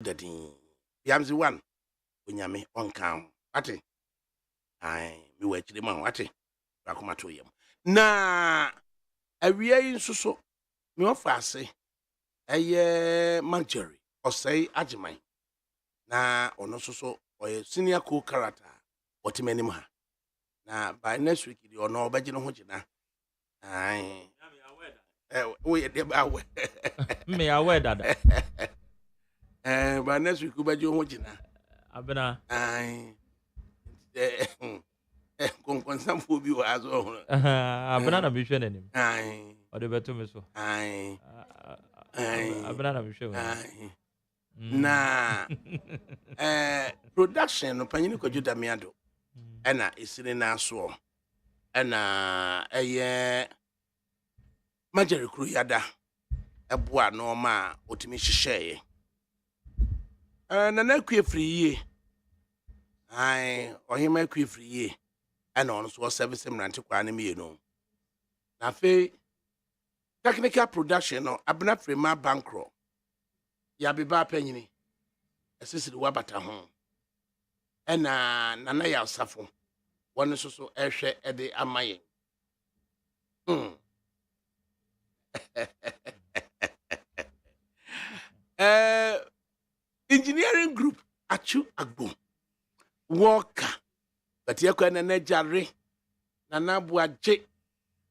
Daddy. Yamzi one. Unyame on count. Ate. Aye, me wait the man. Ate. Rakuma to yam. Na awia yi nso so me ofa ase Mancheri or say Ajiman. Na ono so or senior co-character what many ma. Na by next week the ono obaji no ho gina. Aye. We dey ba we. Me aware that. By next week obaji ho gina. Abena. Aye. Kon fo bi wa azo. Abena na bishwe nanim. Aye. O de beto me so. Aye. Abena na bishwe. Aye. Na production no panyini kwajuda miado. Ena isiri na so. Ena Mancheri kru yada. Eboa no ma otimi hihye. Na na kwe free ye. Aye, ohima kwe free ye. Ena ono so service mrante kwa na me no. Na fe technical production no abna frema bankro. Ya beba panyini. Esisi wabata ho. Ena nana ya safo. Wone so ehwe ede amaye. Engineering group achu agbo. Worker. But yakwa na jare. Nana buaje.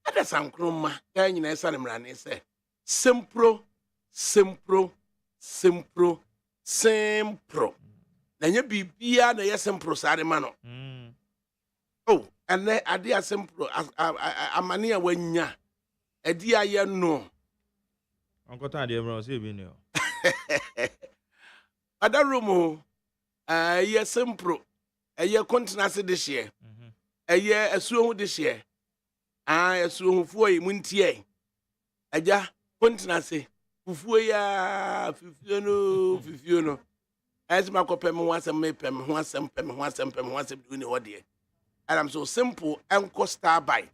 Ada sankroma. Ya nyina esa ne mrane se. Sempro. Na nye bibia na ye sempro sare ma no. Oh, and ade a sempro amane a wanya. Edi aye no. Uncle Tadi Ebron say bi no. Ada room ye sempro. Eye continence this year. Eye asuo hu this year. Asuo hu fuo yi muntie. Aja continence fufuo ya fifio no. As my copem once and me pem once and do ni odie. And I'm so simple uncle star bite.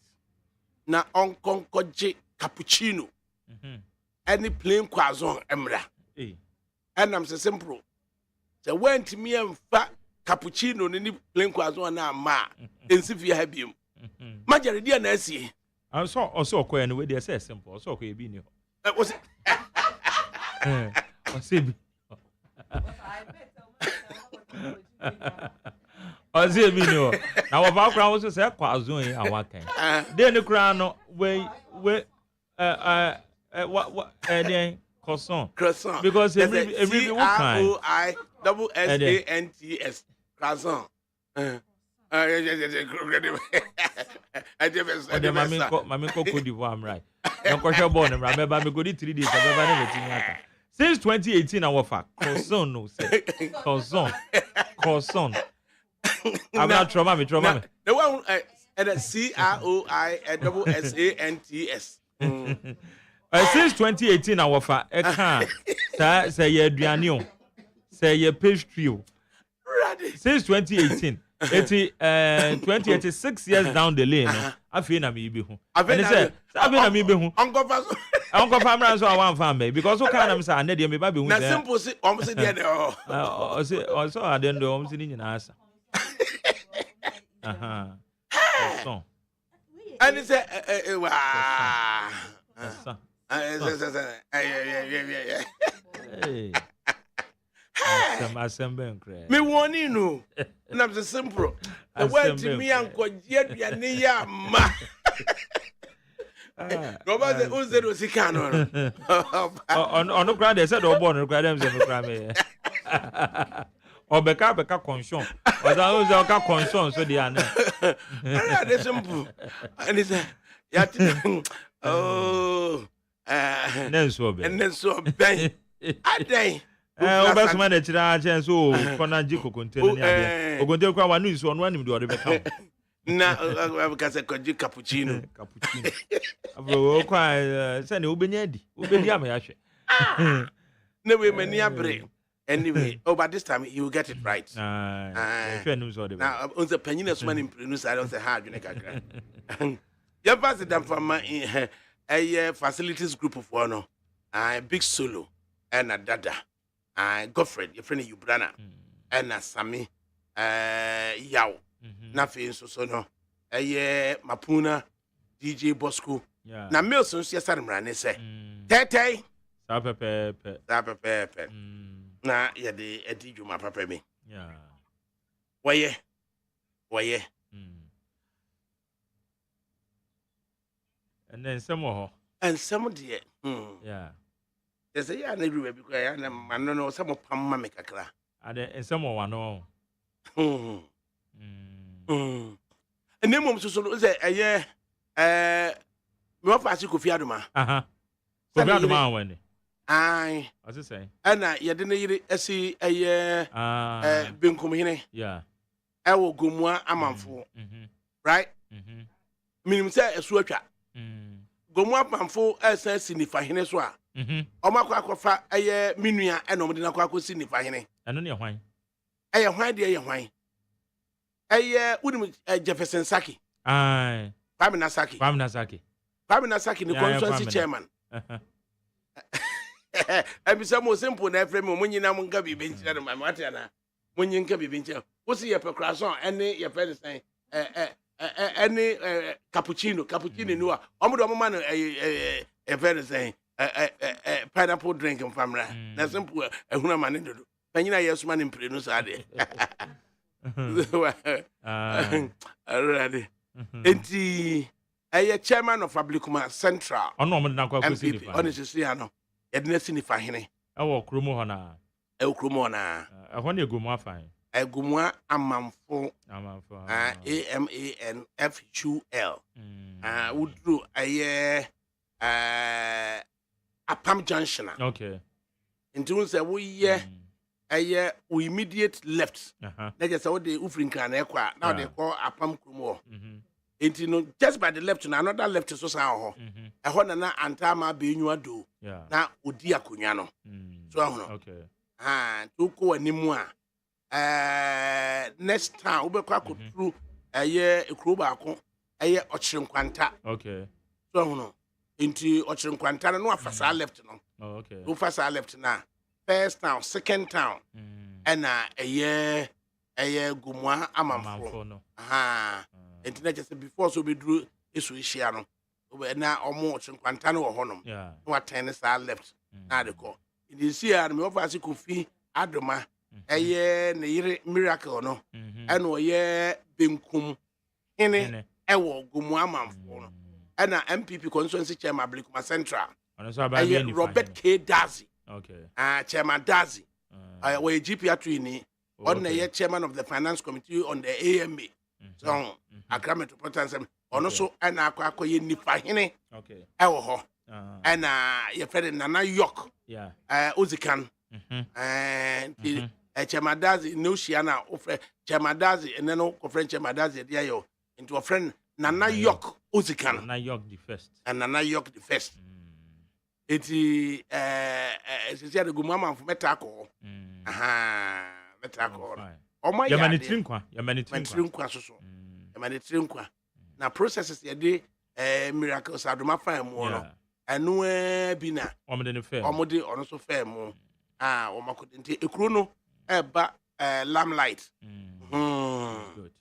Na uncle koje cappuccino. Any plain croissant emra. And I'm so simple. So when to me and fat cappuccino ni plain croissant na ma. Ensifia habium. Mancheri dia na sie. I saw also ko anyway they say simple. So ko e bi ni ho. Was it? O say bi. O say bi ni ho. Na wo ba kra wo so say croissant yi awakan. Dey ni kra no we what then croissant. Because every what kind? CROISSANTS croissant. Mami ko Cote d'Ivoire am right. No kwhwe born remember me go di 3 days remember na wetin aka. Since 2018 our fa croissant no say. Croissant. I'm not trauma me. The one CROISSANTS. Since 2018 our fa e kan say ye aduane o. Say ye pastry o. Since 2018 2086 years down the lane no afi na me be hu and say afi na me be hu uncle family so I want family because so kind am say na dey me ba be hu na simple say say dey there o so aden do say ni nyina asa so and say wa me woni no na be simple the way to me anko je aduane ya ma no ba say o zero sika no no crowd they said o born no crowd them say no crowd me o beka conscience o da o za ka conscience so dey ana they simple and he say ya oh nenso ben adan best man that chira chance so kona ji kokonte ni ade kokonte kwa wanu iso no anim de ode beka na because koji cappuccino abro kwa say na obenya di am ya hwe no we many abre anyway but this time you will get it right now on the penina so many produce I don't say hard you kakra you pass them from a facilities group of one big solo and a dada Godfred your friend Ubrana na Sami yaw na fe nso so no Mapuna DJ Bosco na Mills nso yesare mrane se tetei sa pepe na yede edi dwuma papa mi waye and then some more and some dear there's a ya na everywhere because ya na man no some pam ma me kakra and some more no and then mom so say me ofa si Kofi Adoma Kofi Adoma when ai what's it say ana ye de ne yiri asi benkum hene ewo gomua amanfo right minim say esu atwa gomua amanfo esa sinifa hene so a omakwa akofa minua ena omde na kwa sinifa hene eno ne hwan hwan de hwan unim Jefferson Saki ai Pamina Saki ni constituency chairman abi samo simple na frame mo nyina mo nka bi benchira no ma wate na mo nyinka bi benchira wo si ye pecrason ene ye pede sen ene cappuccino ni wa omo do mo ma no e pede sen pineapple drink mfamra na simple ehuna ma ne dodo panyina yesu ma ne mpre no sa de already enti chairman of Ablikuma Central ono mo na kwa kwesi ni fa ono sisi ano yedena sinifa hene ewo kromo ho na ehwo na egumu afan egumua amanfo AMANFUL udru Apam Junction okay nti un say wo ye we immediate left na just say the ufrinka na ekwa now they call Apam Kromo nti no just by the left na another left so san ho ehwo na antama benyu do na odi akonwa no so ahono okay to ko animu a next time we be kwa kotru ekuro ba ko Ochirinkwanta okay so ahono nti Ochirinkwanta no afasa left no okay do fasa left na first town second town na gumwa amamfo no nti na just before so be dru esu ihia no na omo Ochirinkwanta no wo honom no aten sa left na de ko nti si a me ofa se Kofi Adoma ne yire miracle no ena oye benkum hene ewo gumwa amamfo no ena MPP constituency chairman Ablikuma Central Robert K. Dazi okay chairman Dazi we GP atwini on the chairman of the finance committee on the AMA so Accra Metropolitan Assembly ono so ena akoye nipa hene okay ewo ho ena ye fere Nana York Ozikan and chairman Dazi no shiana ofre chairman Dazi and then no friend chairman Dazi dey yo into a friend Nana York Ozikan Nana York the first and Nana York the first eti the gumama for metako metako omo ya manitrinkwa so manitrinkwa na processes ye dey miracles Adoma fine mu no enu bi na omode ne fair omode ono so fair mu omakode nti ekuro no eba lamplight good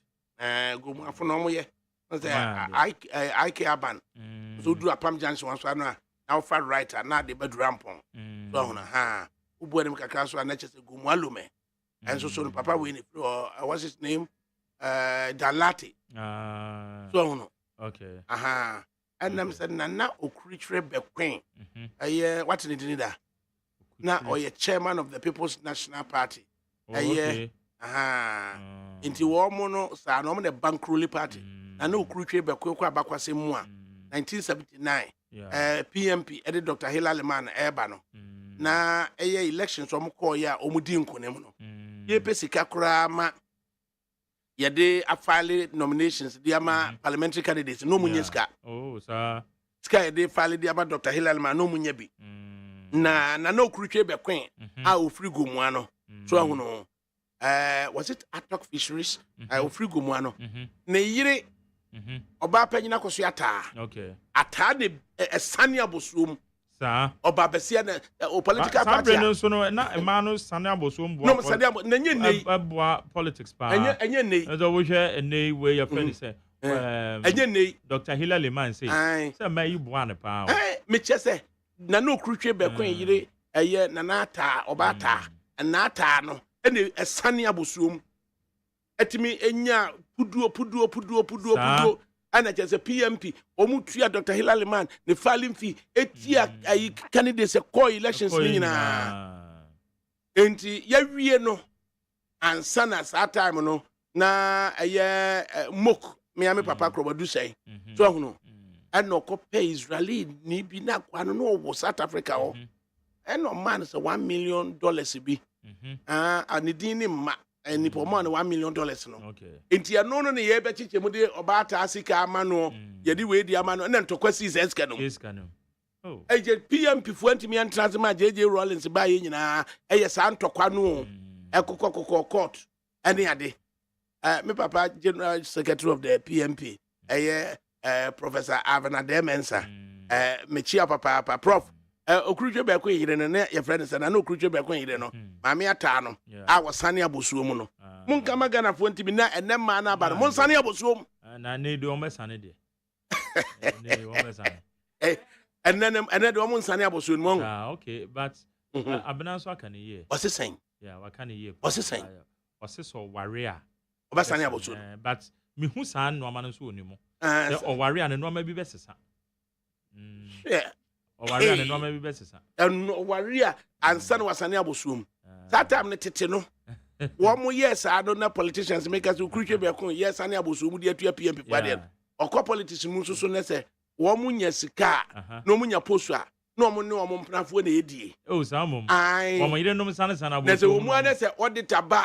gumafo no moye I aban so do Apam Junction so na far right na de bedurampon so hono ubu dem kakra so na chese gumualume enso so papa we ni what's his name Dalati so hono okay and nam said na okritre bekwen what did he da na oye chairman of the People's National Party inti wo mo no sa no mo the bankrolly party na okritre bekwen kwa abakwase mu a 1979 PMP edit Dr. Hilary Man eba no na election so mo call ya omudi nkonem no ye pesika kura ma ye de afile nominations dia ma parliamentary candidates no munye ska sir ska ye de file dia ba Dr. Hilary Man no munye bi na okrutwe bekwen a ofri gomu ano so ahono was it Atok Fisheries ofri gomu ano na yire oba panyina koso ata okay ata de esane abosuom Sa. Oba besia na o political party. Sabre no so no na emano sane aboso mbo. No sane abo na nye nei. Aboa politics pa. Enye nei. Ezo wo hwe nei we your friend say. Enye nei. Dr. Hilary Man say. Say ma yi boa ne pa. Me chese na no krutwe be kwan yire eye na na ata oba ata na ata no ene esane abosuom etimi enya puduo ana chese PMP omutua Dr. Hilary Man ne filing fee etia ayi candidates call elections ni nyina enti ya wie no ansa na sa time no na eye mok me ame papa krobadu say so hono and no pay Israeli ni bi na kwa no wo South Africa o and no man say $1 million bi and din ni ma and nipo man $1 million no okay enti ya no ne ye be chiche mu de obata asika ama no ye di we di ama no na ntokwa seasons ka no oh eje PMP fu antimi antrans ma JJ Rollins ba ye nyina eye sa ntokwa no ekokokoko court ani ade me papa general secretary of the PMP eye Professor Avana Demensa me chia papa prof okrutwe be ko yire no na ye friend say na okrutwe be ko yire no maame ata no a wasane abosuo mu no mun kama gana fo ntimi na enem ma na ba no mun sane abosuo mu na ne do mo sane de ne wo mo sane ene do mun sane abosuo mu okay but abena so aka ne ye what's saying yeah waka ne ye what's saying what's so worry a obasane abosuo but me hu san no ama no so oni mu o worry a ne no ama bi besesa yeah o worry a ne no ama bi besesa no worry a ansa no wasane abosuo mu that time ne tete no wo mo yes I don't know politicians make us okrutwe be ko yes ane abosuo mu de atua PMP kwa de okọ politicians mu so ne se wo mo nya sika no mo nya postu a no mo ne wo mo mprafo na edie oh samom wo mo yire no sane abosuo ne se wo mu ane se auditor ba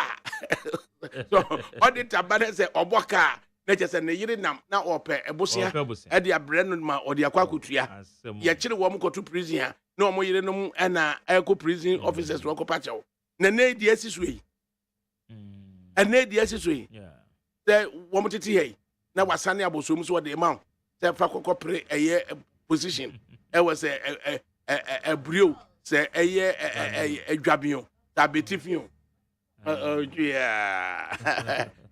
so auditor ba ne se oboka na chese ne yire nam na ope ebosia e de abre no ma odi akwa kotua ye kire wo mo kotu prison ha na wo mo yire no na eko prison officers wo ko pachew na ne di asisui ene di asisui se wo mo tete hey na wasane abosom so de ma se fa kokopre eye position e was a brio se eye adwabion tabetifion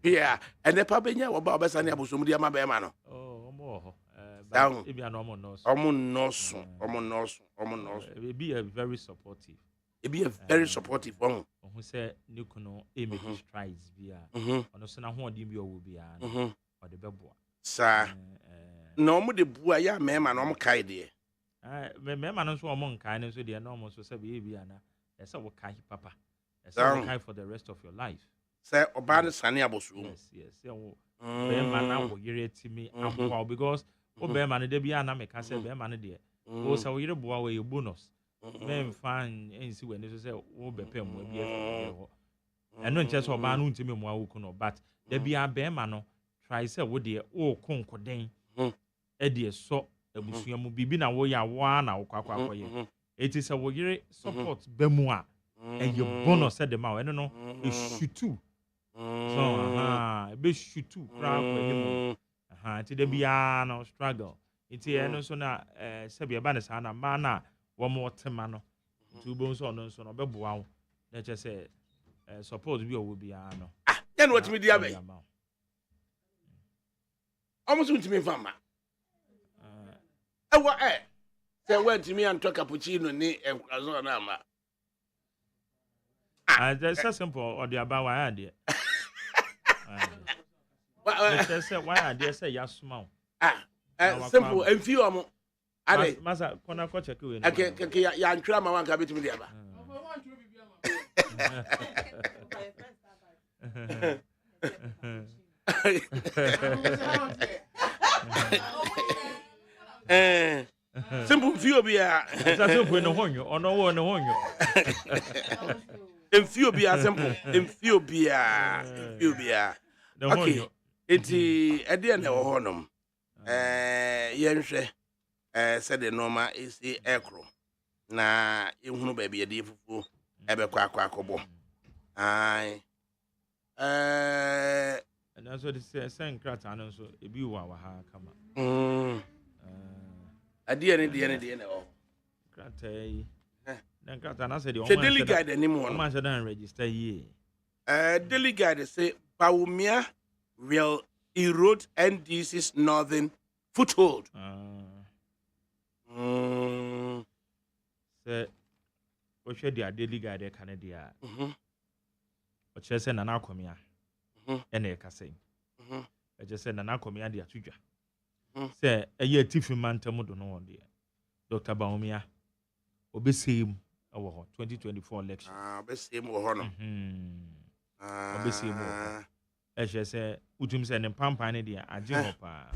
yeah ene pa benya wo ba obasane abosom di ama be ma no omo down e bia no omo no e be a very supportive one who say nikuno e make strides bia ono so na ho odi bi owo bia no o de beboa sa na omo de bua ya mema na omo kai de mema no so omo nkai no so de na omo so se be bia na e se wo kai papa e se wo kai for the rest of your life say oba ne sane abosu yes say wo mema na wo yire timi akwa because wo mema no de bia na me ka say mema no de wo say wo yire boa wo e bonus men fan ensi we ne so say wo bepe mo bia ho eno nche so ba no ntimi mo awu kuno but da bia be ma no try say wo de wo konkoden e de so abusua mu bibi na wo ya wa na wo kwakwa ye eti say wo yire support be mu a e ye bonus e de ma eno no e shutu so be shutu kra kwa ni mu eti da bia no struggle eti eno so na se bia ba ne sa na ma na wo mo tema no tubo nso no nso no beboa wo na che say support bi owo bia no ya no watimi dia bai almost ntimi fama ewa say watimi anto cappuccino ni enkrazo na ama that's so simple or the about why ade they say why ade say yasuma simple and few am ade masa kona ko check we okay ya ntwa ma wanka betimi dia ba simple few bia simple no honyo ono wo no honyo few bia simple few bia okay enti ade na wo honom yenhwe said the normal is the aircraft na ehunu ba bia de fufu ebe kwa akobo ai and so the same crat and so e bi wa ha kama ade ne de ne o Cratay. Then Cratana said, the daily guide anymore. Man should register ye. Daily guide say Baumia will erode NDC's northern foothold. Say, what should your daily guide Canada? What she said, Nana Comia. And a cassay. I just said, Nana Comia, dear Tuja. Say, a year tiffy man Tamudo no dear. Dr. Baumia. Obe same our 2024 election. Obe same honor. Obe same. As she said, Utum said, and Pampani dear, I jump up.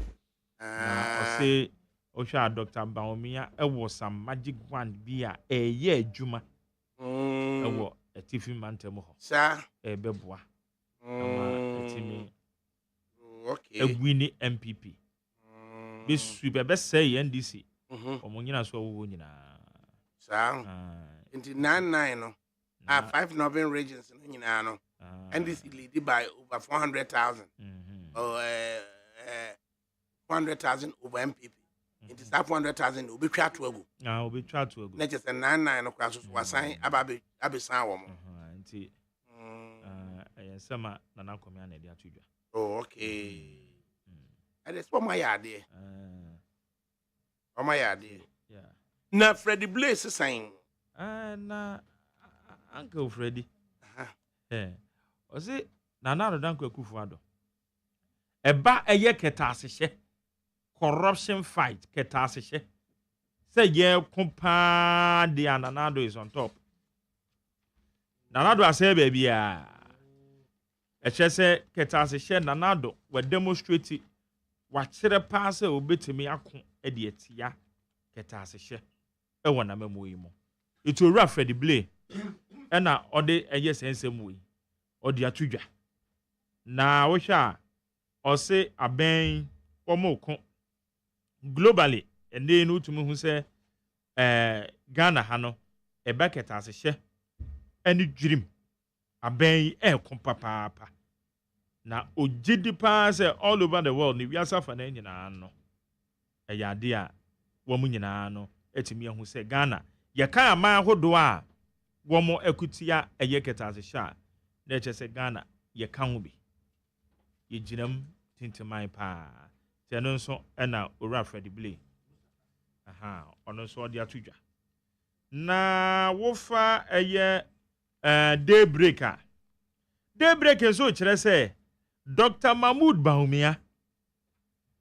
I say, Osha Dr. Baumia, was some magic one beer a year Juma. A tiffy man Tamuho. Sir, a bebois. Okay. A winning MPP. This sweep best say NDC. Omunyina so wunyina. Sa. Into 99 5 northern regions nyina no. NDC lead by over 400,000. Or 400,000 over MPP. Into 400,000 obi twa to agu. Obi twa to agu. Na just 99 no kwa so wasan ababe abesan wo mo. Nti sama na nakomi ana dia tudwa. Oh okay. And it's for my idea. Oh my idea. Yeah. Na Freddie Blaze is saying. Na Uncle Freddie. O say na na do danko akufuado. Eba eye ketasehye. Corruption fight ketasehye. Say ye kompa de Nanado is on top. Nanado ase baby a. Eche say ketasehye Nanado we demonstrate wachere pass obetimi akon e de atia ketasehye e wona memoyi mo it owura Freddie Blay e na ode eye sensem we ode atudwa na wo hwa o se aben omoko globally ende no tumi hu se Ghana ha no e ba ketasehye ani dwirim aben e kompapa na ojidi pass all over the world ni wiasa fa na nyina no eyade a wo mu nyina no etimi ehu se Ghana ye kan ama hodo a wo mo akutia eye ketasehye na eche se Ghana ye kan ho bi ye ginam tintimai pa teno nso na owura Freddie Blay ono nso odi atudwa na wo fa eye daybreaker so kire se Dr. Mahmoud Baumia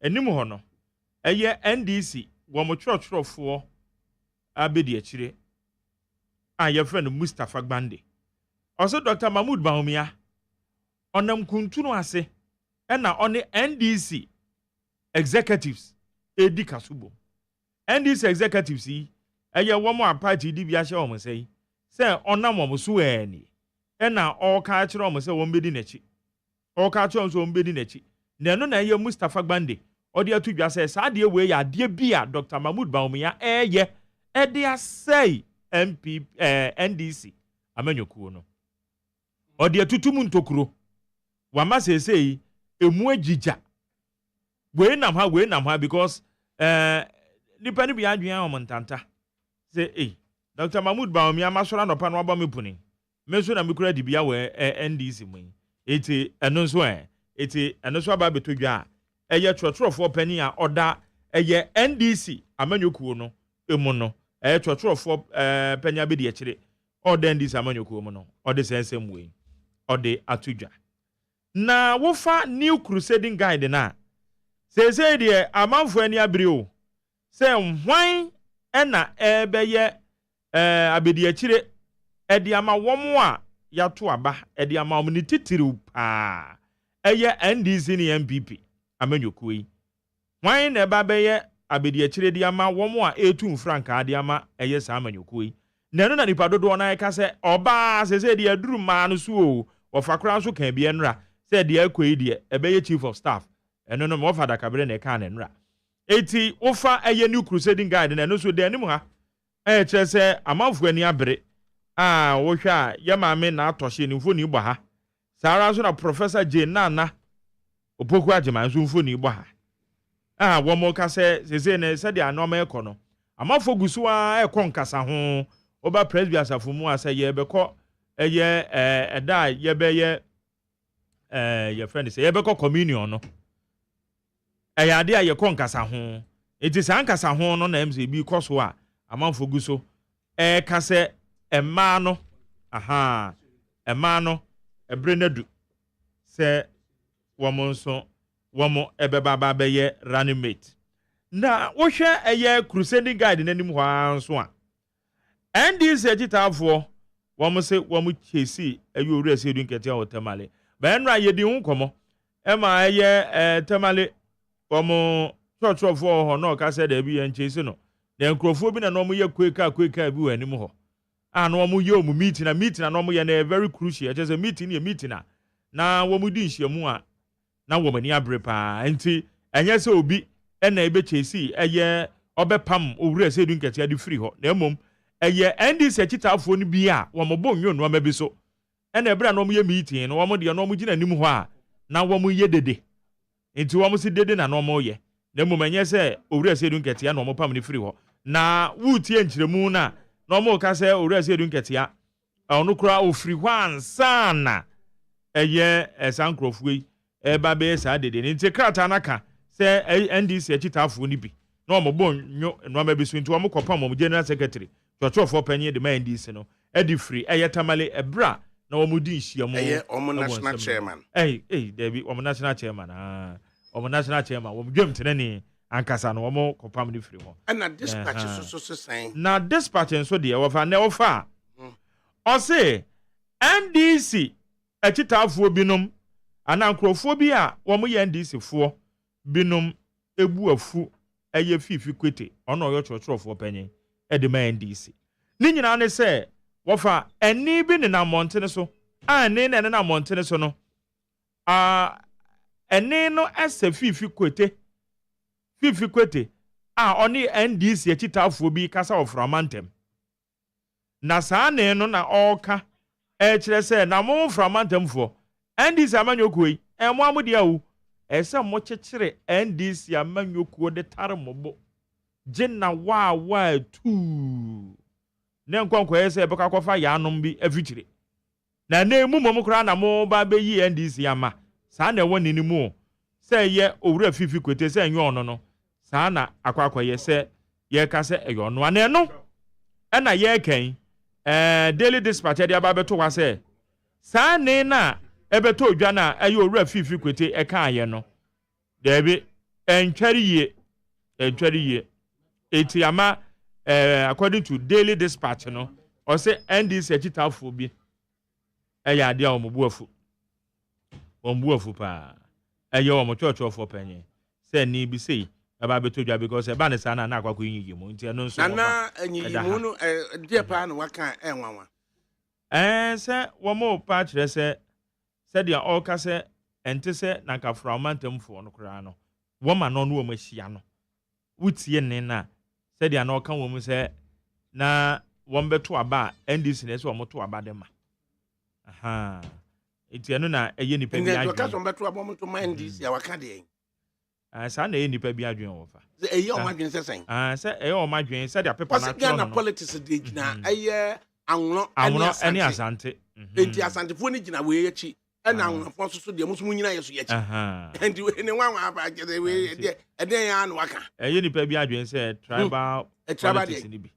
enim ho no eye NDC wo mo churchfo abedi akire ye friend Mustafa Gbande also Dr. Mahmoud Baumia onam kuntunu ase na oni NDC executives edi kasubo NDC executives yi eye wo mo party di bia hye wo mo sei se onam wo so ani na o ka akire wo mo se wo mbedi nachi o ka chon so mbedi nachi na no na ye Mustafa Gbande o de atudwa se sa de we ya de bia Dr. Mahmoud Baumia eye e de asai MP NDC amanyokuo no o de atutum ntokuro wa ma sesei emu agija we nam ha because nipa ni bia adwen a montanta say Dr. Mahmoud Baumia masora no pa no aba mepuni meso na mekura di bia we NDC mu eti eno so aba betodwa eye trotro pani a oda eye NDC amanyokuo no emu no eye trotro pani abedi akire oda NDC amanyokuo mu no ode sensem we ode atudwa na wofa new crusading guide na say de amanfo ani abiri o say hwan na ebeye abedi akire edi ama womo a yato aba edi ama omni titiriu pa eye NDC ni MPP amanyokuo yi hwan na eba beye abedi akire di ama womo a etu franka adi ama eye sa amanyokuo yi na no na nipa dodo na eka se oba say de aduru ma no so o ofakra so kan bia nra say de akoyi de ebeye chief of staff eno no mo fa ADAKABRI na eka na nra eti ofa eye new crusading guide na no so de anim ha kire se amanfo ani abere wo hwa ya maame na atoshe ni mfoni igbo ha sara so na Professor Jane Nana opoku agema so mfoni igbo ha wo mo ka se na se de anoma ekono amafo gusu a ekɔ nkasa ho oba presby asafo mu asa ye bɛkɔ eye ɛda yɛbɛyɛ your friend say yɛbɛkɔ communion no ɛyɛ ade a yɛkɔ nkasa ho enti saa nkasa ho no na MCB kɔ so a amafo guso ka sɛ ɛma no ɛma no ɛbre nadu sɛ wɔn nso wɔn ɛbɛba bɛyɛ running mate na wohwɛ ɛyɛ crusading guide n'anim hɔ nso a NDC agitafoɔ wɔn se wɔn chesi ɛyɛ owurɛ sɛ edu nkɛtɛ a wɔtɛmale bɛnra yɛdi ho nkɔmɔ ɛma ɛyɛ tɛmale wɔn trɔtrɔfoɔ hɔ na ɔka sɛ dɛbi yɛn chesi no na nkurɔfoɔ bi na wɔn yɛ kweka bi wɔ anim hɔ a na wɔn yɛ wɔn meeting na wɔn yɛ na very crucial ɛkyɛ sɛ meeting yɛ meeting na wɔn di nhyiamu a na wɔn ani abere paa nti ɛnyɛ sɛ obi ɛna ɛbɛkyesi ɛyɛ ɔbɛpam owurɛ sɛ edu nkɛtɛ de firi hɔ na mmom ɛyɛ NDC akyitaafoɔ no bi a wɔn bɔ nnwo nneɛma bi so ɛna ɛbɛrɛ na wɔn yɛ meeting no wɔn deɛ na wɔn gyina anim hɔ a na wɔn yɛ dede nti wɔn si dede na wɔn yɛ na mmom ɛnyɛ sɛ owurɛ sɛ edu nkɛtɛ na wɔn pam ne firi hɔ na wutie nkyerɛmu na wɔn ka sɛ owurɛ sɛ edu nkɛtɛ ɔno koraa ofiri hɔ ansa na ɛyɛ ɛsa nkurɔfoɔ yi ɛba bɛyɛ saa dede nti krataa n'aka sɛ NDC akyitaafoɔ no bi na wɔn bɔ nnwo nneɛma bi so nti wɔn kɔpam wɔn general secretary twɔtwɔfoɔ panyin de ma NDC no ɛdi firi ɛyɛ tamale ɛbra na wɔn di nhyiamu ɛyɛ wɔn national chairman David wɔn national chairman wɔn national chairman wɔn dwam tenani ankasa no wɔn kɔpam ne firi hɔ ɛna dispatch so sɛn na dispatch nso deɛ wɔfa ɔse NDC akyitaafoɔ binom ana nkurɔfoɔ bi a wɔn yɛ NDC foɔ binom ebu afu ɛyɛ fifi kwete ɔno ɔyɛ twɔtwɔfoɔ panyin ɛde ma NDC ne nyinaa ne sɛ wɔfa ɛni bi ne na mmɔntene so a ɛni na ɛne na mmɔntene so no ɛni no ɛsɛ fifi kwete a ɔne NDC akyitaafoɔ bi kasa wɔ frama ntɛm na saa ne no na ɔɔka ɛkyerɛ sɛ na mo frama ntɛmfoɔ NDC amanyokuo yi ɛmo amodi awu ɛsɛ mo kyekyere NDC amanyokuo de tare mobo gina wa tu ne nkonko yɛ sɛ bɛka kɔfa yanom bi afikyire na mu mom kora na mo ba bɛyi NDC ama saa na ɛwɔ nini mu sɛ yɛ owura fifi kwete sɛ nyɛ ɔno no saa na akɔakɔyɛ sɛ yɛka sɛ ɛyɛ ɔno ana no ɛna yɛkan daily dispatch de aba bɛto wa sɛ saa ne na ɛbɛtɔ odwa na ɛyɛ owura fifi kwete ɛka ayɛ no dɛbi ɛntwari yie eti ama according to daily dispatch no ɔsɛ NDC akyitaafoɔ bi ɛyɛ ade a wɔn bu afu paa ɛyɛ wɔn twɔtwɔfoɔ panyin sɛ ni bi sei ɛba bɛtɔ dwa because ɛba ne saa na akɔkɔ yiyi mu nti ɛno nso na yiyi mu no deɛ paa na waka ɛnwanwa sɛ wɔn pa kyerɛ sɛ sɛdeɛ ɔka sɛ ɛnte sɛ nankafra ɔmantamfoɔ no koraa no wɔma no wɔn ahyia no wotie ne na sɛdeɛ na ɔka wɔn mu sɛ na wɔn bɛto aba NDC na ɛsɛ wɔn to aba de ma eti ɛno na ɛyɛ nipa bi adwene ne ɔka sɛ wɔn bɛto aba wɔn to ma NDC a waka deɛ saa na ɛyɛ nipa bi adwene wɔ fa sɛ ɛyɛ ɔmo adwene sɛ sɛn sɛ ɛyɛ ɔmo adwene sɛdeɛ pepa na atɔ no Ghana politics de gyina ɛyɛ anwono ɛne asante enti asantefoɔ ne gyina wei akyi ɛna anwonofoɔ nso so deɛ mo so mo nyina yɛ so yɛkyi enti ne nwanwa aba gyɛ wei deɛ ɛdɛn ya no waka ɛyɛ nipa bi adwene sɛ tribal politics ne bi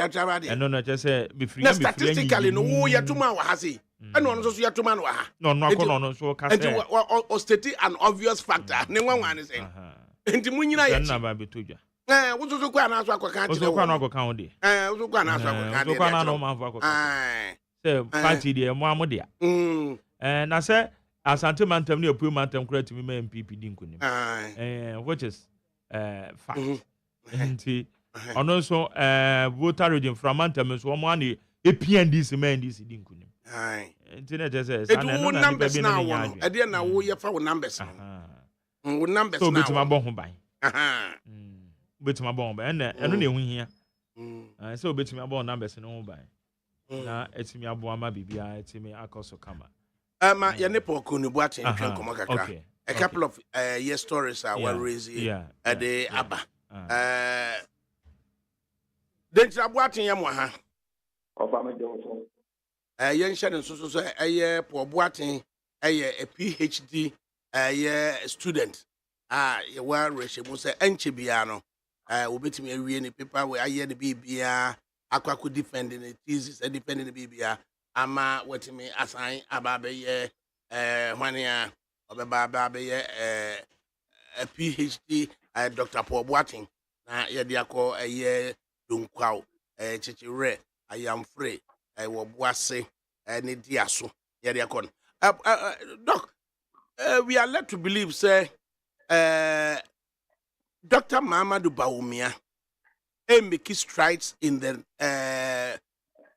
tribal deɛ ɛno no kyɛ sɛ befiri na statistically no wo yɛ tuma wɔ ha sei ɛna ɔno nso so yɛ tuma no wɔ ha na ɔno akɔ na ɔno nso ka sɛ enti o state an obvious factor ne nwanwa ne sɛ enti mo nyina yɛ na ba beto dwa wo so kɔ ana so akɔka kyerɛ wo so kɔ ana akɔka wo de wo so kɔ ana so akɔka de wo so kɔ ana no manfo akɔka sɛ party de mo amode a na sɛ asante mantam ne apu mantam kora timi ma MPP di nkonim which is fact enti ɔno nso voter region from mantam nso wɔn ani EPNDC ma NDC di nkonim enti na kyerɛ sɛ sa na no numbers na wo ɛde na wo yɛ fa wo numbers no wo numbers na so betima bɔ ho ban betima bɔ ho ban ɛno na ehu hia sɛ obetimi abɔ numbers no ho ban na etimi abo ama bibia etimi akɔso kama ma ya ne poko ne boate ntwen komo kakra a couple of year stories are well raised at the aba Dentra Boatin Yamaha. Of Amateur. Yen Shannon so a year poor Boatin, a PhD, a year student. You were Reshimusa Enchibiano. Will be to me any paper where I hear the BBA, Aqua could defend the thesis, and defending the BBA. Ama what me assign Ababe, Mania, or Bababe, a PhD, Dr. Paul Boatin. Na Yadiako, a year, Dunquao, a Chichire, I am free. I will boise any diaso. Yadiakon. Doc, we are led to believe, say, Dr. Mamadou Baumia making strides in the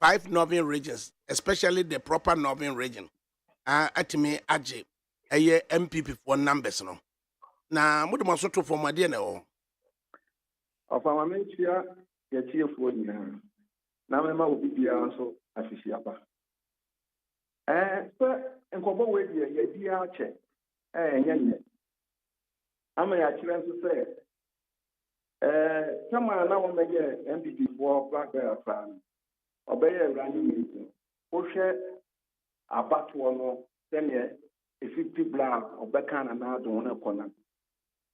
5 northern regions, especially the proper northern region. At me, Aji, a year MPP for numbers. No, now, what am I sort of for my dinner? Of Amateur, your cheer for you. Now, Mamma will be also official. And Cobo with your dear check. I'm a children to say. Someone now may get MPP for Black Bear Fan. Obey a running meeting. Push a bat one, 10 years, a 50 black or bacana now to one corner.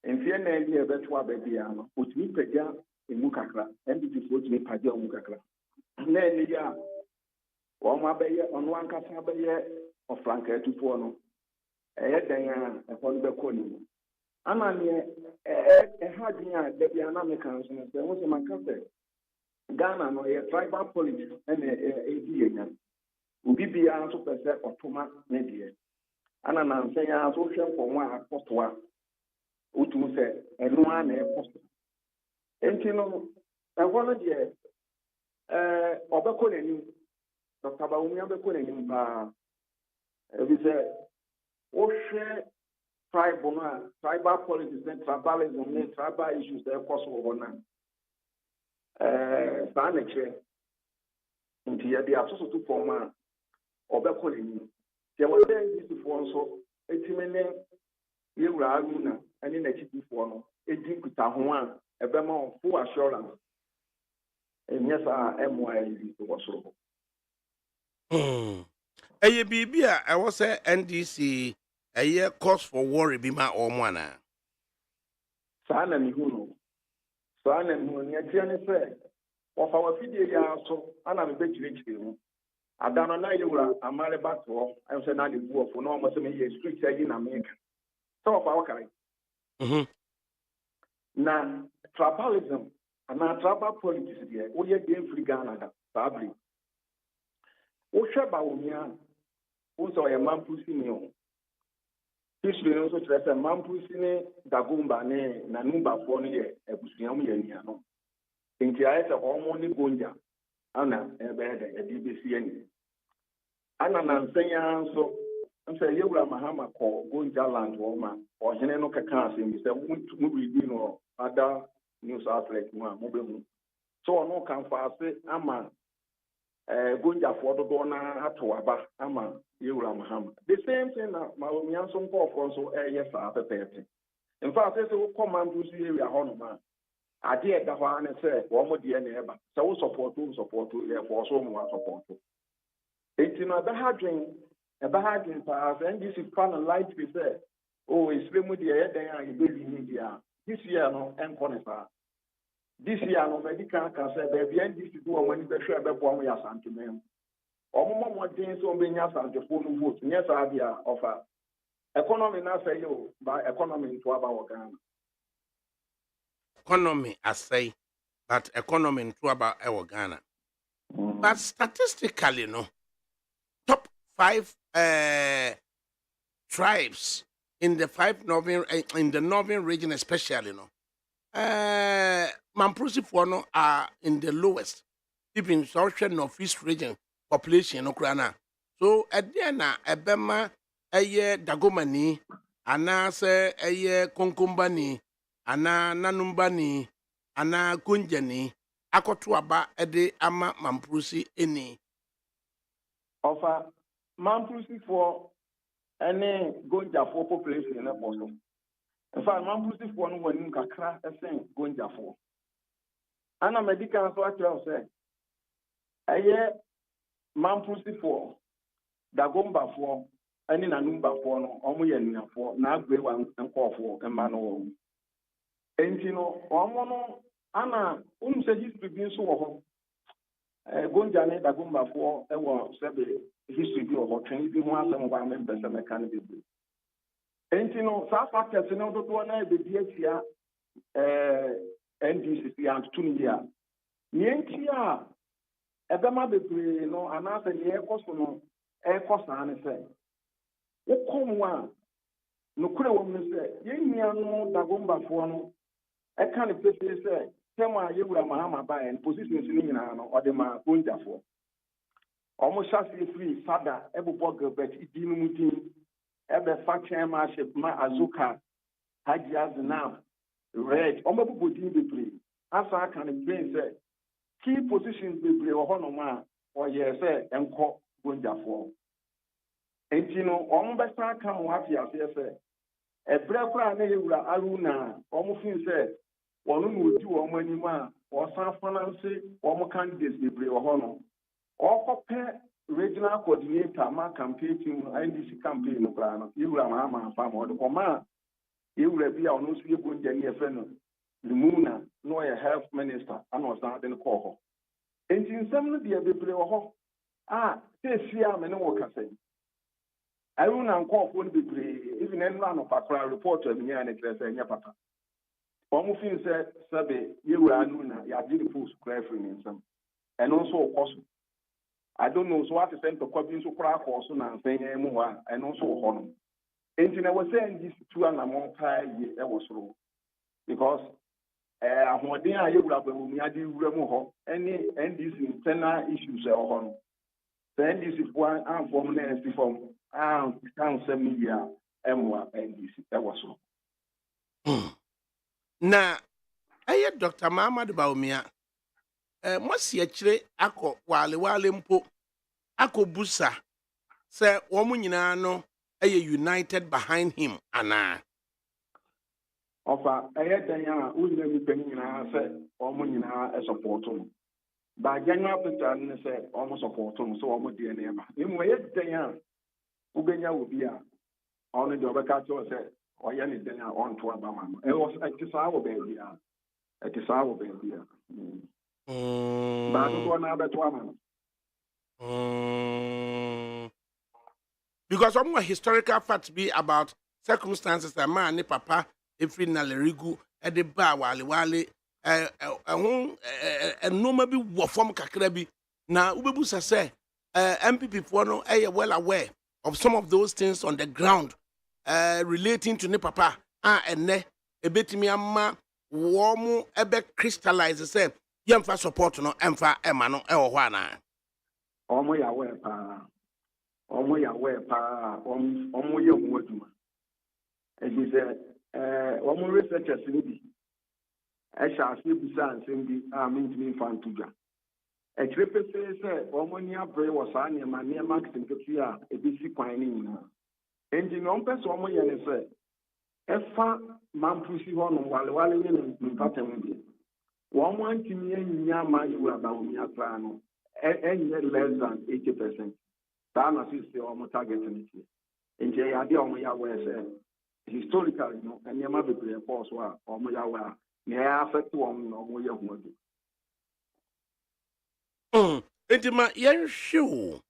In fear, maybe a virtual baby, which we pay in Mukakra, MPP for me, Padia Mukakra. Then, yeah, one my bay on one Casabaya or Franca to Fono. A head a Honda Coni. Amania, a hard year, the Americans, and there was a macafe. Ghana, no, a tribal politics, and a Ubi be answer per se or Toma Media. And I'm saying, I social for one post one. Utu say, and one a post. And you know, I wanted here, Obaconin, Dr. Baumia Baconin, we say, Oshe. Tribal politics and tribalism and tribal issues that are possible now. Sanache, into the absence of former or Beccolini. There was then this before so 80 million Yuraguna and in a city form, a deep with Tahuan, a Bema full assurance. And yes, I am why it was so. A BB, I was a NDC. A year cause for worry be my own one. Sana Mihuno. Sana Mihuno, say, of our video, so I'm a bit rich. I don't know you were a Maribato, I said, I did for no more street in America. So of our kind. Now, tribalism and now tribal politics here, we are game free Ghana, probably. Oshabaumia, also a man pushing. History also says a man pushing Dagumba, Nanumba for a Busiam Yeniano. In the eyes of Omoni Gunja, Anna, a bed, a DBC. Anna Nansaya, so I'm saying, you were Mahama call Gunja land woman or Geneno Kakas in Mr. Mubi, or other news outlets, mobile. So no can fast, Ama. Gunja for the Dona Atuaba, Ama, Yura Mahama. The same thing that Malumianson call for so yes after 30. In fact, there's a command to see area Honoma. I did the one and said, one more dear neighbor. So support to therefore so much support to. It's in a bahadrin pass, and this is fun and light we say, oh, it's slim with the head and baby media. This year, no, and Conifer. This year, no medical can say, baby, and this is one when you share the one we are sent to them. Or more things on being yes and the phone vote. Yes, idea of economy now say you by economy into our Ghana. Economy, I say, but economy into about our Ghana. But statistically, no, top 5 tribes in the northern region, especially, no. Mamprusi Fono are in the lowest, even social northeast region population Ukraine. So at the end, a Bema, a year Dagomani, Anase, a year Konkumbani, Ana Nanumbani, Ana Kunjani, Akotuaba, a de Ama Mamprusi any. Offer Mamprusi for any Gonja for population in a person. In fact, Mamprusi for one when Kakra is saying Gonja for. ana medical so atwa say eye mampusi for dagomba for ani na numba for no omo ye nuafo na agbe wa nkofo emma no enti no omo no ana se history bi so wo ho gonja ne dagomba for e wo sebe history bi wo ho twen bi ho asem wa me pese meka ne bi enti no sa factors no do na be di atia NDC ya ntuni ya nienti a ebema bebre no anase ne ekoso no ekosa ne se wokomwa no kure wo me se yenya no dagomba fo no eka ne pese se tema yewura mahama ba en positions ni nyina no ode ma konjafo omo shasi free sada ebubo gilbert idinu mutin ebe faction ma ma azuka haji aznam red omo bubu din bebre asa aka ne brain say key positions bebre wo hono ma o ye say enko gonjafo entino omo be sa aka mo afia say ebre kura na yewura aruna omo fin say wonu no odi omo anim a o san finance omo candidates bebre wo hono okope regional coordinator ma campaign team NDC campaign no kra no yewura ma fa mo de koma yewura bi a ono so ye gonja ne efe no Limuna no a health minister and was not in call. And in some of the bebre ho say fear me no work say. I will not call for bebre even any one of a reporter me and it say nya papa. Omo fin say sabe yewura nuna ya did post cry for me some. And also cost. I don't know so what to send to copy so crack or so na say emu and also hono. And I was saying this two and a more high ye was wrong. Because ahoden a yewura bawumi ade wura mu ho any NDC internal issues e ho no the NDC for and form na ST form can some media emwa NDC e wo so na aye Dr. Muhammad Bawumia mosi akire akọ wale mpo akọbusa se wo mu nyina no aye united behind him ana ofa dan a unyina mi pani nyina se omo nyina e support no ba general picture ne se omo support no so omo de ne ba emu dan a ubenya obi a ono de obeka cho se oye ne dan a on to aba ma e was akisa wo be bia ba do na be to ama because some historical facts be about circumstances that man ni papa every nalerigu e de ba wale noma bi wo form kakra bi na ubebu say MPP for no well aware of some of those things on the ground relating to ni papa ene ebetimi amma wo mu ebe crystallize say yemfa support no emfa ema no e wo ho ana omo ya we pa omo ye hu aduma e say omo researchers ni bi e sha ase bisa nsem bi mintimi fantuja e trepese say omo ni abre wo sa ne ma ne marketing ketu a e bi si kwan ni nyina enti no mpese omo ye ne say efa mampusi ho no wale ni mpatem bi wo mo antimi anya ma yiwa ba omi akra no enye less than 80%. Tana sisi omo target ni ti. Enje ya de omo ya we say historically no anyama bebre force wa omo ya wa na ya affect omo ya hu adu. Intima yenhwe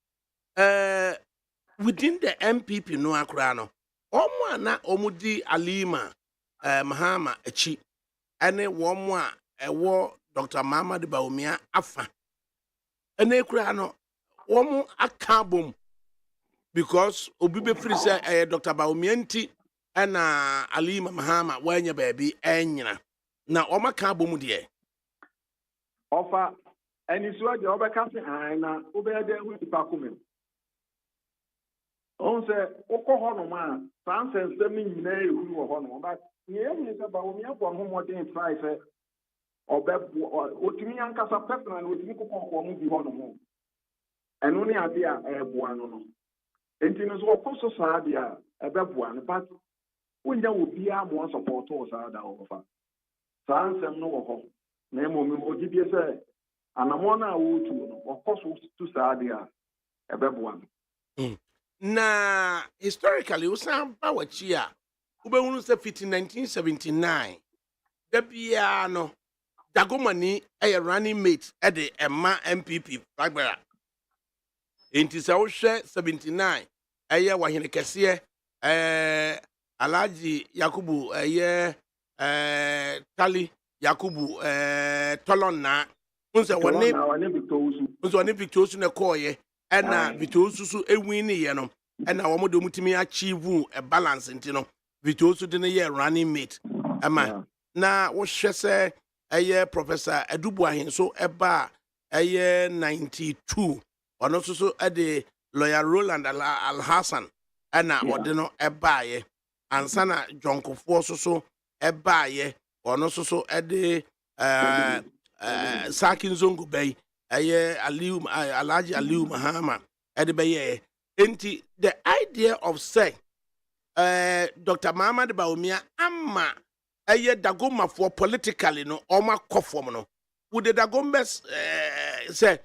within the MPP no akra no omo na omo di Alima Mahama echi ene womo a ewo Dr. Muhammad Bawumia afa ene kura no womo akabom because obi be free say Dr. Bawumia nti na Alima Mahama wanya baabi enyina na womo akabom de Ofa eni so de obeka se na obede hu tipa komem on se okọ no ma sansen sem ni nyina ehuru wo no ba ye mi se Bawumia kwa ho modern try se obebu otimi ankasa personal otimi kokọ mu bi ho no mo eno ne ade a ebu ano no enti no so okoso sa ade a ebebu ano but wonya obi a mo support o sa da o fa sansem no wo ho na mo ogidie sɛ anamɔ na wo tu no ɔkɔ so tu saa de a ɛbɛboa no. Na historically usan ba wachi a ubehunu sɛ fiti 1979 da bia no Dagomani ɛyɛ running mate ɛde ɛma MPP Fagbara enti sɛ wohwɛ 79 ɛyɛ wahene kɛseɛ Alhaji Yakubu ɛyɛ Tali Yakubu Tolonna unse wone Victor Usu na kɔɔyɛ ɛna Victor Usu so ewin ne yɛ no ɛna wɔn de mutimi achieve a balance nti no Victor Usu de ne yɛ running mate ama na wohwɛ sɛ ɛyɛ Professor Edubuahin so ɛba ɛyɛ 92 ɔno nso so ɛde lawyer Roland Al-Hassan ɛna ɔde no ɛbaayɛ ansa na Jonkofoɔ so ɛbaayɛ ɔno nso so ɛde Sakin Zongo bɛyi ɛyɛ Alhaji Aliu Mahama ɛde bɛyɛ enti the idea of say Dr. Muhammad Bawumia ama ɛyɛ Dagoma for politically no ɔma kɔfɔm no would the Dagombas say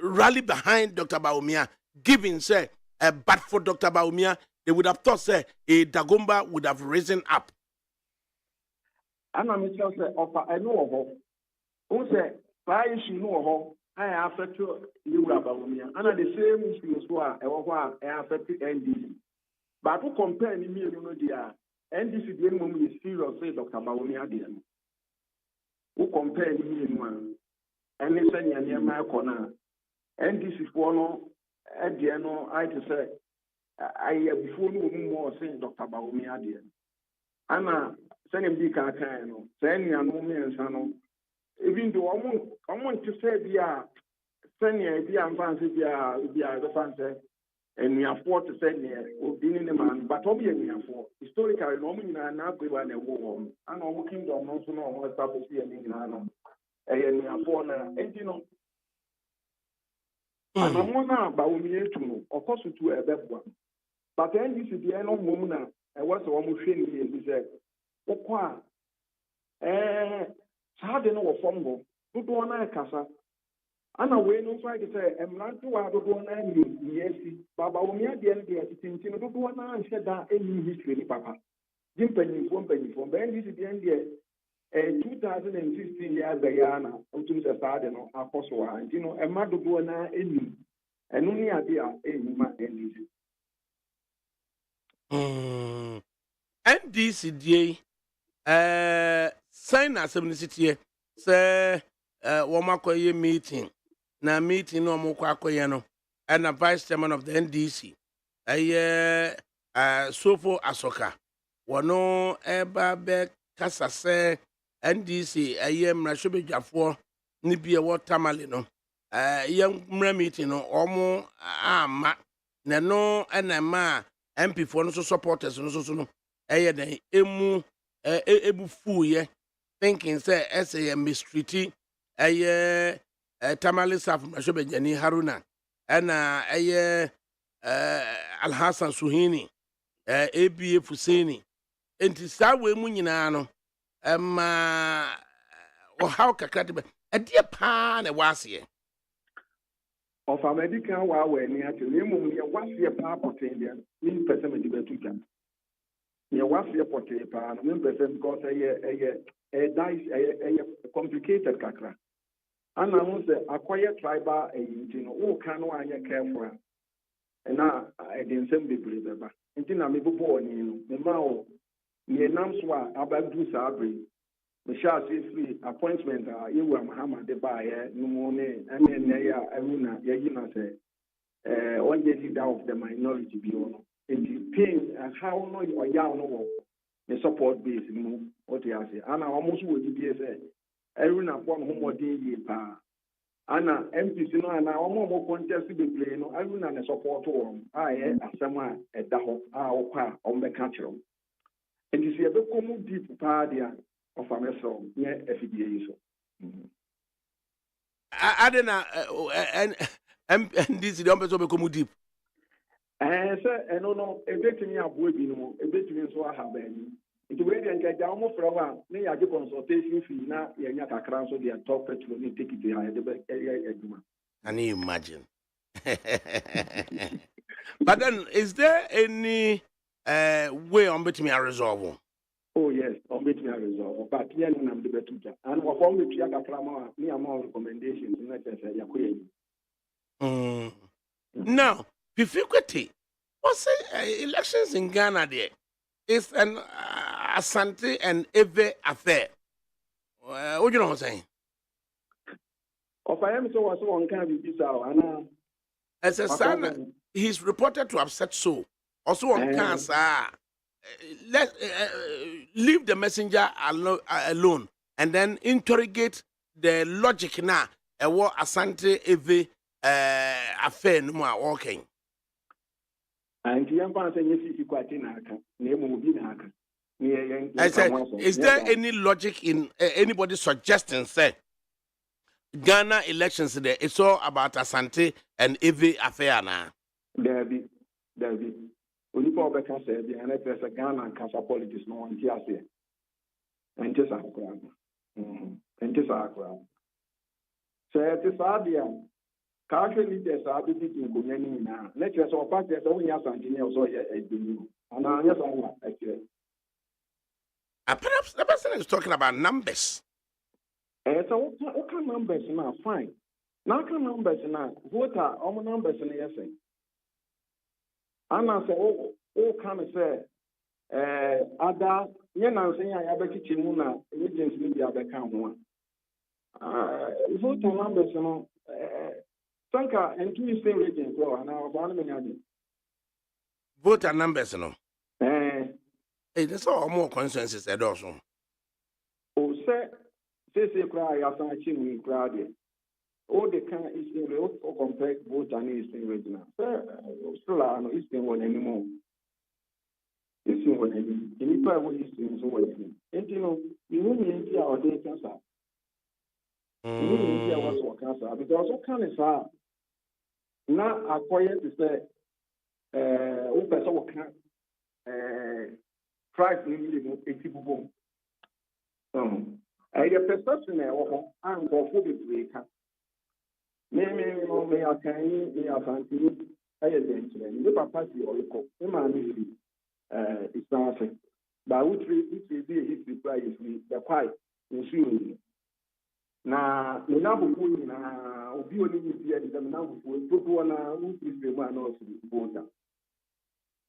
rally behind Dr. Bawumia giving say but for Dr. Bawumia they would have thought say a Dagomba would have risen up. Ana mi sɛ ɔfa ɛno wɔ hɔ o sɛ saa issue no wɔ hɔ a affect Yewura Bawumia ana the same issue so a ɛwɔ hɔ a affect NDC but to compare ni mienu no dia NDC deɛ no mu is serious say Dr. Bawumia deɛ no wo compare ni mienu a ɛne sɛ nneɛma ɛkɔ na NDC foɔ no ɛdeɛ no ayɛ te sɛ ayɛ before no mu more say Dr. Bawumia deɛ ana sɛnea bi ka kan no sɛ nnuanom mmiɛnsa no even though ɔmo nte sɛ bi a sɛnea bi a mfanse bi a ɛbɛfa sɛ nnuafoɔ te sɛ neɛ obi ne ma no but ɔmo yɛ nnuafoɔ historically na ɔmo nyinaa na abewa na ɛwɔ wɔn ana ɔmo kingdom no nso na ɔmo establish yɛ ne nyinaa no ɛyɛ nnuafoɔ na enti no anamɔ na Bawumia etu no ɔkɔ so tu ɛbɛboa but NDC deɛ no mmom na ɛwɔ sɛ ɔmo hwɛ ne yɛ bi sɛ wokɔ a saa de no wɔ fam hɔ dodoɔ no ɛkasa ana wei no nso ayɛ sɛ mmerante wɔ dodoɔ no anim yɛasi Bawumia deɛ no deɛ tete no dodoɔ no anhyɛ da ɛnim history ni papa gye mpanyimfoɔ bɛɛ NDC deɛ deɛ 2016 yɛ abɛyɛ na wotum sɛ saa de no akɔ so a nti no ɛma dodoɔ no anim ɛno ne ade a ɛnyima NDC NDC die sign asem ne sitie sɛ wɔn akɔyɛ meeting na meeting no wɔn kɔ akɔyɛ no ɛna vice chairman of the NDC ɛyɛ Sofo Asoka wɔn ɛba bɛ kasa sɛ NDC ɛyɛ mmarahyɛbadwafoɔ ne bi ɛwɔ Tamale no yɛ mmara meeting no wɔn ama na no ɛna ma MP foɔ no so supporters no so no ɛyɛ dɛn emu ebu fuye thinking say ɛsɛ yɛ mistreaty ɛyɛ Tamale South Mmarahyɛbadwani Haruna ɛna ɛyɛ Alhassan Suhini ABA Fuseni enti saa wei mu nyinaa no ɛma ɔhaw kakra de bɛ ɛdeɛ paa na ɛwɔ aseɛ ɔfa medical wa wɔ ani ate ne mmom yɛ waseɛ paa pɔtɛn deɛ ne mpɛ sɛ mede bɛtu dwa yɛ waseɛ pɔtɛn paa no ne mpɛ sɛ because ɛyɛ complicated kakra ana ho sɛ akɔyɛ tribal ɛyi nti no woka no anyɛ careful a ɛna ɛde nsɛm bebree bɛba nti na mebobɔ ɔne no mema wɔ yɛnam so a abɛdu saa bere mehyɛ ase firi appointment a Yewura Mahama de baayɛ no mu ne ɛne nnɛ yɛ a ɛhu na yɛyi na sɛ ɔnyɛ leader of the minority bi wɔ no nti pain how no ɔyaw no wɔ ne support base mu ɔte ase ana ɔmo nso wɔ gyidie sɛ ɛhu na bɔ no ho mmɔden yie paa ana MPC no ana ɔmo contest bebree no ɛhu na ne support wɔn a ɛyɛ asɛm a ɛda hɔ a ɔkɔ a ɔmo bɛka kyerɛ wɔn nti sɛ yɛbɛkɔ mu deep paa deɛ ɔfa mɛsɛw nyɛ afidie yi so adena NDC de ɔmpɛ sɛ ɔbɛkɔ mu deep sɛ ɛno no ebetumi aboa bi no ebetumi nso aha baani It will be a down for a while. May I do consultation fee now? Yaka Cranso, the top petrol, take it behind the back area. Can you imagine? But then, is there any way on between a resolve? Oh, yes, on between a resolve. But yeah, I'm the better. And what form with Yaka Crama, me among recommendations, and let us say, Now, difficulty. What's elections in Ghana there? It's an Asante and Eve affair. What do you know what I'm saying? Of I am so on can be this hour, and As a son, he's reported to have said so. Also on cancer, let leave the messenger alone and then interrogate the logic now. What Asante Eve affair no more walking. And the young saying, yes, you quite in Aka, name will be Aka. I said, is there any logic in anybody suggesting, say, Ghana elections today, it's all about Asante and Eve affair now? There be. Only for Becca said, the NFS Ghana and Casa politics, no one here. And just a crowd. And just a crowd. So it is idea. Country leaders are busy in Guyana now. Let's just all parties only have something else or yet. And I guess I actually. Perhaps the person is talking about numbers. So what kind of numbers now? Fine. Now can numbers now. What are all numbers in the essay? And I say, oh, can I say, Ada, Yana saying I have a kitchen muna, agents media become one. Vote numbers, you know, Sanka and two same regions, and I was one Voter numbers, you know. That's all more consensus at also. Oh, say, cry after I chin we crowded. All the kind of Eastern Road or compare both and Eastern regional. Still, I know Eastern one anymore. Eastern one anymore. Any part of Eastern one. And you know, you wouldn't India or day cancer. You wouldn't India was cancer because what kind of now acquired to say, open so can price in 80 boom. I get perception I'm for food breaker. Me, I can, me, I fancy, I adventure. Look at party or you call him and it's nothing. But which will be a history prize the pipe in shooting. Now, the number one, be only the number one, put one, who is the one also voter.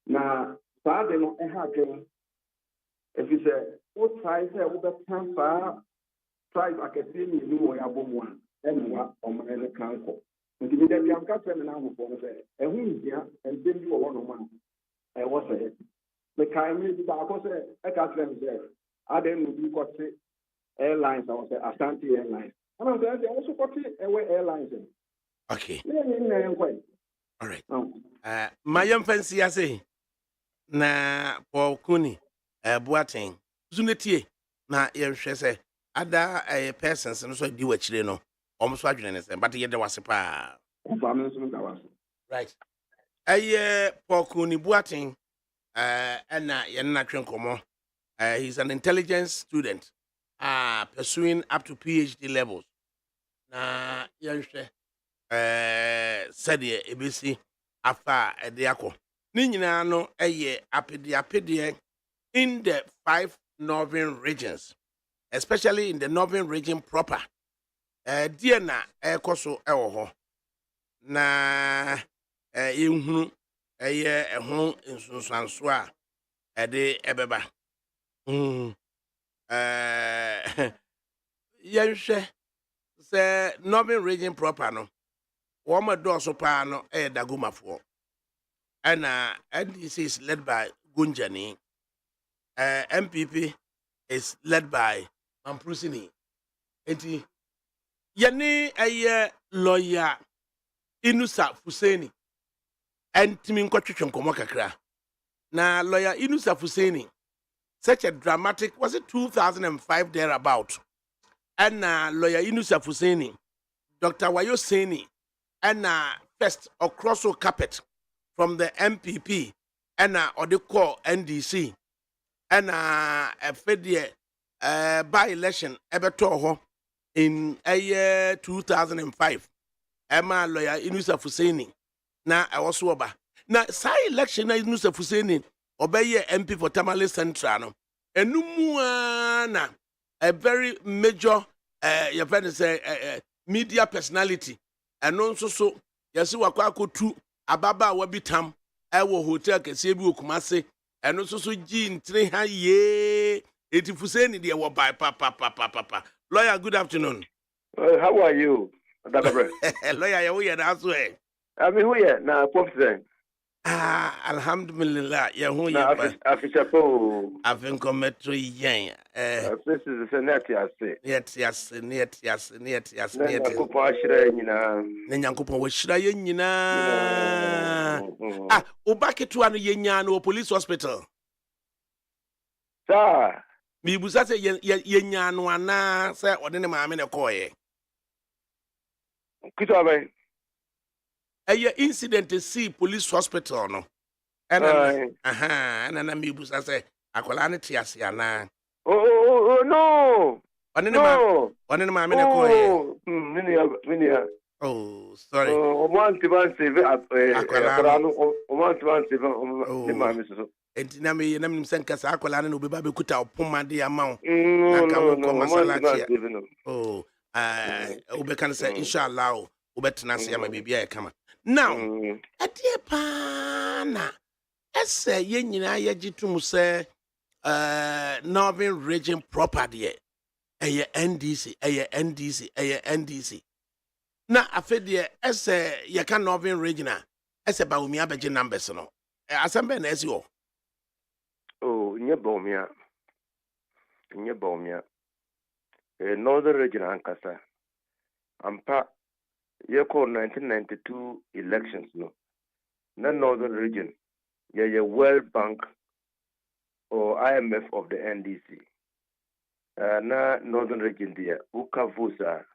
Now, Father, no, I have if you say, what price over cancer, price I can see me, you know, I have one. And what on my council. And to be that young captain and I will and who is here and then you are 1 on 1. I was a the kind of I can't say, I didn't do what airlines, I was Asante Airlines. And I'm saying, also got away airlines. Okay. All right. My young fancy, I say, na Paul Cooney, Boating, Zuneti, na say, other persons and so do what you know. Almost what you know, but yet there was a pa. Right. Paul Cooney Boating, and Yana Trenkomo. He's an intelligence student, pursuing up to PhD levels. Na Yanshe, said the ABC after a deaco. Nina no appedia in the 5 northern regions, especially in the northern region proper. Diana Koso Ewo na Yunhu a home in Sunsua de Ebeba. Yanshe say northern region proper no. Woma doso pa no Daguma for. And NDC is led by Gunjani. MPP is led by Mamprusini. Enti yani a lawyer Inusa Fuseni. And Timin Kwachon Komokakra. Na lawyer Inusa Fuseni. Such a dramatic, was it 2005 thereabout? And lawyer Inusa Fuseni, Dr. Wayo Seni, and first across carpet from the MPP and or the core NDC ɛna ɛfɛ deɛ by election ɛbɛtɔɔ hɔ in a year 2005 ɛma lawyer Inusa Fuseni na ɛwɔ so ɔba na saa election na Inusa Fuseni ɔbɛyɛ MP for Tamale Central no ɛnumu na a very major your friend say media personality ɛno nso so yɛsi wakɔ akɔtu ababaawa bi tam ɛwɔ hotel kɛseɛ bi wɔ Kumase ɛno nso so gyi ntire ha yee eti Fuseni deɛ wɔ baa papa. Lawyer, good afternoon. How are you, ADAKABRI? Lawyer, you hear that way? I mean, who here? Now, Alhamdulillah, you who you? I've been committed to yen. This is a net, I say. Net. Nanyankopon was shrine, Obaki to an yenyan police hospital. Sir. Mi busa se yenyan wana se odene maame ne koye. Kitabe. A incident to see police hospital no. And na mi busa se akola ne tiase ana. Oh no. Odene maame ne koye. Minia. Oh, sorry. One save akola no save enti na me na me senka sa akola na obi ba be kuta opoma de amount na ka wo masala chia oh obi kan say inshallah obi tena se ma bibia e kama now adie pa na ese ye nyina ye gitum se Northern Region property eye NDC na afedie ese ye kan Northern Region ese ba omi abeje numbers no asembe na esi o. Oh, nye bomia. Northern Region Ankasa. Ampa, yeko 1992 elections no. Na Northern Region, ye World Bank or IMF of the NDC. Na Northern Region there, uka vusa,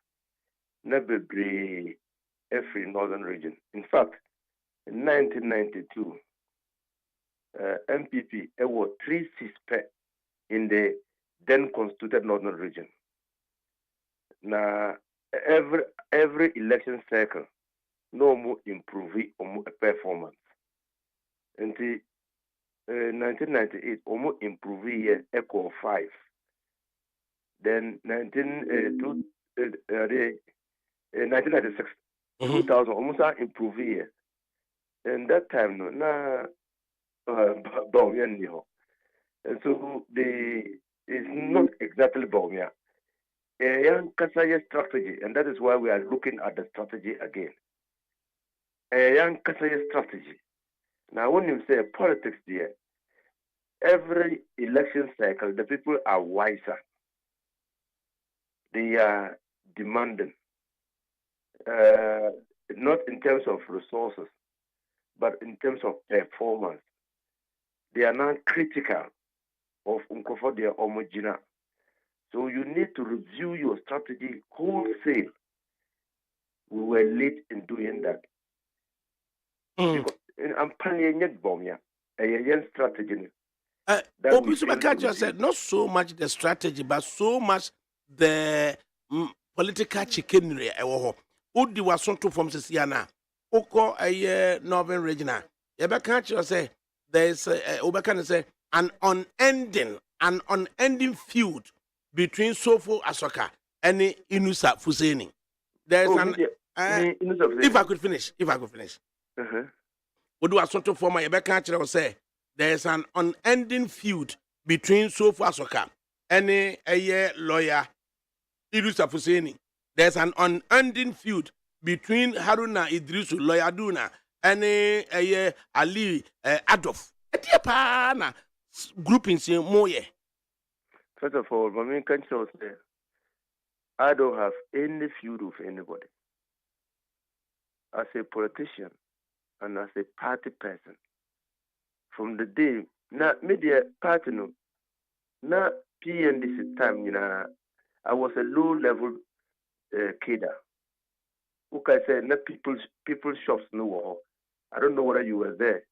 na bebre every Northern Region. In fact, in 1992, MPP award 3 seats in the then constituted Northern Region. Now every election cycle, no more improve or performance. Until 1998, more improve year equal 5. Then 1996, 2000 almost improve year. And that time no na. And so it's not exactly Baumia. A young Kasaya strategy, and that is why we are looking at the strategy again. A young Kasaya strategy. Now, when you say politics there, every election cycle, the people are wiser. They are demanding, not in terms of resources, but in terms of performance. They are now critical of Unkofodia Omogina. So you need to review your strategy wholesale. We were late in doing that. Because I'm planning a strategy. Obi said not so much the strategy, but so much the political chicanery. Udi was on to from Sisiana. Oko a Northern Regional. Yabakacho say there's Obakan say an unending feud between Sofo Asoka and Inusa Fuseni. There's if I could finish. Odu Asonto former Yabakacho say there's an unending feud between Sofo Asoka and a lawyer Inusa Fuseni. There's an unending feud between Haruna Idrisu, lawyer Duna, and Ali Adolf. Groupings in Moye. First of all, I can say I don't have any feud with anybody. As a politician and as a party person, from the day na media party no na PNDC time, I was a low-level cadre. Okay, I said, not people's shops no. I don't know whether you were there,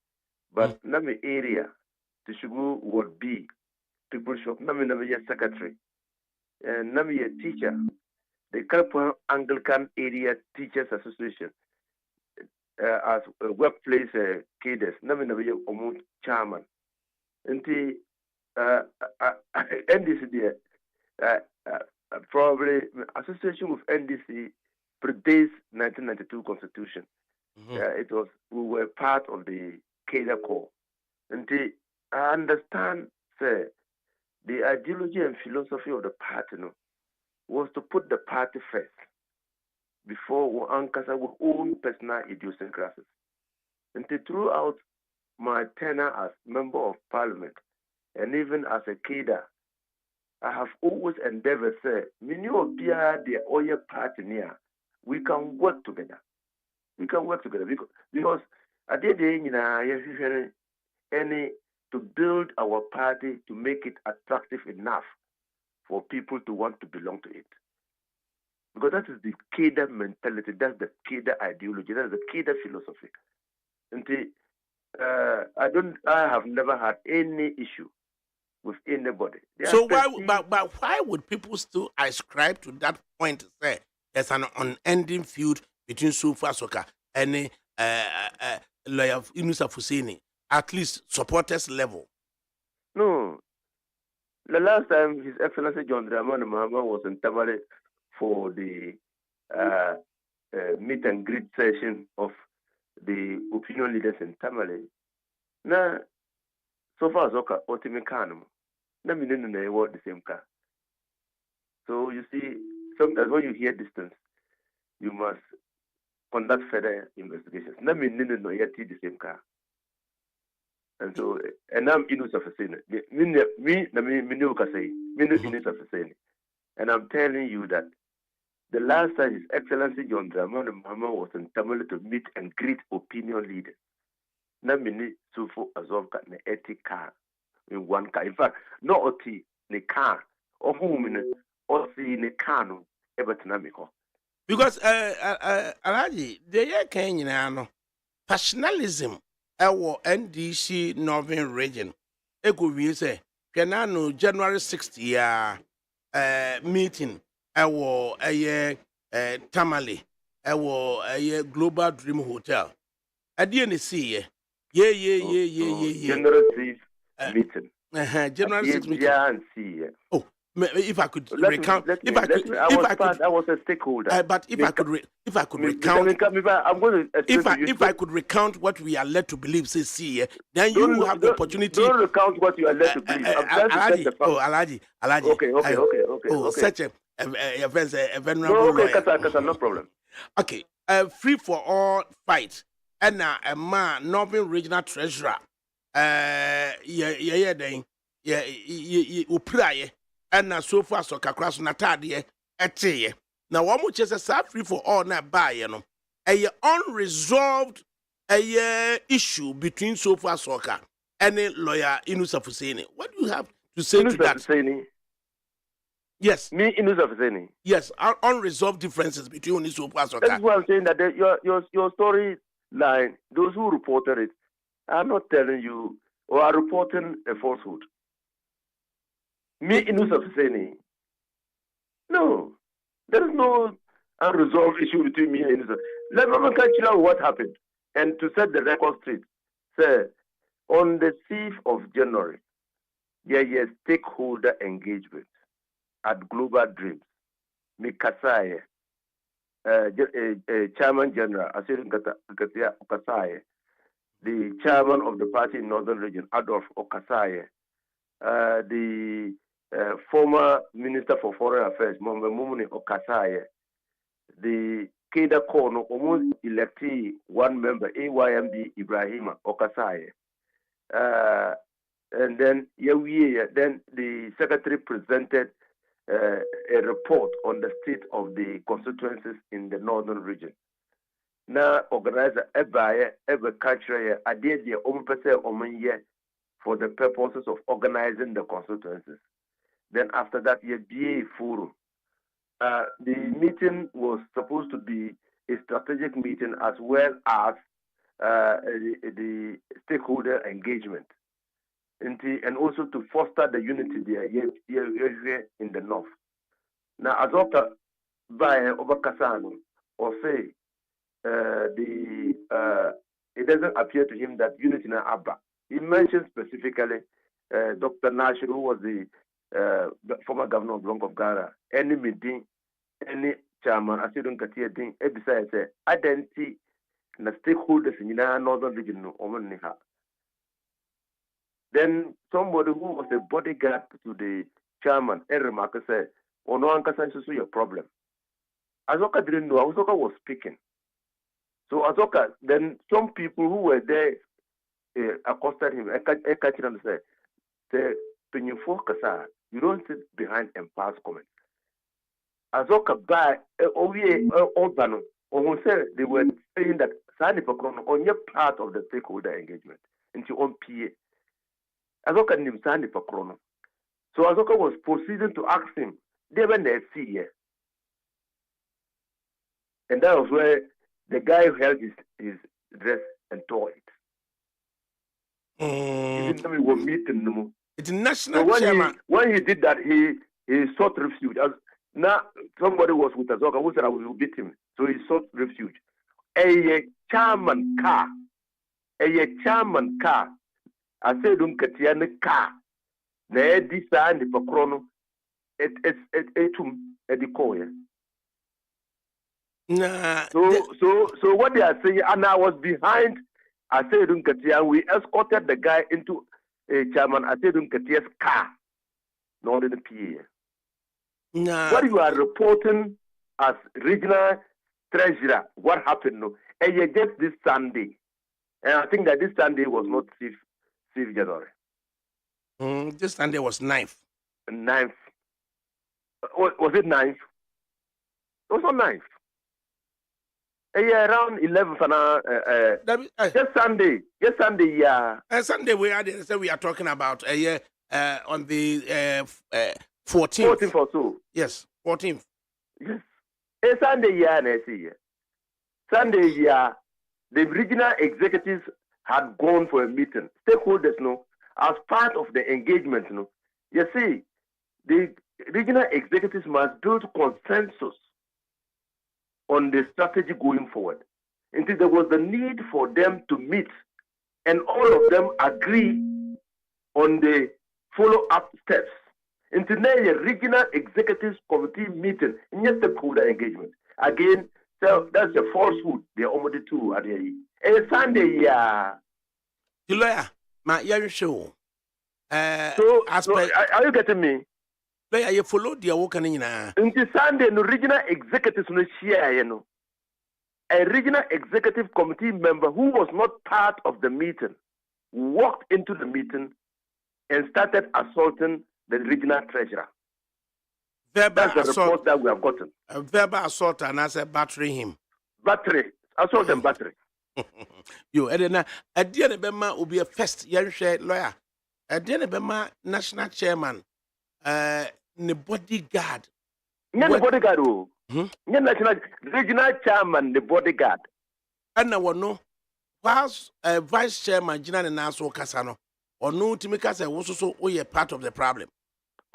but na me area to Shugu would be People's Shop, Nami secretary, and Nami teacher, the Kalpa Anglican Area Teachers Association, as workplace cadres, Nami Omu chairman. And the NDC probably association with NDC predates 1992 Constitution. It was we were part of the cadre corps. And I understand, sir, the ideology and philosophy of the party was to put the party first before we anchor our own personal idiosyncrasies. And throughout my tenure as member of parliament and even as a cadre, I have always endeavored, say, many of the oil party near, we can work together. We can work together because at the end, any to build our party to make it attractive enough for people to want to belong to it. Because that is the cadre mentality, that's the cadre ideology, that's the cadre philosophy. And I have never had any issue with anybody. So why would people still ascribe to that point to say there's an unending feud between Sufa Soka and lawyer Inusa Fusini, at least supporters level? No. The last time His Excellency John Dramani Mahama was in Tamale for the meet and greet session of the opinion leaders in Tamale. Now, so far, Zoka, Otimikano, na minute they were the same car. So you see, sometimes when you hear distance, you must conduct further investigations. Na minute no yet the same car. And so, and I'm Inus of a sin. And I'm telling you that the last time His Excellency John Dramani Mahama was in Tamale to meet and greet opinion leaders. Na mini sufo azovka ne etika in one car. In fact, no oti ne car or whom or see ne cano ever tanamico. Because Alaji, the year came in nationalism our NDC Northern Region. Eko we say Pianano January 6th year meeting our Tamale our Global Dream Hotel. I didn't see yeah. General Chief meeting. General 6 meeting. Yeah, and see. Oh, if I could recount, I was a stakeholder. But if I could recount, I'm going to if I could recount what we are led to believe, say see, then you will have the opportunity. Don't recount what you are led to believe. Alaji. Okay. Such a venerable no, lawyer. Kasa, no problem. Okay, free for all fight. And a man, Northern Regional Treasurer, upraye, and so far so across Natadie, ete. Now, one much as a free for all na buy, a unresolved issue between Sofa Soccer and a lawyer Inusa Fusini. What do you have to say to that? Fusini. Yes. Me Inusa Fusini. Yes, unresolved differences between Sofa Soccer. That's why I'm saying that your story line, those who reported it, I'm not telling you or are reporting a falsehood. Me Inusa Fusini. No, there is no unresolved issue between me and Inusa. Let me tell you what happened. And to set the record straight, sir, on the 6th of January, there is stakeholder engagement at Global Dreams. Mikasai, Chairman General, Asirin Okasaye, the Chairman of the party in Northern Region, Adolf Okasaye, the former Minister for Foreign Affairs, Mumuni Okasaye, the Keda Kono, almost electee one member, AYMD Ibrahima Okasaye. And then then the secretary presented a report on the state of the constituencies in the Northern Region. Now, organizer ever culture idea for the purposes of organizing the constituencies. Then after that, BA forum. The meeting was supposed to be a strategic meeting as well as the stakeholder engagement. and also to foster the unity there here in the north. Now, Azoka by Obakasano or say it doesn't appear to him that unity na Abba. He mentioned specifically Dr. Nash, who was the former governor of Bank of Ghana, any meeting, any chairman, I don't get here thing, besides identity the stakeholders in the northern region no Omaniha. Then somebody who was a bodyguard to the chairman, Eremaka said, "Oh no, Ankasa is your problem." Azoka didn't know. Azoka was speaking. So Azoka, then some people who were there accosted him. Ekachira said, "When you focus, you don't sit behind Empire's comments." Azoka by Obano, or said they were saying that Sani Pakron on your part of the stakeholder engagement into on PA. Azoka named Sani Pakron. So Azoka was proceeding to ask him, they were there, see here. And that was where the guy held his dress and tore it. Even though we were meeting no. It's national So chairman. when he did that, he sought refuge. Now somebody was with Azoka who said I will beat him. So he sought refuge. A chairman car. I said Katiana car. Na this and the Pakrono. Nah. So what they are saying, and I was behind Asedun Katia. We escorted the guy into Chairman Asedun Katia's car, not in the PA. Nah. What you are reporting as regional treasurer, what happened? No, and you get this Sunday, and I think that this Sunday was not 6th January. This Sunday was 9th. 9th. Was it 9th? It was not 9th. Around 11th. Just Sunday. Yeah. Sunday we are talking about on the 14th. 14th or so. Yes, 14th. Yes. Sunday, yeah, Sunday, yeah. The regional executives had gone for a meeting. Stakeholders, no, as part of the engagement, no. You see, the regional executives must build consensus on the strategy going forward. Until there was the need for them to meet, and all of them agree on the follow-up steps. Until now, a regional executives committee meeting, in your stakeholder engagement. Again, so that's a falsehood. They're already two at the Sunday, yeah. The lawyer, my young show. So are you getting me? Lawyer, you follow the awoken na. Until Sunday, no regional executives no share, you know. A regional executive committee member who was not part of the meeting walked into the meeting and started assaulting the regional treasurer. That's the report that we have gotten. Verbal assault and I said battering him. Assault and battery. You, Edna, at the end of Bema will be a first young lawyer. At the end of Bema, national chairman, the bodyguard. The bodyguard, national regional chairman, the bodyguard. And now, no, whilst vice chairman, Jinan and Naso Casano, or no, Timika was also part of the problem.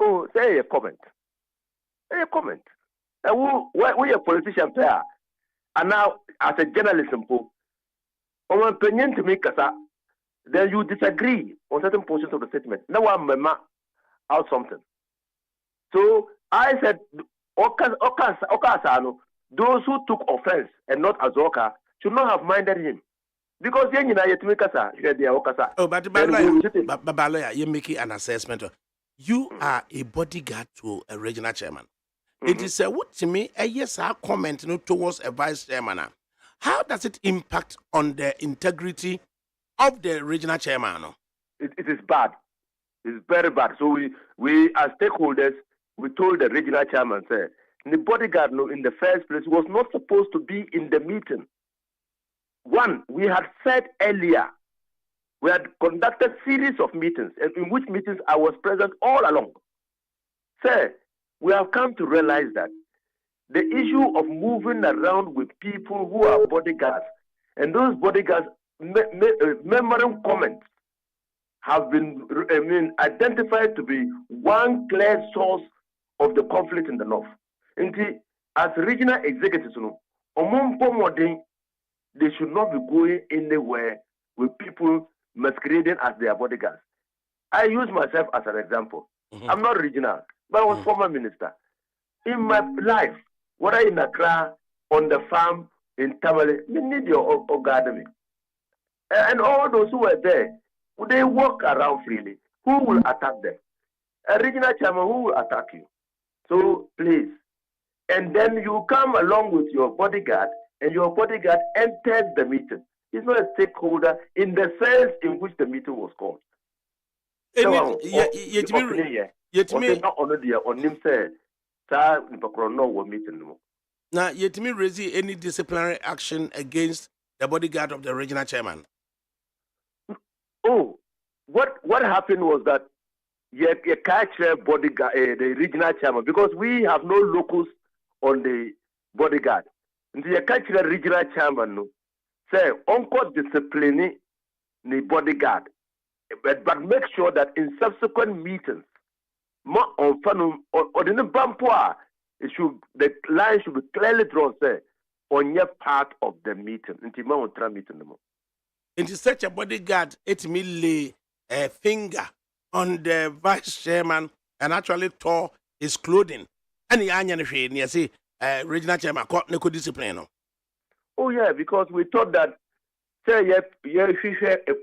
Oh, say a comment. We are politician player. And now, as a journalism, opinion to make us, then you disagree on certain portions of the statement. Now I'm out something. So I said, Okasano, those who took offense and not Azoka should not have minded him. Because then you know, you make us, Okasa. Oh, but Babalaya, you're making an assessment. You are a bodyguard to a regional chairman. It is a what to me a yes comment towards a vice chairman. How does it impact on the integrity of the regional chairman? It is bad. It's very bad. So we as stakeholders, we told the regional chairman, say, the bodyguard in the first place was not supposed to be in the meeting. One, we had said earlier, we had conducted series of meetings, and in which meetings I was present all along. Sir, we have come to realize that the issue of moving around with people who are bodyguards, and those bodyguards murmuring comments, have been, identified to be one clear source of the conflict in the north. As regional executives, they should not be going anywhere with people masquerading as their bodyguards. I use myself as an example. I'm not regional, but I was former minister. In my life, whether in Accra, on the farm, in Tamale, we need your gardening. And all those who were there, they walk around freely. Who will attack them? A regional chairman who will attack you. So please. And then you come along with your bodyguard, and your bodyguard enters the meeting. He's not a stakeholder in the sense in which the meeting was called. Now, yet me raise any disciplinary action against the bodyguard of the regional chairman. Oh, what happened was that you catch bodyguard, the regional chairman, because we have no locals on the bodyguard. And you catch the regional chairman, no, say, uncle discipline the bodyguard, but make sure that in subsequent meetings, more on fun or in the bumper, the line should be clearly drawn, say, on your part of the meeting. Into such a bodyguard, it may lay a finger on the vice chairman and actually tore his clothing. And the onion shade, you see, regional chairman caught no discipline. Oh, yeah, because we thought that, say, a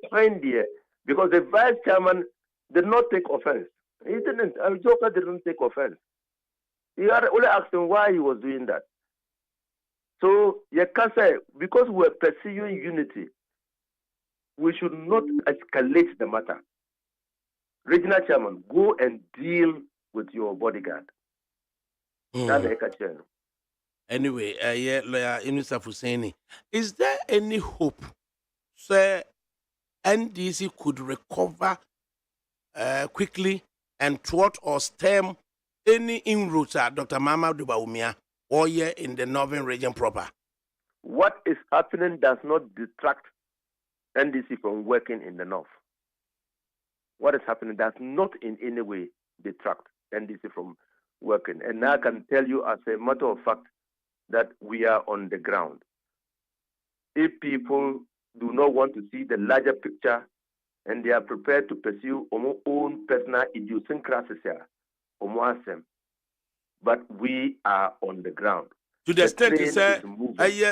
point there, because the vice chairman did not take offense. He didn't. Joker didn't take offense. He had only asked him why he was doing that. So, you can say, because we're pursuing unity, we should not escalate the matter. Regional chairman, go and deal with your bodyguard. Anyway, lawyer Inusaf Husseini, is there any hope, sir, NDC could recover quickly and thwart or stem any inroads at Dr. Mama Dubaumia or here in the northern region proper? What is happening does not detract NDC from working in the north. What is happening does not in any way detract NDC from working. And I can tell you as a matter of fact that we are on the ground. If people do not want to see the larger picture and they are prepared to pursue our own personal idiosyncrasies, but we are on the ground. To the extent to say,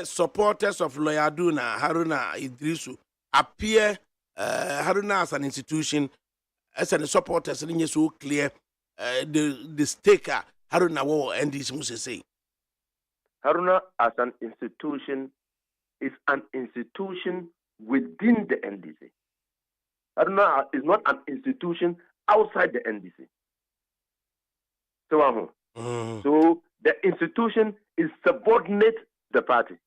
supporters of Lawyer Aduna, Haruna Idrisu, appear Haruna as an institution, as a supporters, and so clear the staker, Haruna War and this must say. Haruna as an institution is an institution within the NDC. Haruna is not an institution outside the NDC. So the institution is subordinate to the party.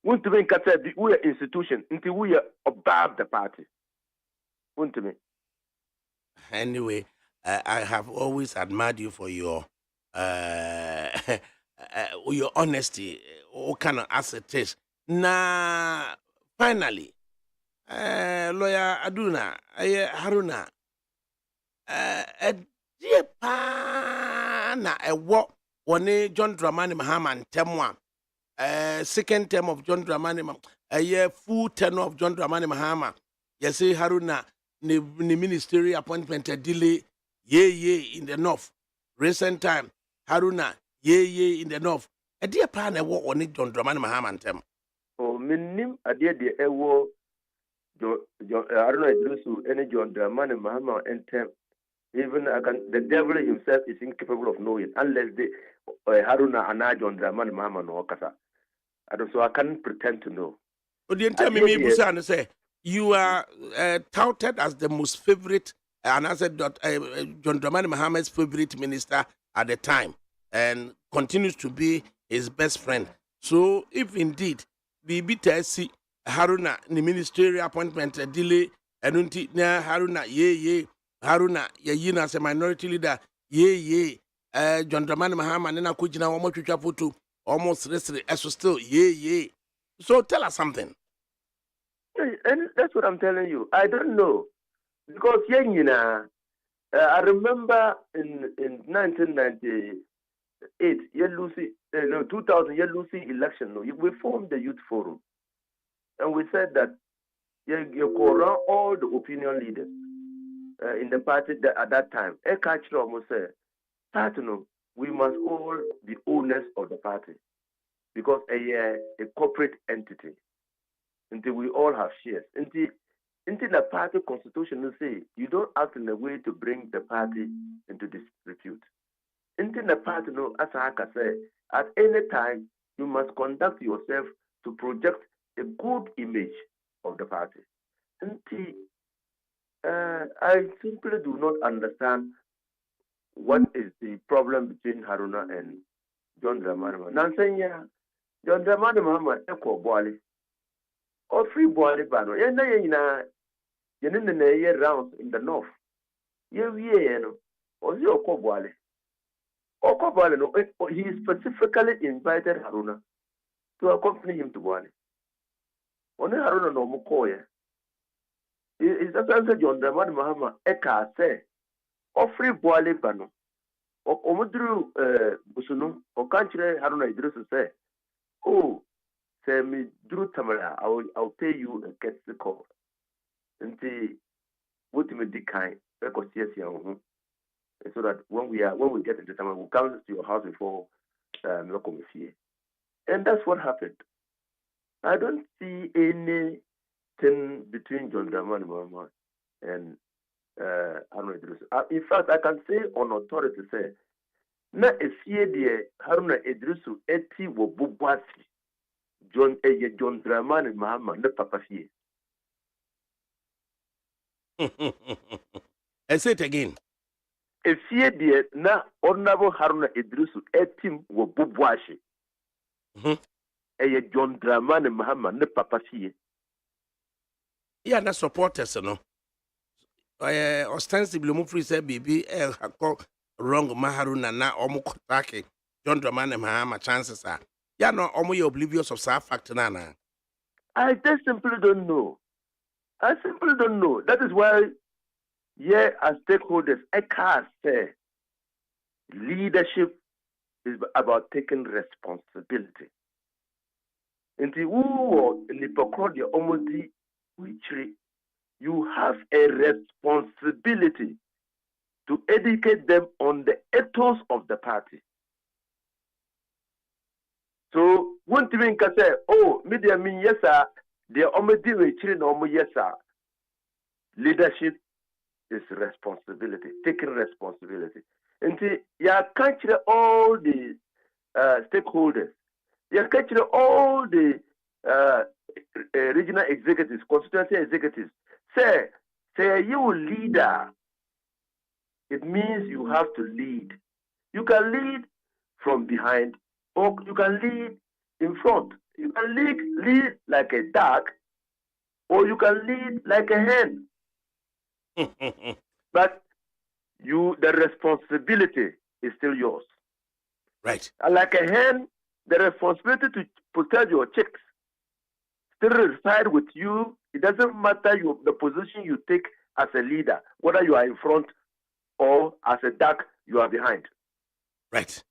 We are institution until we are above the party. Anyway, I have always admired you for your honesty, what kind of asset is. Now, finally, Lawyer Aduna, Haruna, dear pana, a walk one John Dramani Mahama and Temwa, second term of John Dramani, a year full term of John Dramani Mahama. Yes, Haruna, the ministerial appointment delay, ye in the north. Recent time, Haruna, ye in the north. A dear pan, a walk on it, John Dramani Mahama and Tem. Oh, minim, a dear the ewo, Haruna Idrisu, any John Dramani Mahama and Tem. Even the devil himself is incapable of knowing unless the Haruna and John Dramani Mahama no Kasa. So I can't pretend to know. But you tell me, Busan, say you are touted as the most favorite, and I said that John Dramani Mahama's favorite minister at the time, and continues to be his best friend. So if indeed the BTSC Haruna the ministerial appointment delay, and until Haruna ye Haruna ye as a minority leader ye John Dramani Mahama and then I could almost almost rest still ye. So tell us something. And that's what I'm telling you. I don't know. Because, I remember in 1998, 2000, Lucy election, we formed the youth forum. And we said that you call around all the opinion leaders in the party at that time. Almost said, we must all be owners of the party because a corporate entity. Until we all have shares. Until the party constitution will say you don't act in a way to bring the party into disrepute. Until the party as I say, at any time you must conduct yourself to project a good image of the party. Until I simply do not understand what is the problem between Haruna and John Dramani Mahama. Nansanya, John Dramani Mahama eko boale. Or free boale bano. Yena rounds in the north. Okobwale. Okobwale no. He specifically invited Haruna to accompany him to Bwale. Only Haruna no mukoye. Is that answer John Dramani Mahama eka say free Bwale bano. Omudru Busuno or country Haruna Idrisu say, oh, say me Drew Tamara, I'll pay you a courtesy call. Until what me decline because yes, so that when we get into time, we'll come to your house before and that's what happened. I don't see anything between John Dramani Mahama and Haruna Idrisu. In fact, I can say on authority say na efie de Haruna Idrisu eti wo bubwasi John Dramani Mahama ne papa fie. I say it again. Efie de na Honorable Haruna Idrisu etim wo bubwashi. John Dramani Mahama ne papa fie. Yeah, na supporters no. Ostensibly mo free say baby wrong Haruna na omo kotake John Dramani Mahama chances are. Yeah, no omo you oblivious of that fact na. I just simply don't know. That is why, as stakeholders, I can't say leadership is about taking responsibility. You have a responsibility to educate them on the ethos of the party. So, one thing can say, oh, media mean yes, sir. They are yes, sir. Leadership is responsibility, taking responsibility. And you capture all the stakeholders, you capture all the regional executives, constituency executives. Say you leader. It means you have to lead. You can lead from behind, or you can lead in front. You can lead like a duck, or you can lead like a hen. But the responsibility is still yours. Right. And like a hen, the responsibility to protect your chicks still reside with you. It doesn't matter the position you take as a leader, whether you are in front or as a duck, you are behind. Right.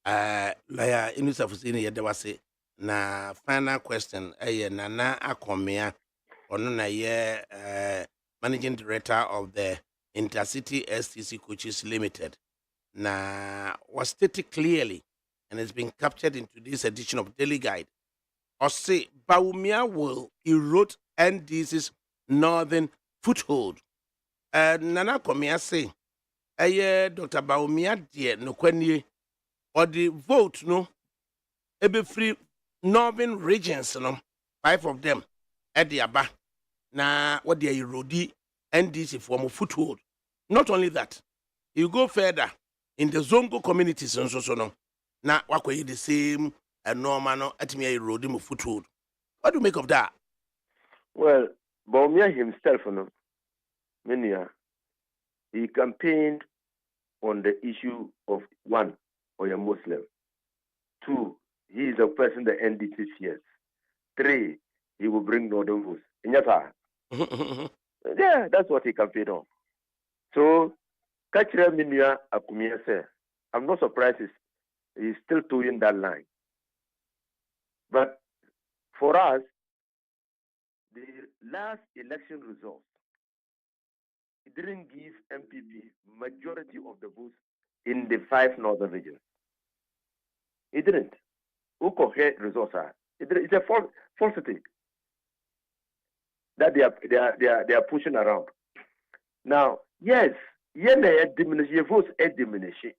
Lawyer Inusa Fusini Yedewase. Na final question, Nana Akomea, managing director of the Intercity STC Coaches Limited. Na was stated clearly and has been captured into this edition of Daily Guide. Or say Bawumia will erode NDC's northern foothold. Nana Akomea say, Dr. Bawumia dear no kwenye or the vote no ebe free northern regions no 5 of them at the aba na what they erode NDC form of foothold. Not only that, you go further in the Zongo communities and so no na wakoye the same normal no atimi erode mo foothold. What do you make of that? Well, Bawumia himself he campaigned on the issue of 1, or a Muslim. 2, he is a person the NDC fears. 3, he will bring northern votes. Yes, sir. Yeah, that's what he campaigned on. So, Kachira Minya Akumia said, I'm not surprised he's still doing that line. But for us, the last election results, it didn't give MPP majority of the votes in the 5 northern regions. It didn't. Who compared results are? It's a falsity that they are pushing around. Now, yes, your votes are diminishing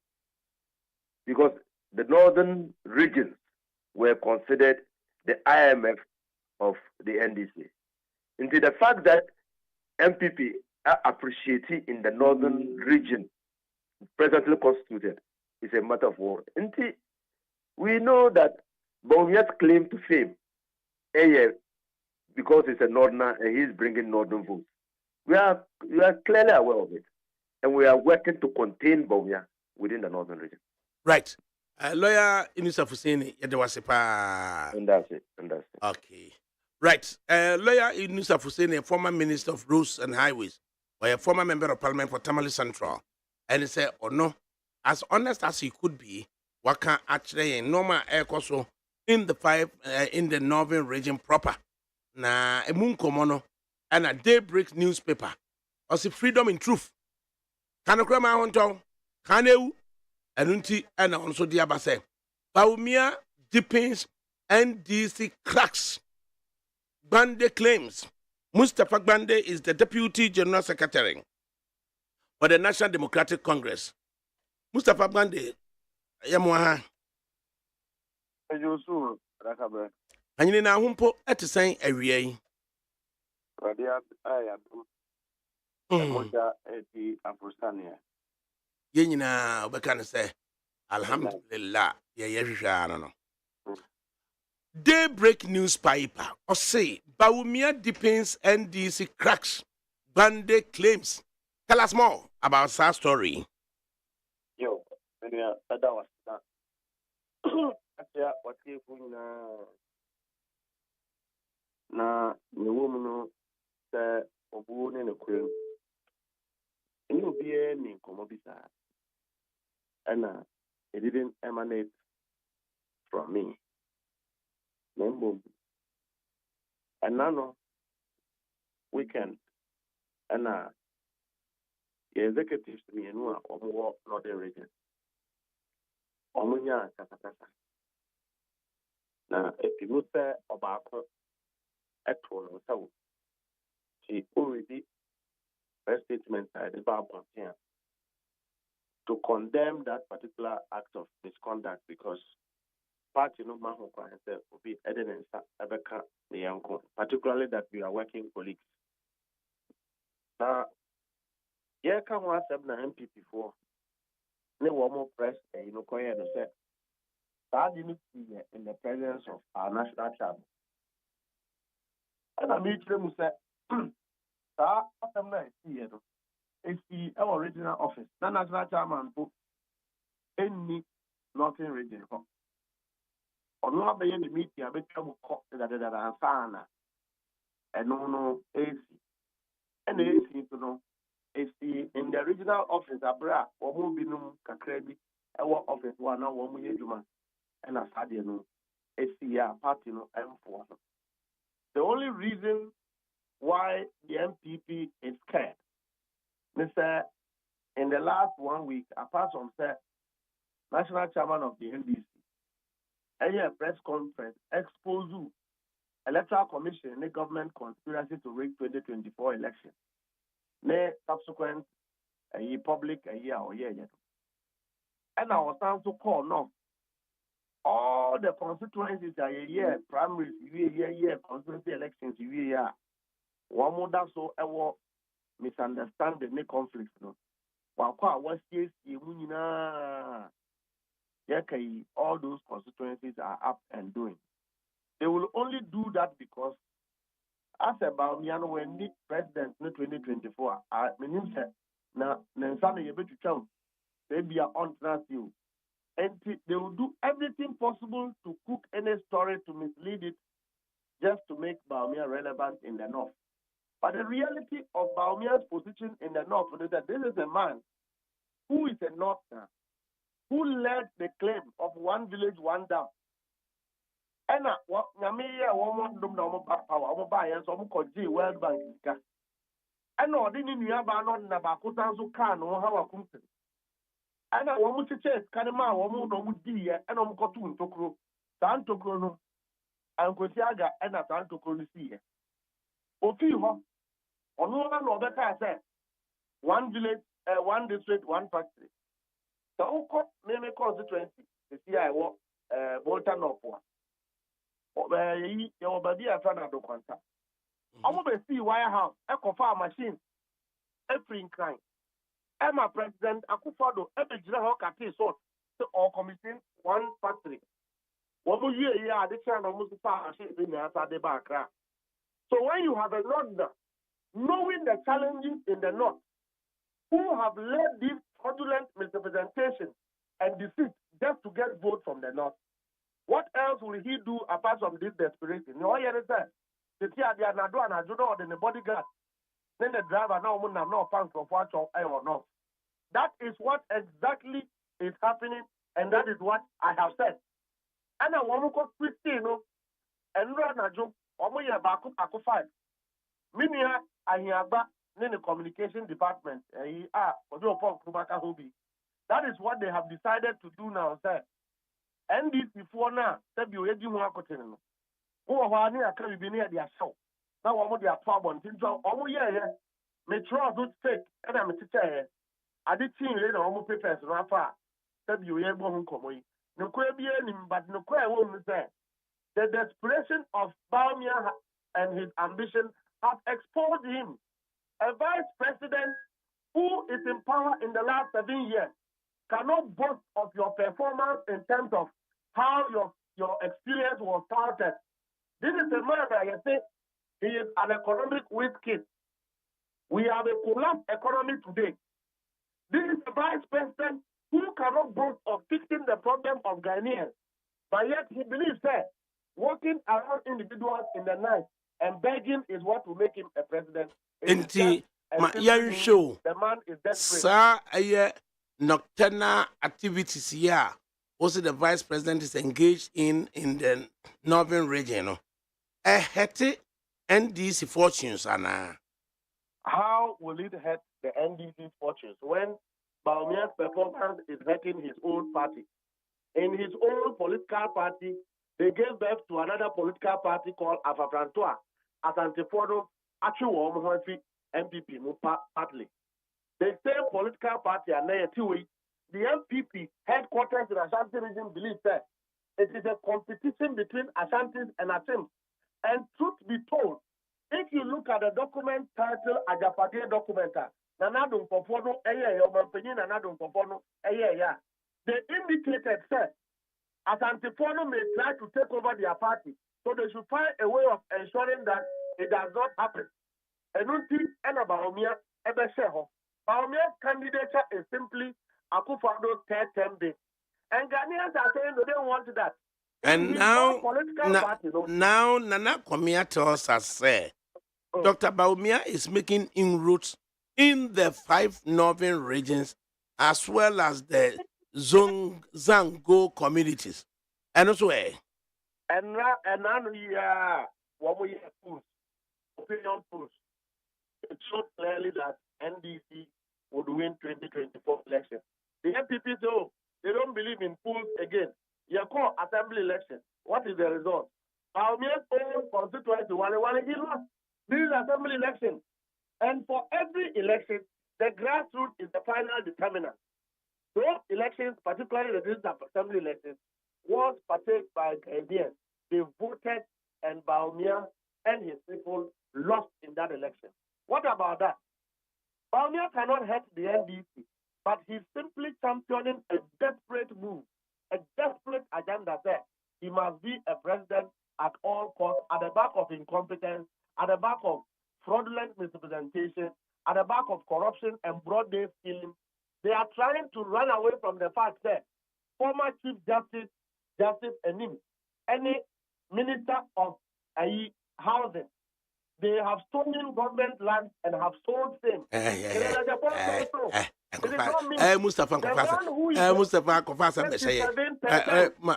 because the northern regions were considered the IMF of the NDC. Into the fact that MPP are appreciating in the northern region presently constituted is a matter of war. We know that Bawumia's claim to fame, because he's a northerner and he's bringing northern votes. We are clearly aware of it, and we are working to contain Bawumia within the northern region. Right. Lawyer Inusa Fuseni, Yadewasipa. And that's it. Okay. Right. Lawyer Inusa Fuseni, a former Minister of Roads and Highways, or a former Member of Parliament for Tamale Central, and he said, oh no, as honest as he could be, what can actually normal air coso in the northern region proper. Na emun komono and a Daybreak newspaper. Or see freedom in truth. Kanokra ma honto, kaneu, anunti and also diabase. Bawumia deepens NDC cracks. Gbande claims Mustafa Gbande is the Deputy General Secretary for the National Democratic Congress. Mustafa Gbande, yamwaha. Ejosu, ADAKABRI. Anyini na humpo etisan awie yi. Radia ayadu. Moja eti Afrosania. Ye nyina obeka ne say alhamdulillah ye hwehwa no. Daybreak newspaper or say Bawumia deepens NDC cracks. Gbande claims. Tell us more about that story. Yo, that was that. Atia wati na woman say obu ne kwem. Any obi ni komo bisa. And it didn't emanate from me. Membo. And now weekend and the executives me and one or northern region. Omunya kasa. Now if you say about at all so she already first statement side about to condemn that particular act of misconduct because party no man who himself will be evidence abeka the young particularly that we are working colleagues. Now, yeah, come on, na MPP for ne more press and say that you need to be in the presence of our national chairman. And I mean, you say that it's the original office. The national chairman book any northern region. On one day in the meeting, I bet you that I'm fan and no AC. And the AC to know is the in the original office, Abra, or Mubinum Kakrebi, our office one now, 1 million human, and a Sadiano, AC, party, no, M4. The only reason why the MPP is scared, Mr. In the last 1 week, apart from the national chairman of the NDC, a press conference expose Electoral Commission and the government conspiracy to rig 2024 election. Ne subsequent a public a year or year yet. And I was time to call no. All the constituencies are a year, primaries, year, constituency elections, year. One more that so ever misunderstanding the conflicts no. While was yes, all those constituencies are up and doing. They will only do that because as about Miano when the president in 2024, I mean, now, Nansana, you bet to count, they be on you. And they will do everything possible to cook any story to mislead it just to make Baumia relevant in the North. But the reality of Baumia's position in the North is that this is a man who is a Northerner, who led the claim of one village, one dam. And what Namia woman dum no power, buyers, World Bank. And no, didn't you have an Nabakutan Zukan or how a company? And I want to say, Kanama, woman, no would be and I'm got to Tokro, Santokrono, and Kosiaga, and a Santokrono. Ofiho, on one of the said, one village, one district, one factory. The Oko Meme constituency, the CIO, Bolton of one. Your body a fan of the contact. I want to see wire house, Echo Farm machine, every crime. Emma President Akufado, every general Kati sort, or committing one factory. What will you hear? The channel almost far in the background. So when you have a Northerner, knowing the challenges in the North, who have led this fraudulent misrepresentation and deceit just to get votes from the North, what else will he do apart from this desperation? You understand? The Nado and Ajuno and the bodyguard, then the driver now will not found from what or not. That is what exactly is happening, and that is what I have said. And I want to go 15, and run a joke, or more back up 5. Minia, I hear back in the communication department. That is what they have decided to do now, sir. NDC for now, said you already want to tell. Who are near a can be near their show. Now, I'm their problem. Oh, yeah, Metro good fake, and I'm a teacher. I did see later on papers, Rafa. Said you able to come away. No queer, but no queer woman say. The desperation of Baumia and his ambition have exposed him. A vice president who is in power in the last 7 years cannot boast of your performance in terms of how your experience was started. This is a man that I say he is an economic weak kid. We have a collapsed economy today. This is a vice president who cannot boast of fixing the problem of Ghanaians, but yet he believes that walking around individuals in the night and begging is what will make him a president. Inti ma yan show the man is desperate. Sa nocturnal activities here. Also the vice president is engaged in the northern region. A hete NDC fortunes Anna. How will it hurt the NDC fortunes when Baumia's performance is hurting his own party? In his own political party, they gave birth to another political party called Afafrantoa, Asantefono, Achiwo MPP, partly. The same political party, and the MPP headquarters in Ashanti region believes that it is a competition between Ashantis and Asim. And truth be told, if you look at the document titled Ajapade Documenta, Nanadum Pofono, Nanadum Pofono, they indicated that Asantefono may try to take over their party, so they should find a way of ensuring that it does not happen. And Baumia Ebesheho. Baumia's candidature is simply Akufado's third term bid. And Ghanaians are saying they don't want that. And now Nana Komia tells us, say, Dr. Baumia is making inroads in the 5 northern regions as well as the Zango communities. And also, and now what we have opinion polls. It showed clearly that NDC would win 2024 election. The MPP, though, they don't believe in polls again. You call assembly election. What is the result? Our mere own constituency, he lost. This is assembly election. And for every election, the grassroots is the final determinant. Those elections, particularly the assembly elections, was partaked by Ghanaians. They voted, and Baumia and his people lost in that election. What about that? Baumia cannot hurt the NDC, but he's simply championing a desperate move, a desperate agenda there. He must be a president at all costs, at the back of incompetence, at the back of fraudulent misrepresentation, at the back of corruption and broad-based stealing. They are trying to run away from the fact that former Chief Justice Enim, any minister of housing. They have stolen government land and have sold them. Mustafa Kofasa Meshaye.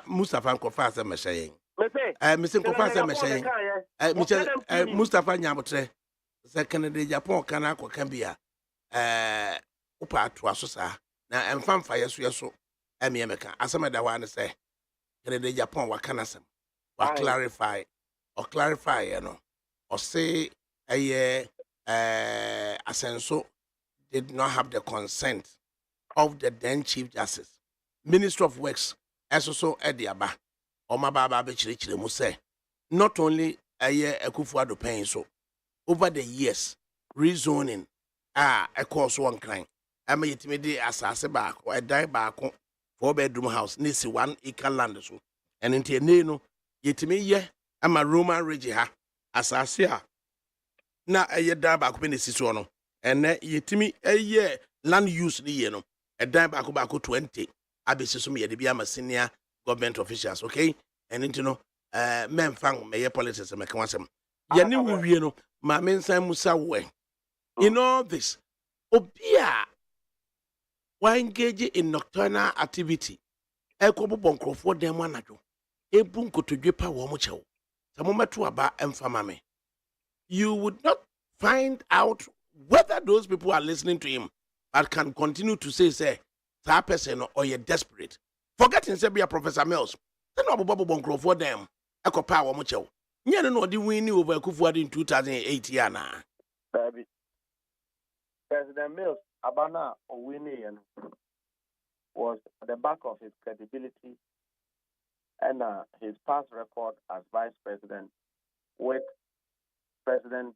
Mustafa Kofasa Meshaye. Mustafa Nyabotre. Second de Japan kana kwa kambia. Upa atwa so sa. Na emfamfa yeso emeka. Asema da wan say. De Japan wa kana sem. Wa clarify. Or clarify, you know. Or say Asenso did not have the consent of the then Chief Justice. Minister of Works, Esoso Ediaba, or Mababa Bechiri Muse. Not only Ekufuado paying so, over the years, rezoning, a course one crime. I may intimidate assassin back or a die back 4-bedroom house, Nisi 1 acre land so. And in Tieneno, yetime ye, I'm a Roman Regia, Assasia. Na die back when this is one. And yetime land use the yeno. A dime back 20. Abisum ye be a senior government officials, okay? And into no men fang mayor politics and mechanism. Yanu Rieno, my men Sam Musa way. In all this, Obia why engage in nocturnal activity? Eko bonko for them wanajo. Ebunko to dripa womucho. Samoma aba emfamame. You would not find out whether those people are listening to him, but can continue to say, that person or you're desperate. Forgetting say be a Professor Mills. Then no bubble bonko for them. Eko power mucho. Nyane no di winning over Kufuor in 2008 yana. Baby. President Mills Abana Owini was at the back of his credibility and his past record as vice president with President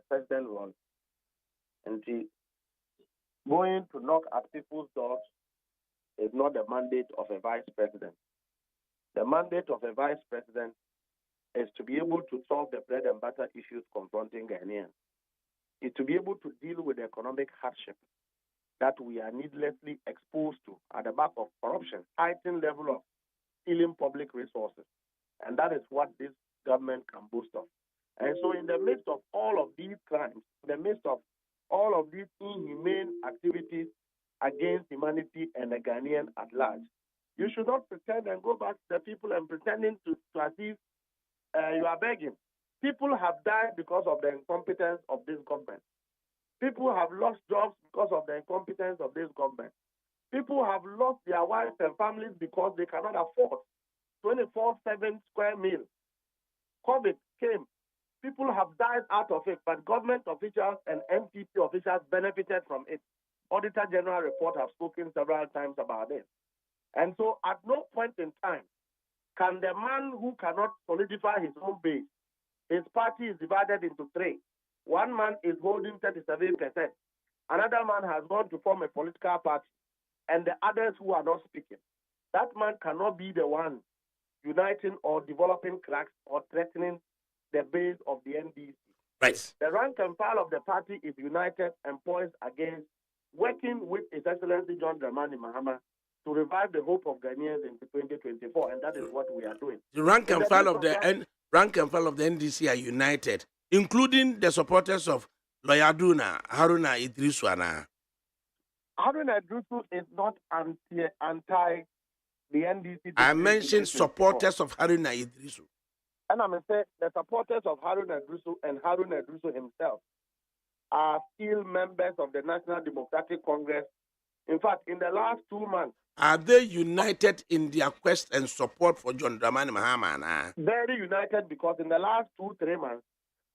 President Ron. And going to knock at people's doors is not the mandate of a vice president. The mandate of a vice president is to be able to solve the bread and butter issues confronting Ghanaians, is to be able to deal with the economic hardship that we are needlessly exposed to at the back of corruption, heightened level of stealing public resources. And that is what this government can boast of. And so in the midst of all of these crimes, in the midst of all of these inhumane activities against humanity and the Ghanaian at large, you should not pretend and go back to the people and pretending to as if you are begging. People have died because of the incompetence of this government. People have lost jobs because of the incompetence of this government. People have lost their wives and families because they cannot afford 24/7 square meal. COVID came. People have died out of it, but government officials and NPP officials benefited from it. Auditor General report have spoken several times about this. And so at no point in time can the man who cannot solidify his own base, his party is divided into three. One man is holding 37%. Another man has gone to form a political party, and the others who are not speaking. That man cannot be the one uniting or developing cracks or threatening the base of the NDC. Right. The rank and file of the party is united and poised against working with His Excellency John Dramani Mahama to revive the hope of Ghanaians in 2024, and that is what we are doing. The rank and file of the NDC are united, including the supporters of Lawyer Haruna Idrisu. Haruna Idrisu is not anti the NDC. I mentioned supporters of Haruna Idrisu. And I'm going to say the supporters of Haruna Idrisu and Haruna Idrisu himself are still members of the National Democratic Congress. In fact, in the last 2 months, are they united in their quest and support for John Dramani Mahama? Very united, because in the last 2-3 months,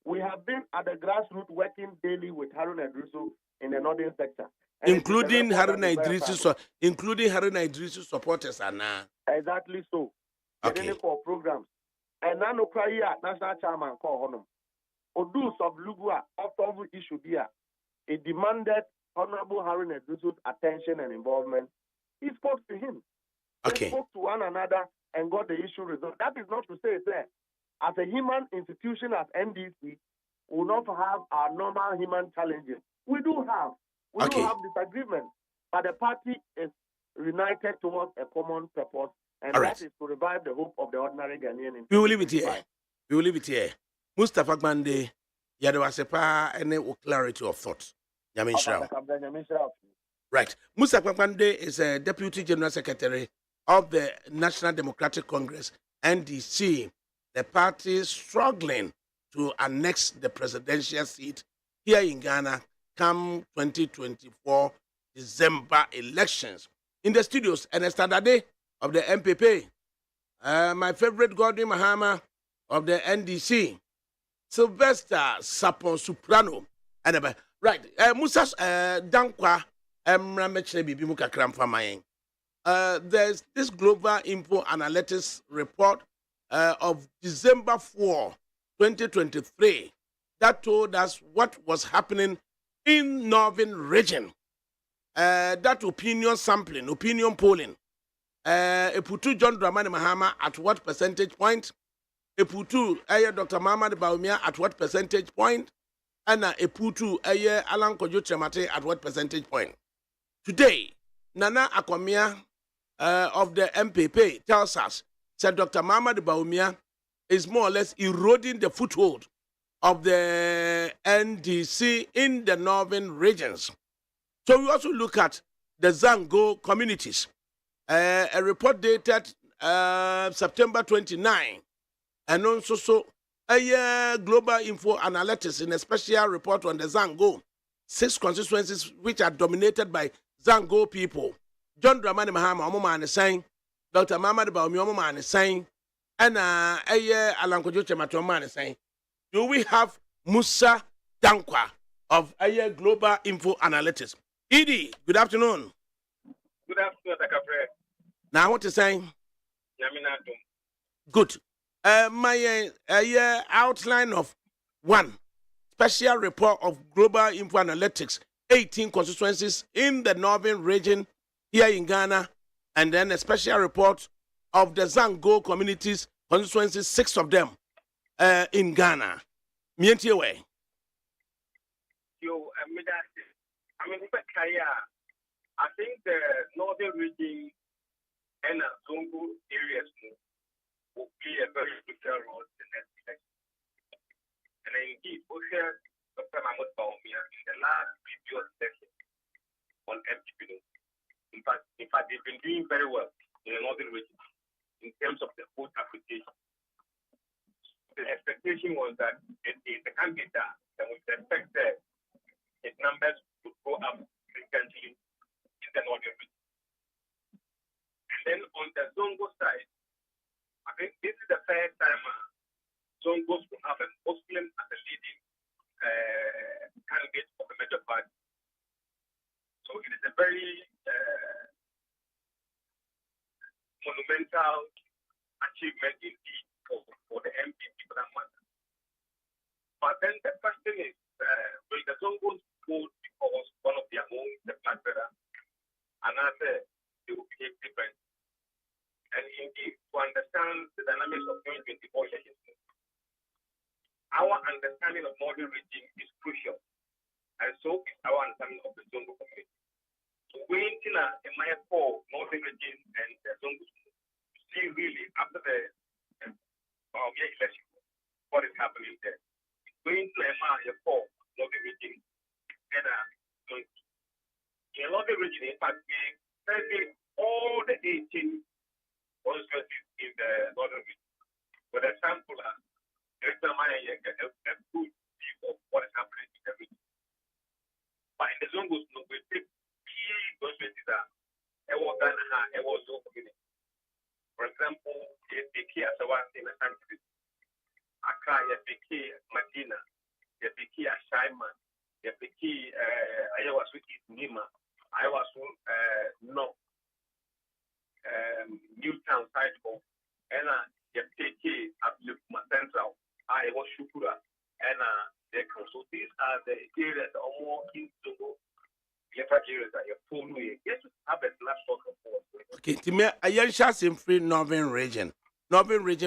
we have been at the grassroots working daily with Haruna Idrisu in the northern sector. Including Haruna Idrisu supporters. Exactly so. Okay. For programs. And now National Chairman call Honum. Odu of Lugua of issue here. It demanded Honorable Haruna Idrisu's attention and involvement. He spoke to him. Okay. They spoke to one another and got the issue resolved. That is not to say that as a human institution as NDC, we will not have our normal human challenges. We do have. We do have disagreements. But the party is united towards a common purpose, and that is to revive the hope of the ordinary Ghanaian. We will leave it here. We will leave it here. Mustafa Gbande, Yadewasepa, any clarity of thought. Yamin Shroud. Right. Mustafa Gbande is a Deputy General Secretary of the National Democratic Congress, NDC. The party is struggling to annex the presidential seat here in Ghana come 2024 December elections. In the studios, Ernest Adade of the MPP, my favorite Godwin Mahama of the NDC, Sylvester Sapon Soprano, and right, Musa Dankwa, there's this Global Info Analytics report of December 4, 2023, that told us what was happening in Northern region. That opinion sampling, opinion polling, Eputu John Dramani Mahama at what percentage point? Eputu Dr. Muhammad Baumia at what percentage point? And Eputu Alan Kojo Chemate at what percentage point? Today, Nana Akwamia of the MPP tells us that Dr. Muhammad Baumia is more or less eroding the foothold of the NDC in the northern regions. So we also look at the Zango communities. A report dated September 29, and also a Global Info Analytics in a special report on the Zango, 6 constituencies which are dominated by Zango people. John Dramani Mahama, Omoma is saying, Dr. Muhammad Baumia, Omoma is saying, and Alan Kojo Chemate is saying, do we have Musa Dankwa of a Global Info Analytics? Edie, good afternoon. Good afternoon, ADAKABRI. Now, what is saying? Good. My outline of one special report of Global Info Analytics, 18 constituencies in the northern region here in Ghana, and then a special report of the Zango communities, constituencies, 6 of them in Ghana. Mientiewe. I think the northern region and Zongo areas will play a very crucial role in the next election. And indeed, we heard Dr. Mahmoud Baumia in the last previous session on MPP. In fact, they've been doing very well in the northern region in terms of the vote application. The expectation was that it is the candidate that we expect its numbers to go up significantly in the northern region. And then on the Zongo side, I think this is the first time Zongos will have a Muslim as a leading candidate of a major party. So it is a very monumental achievement indeed for the MPP for that matter. But then the question is, will the Zongos vote because one of their own, the black brother, and after they will behave different? And indeed, to understand the dynamics of 2024 elections, our understanding of northern region is crucial, and so is our understanding of the Zongo community. So waiting in my for northern region and the Zongo to see really after the election what is happening there. Going to my for northern region and in northern region, in fact, we surveyed all the 18 constituencies in the northern region. For the sample, every time I get a good view of what is happening in the region. But in the Zongos, we take key constituencies that was Ghana, was no community. For example, the key Asawa in the country, Accra, the key Medina, the key Ashaima, the key Ayawasu Nima, Ayawasu no. Newtown side of and the PK at Central, I was Shukura, and the council. These are the areas that are more into the areas that you're following. Yes, have a last sort of force. Okay, Timmy, I shall in free northern region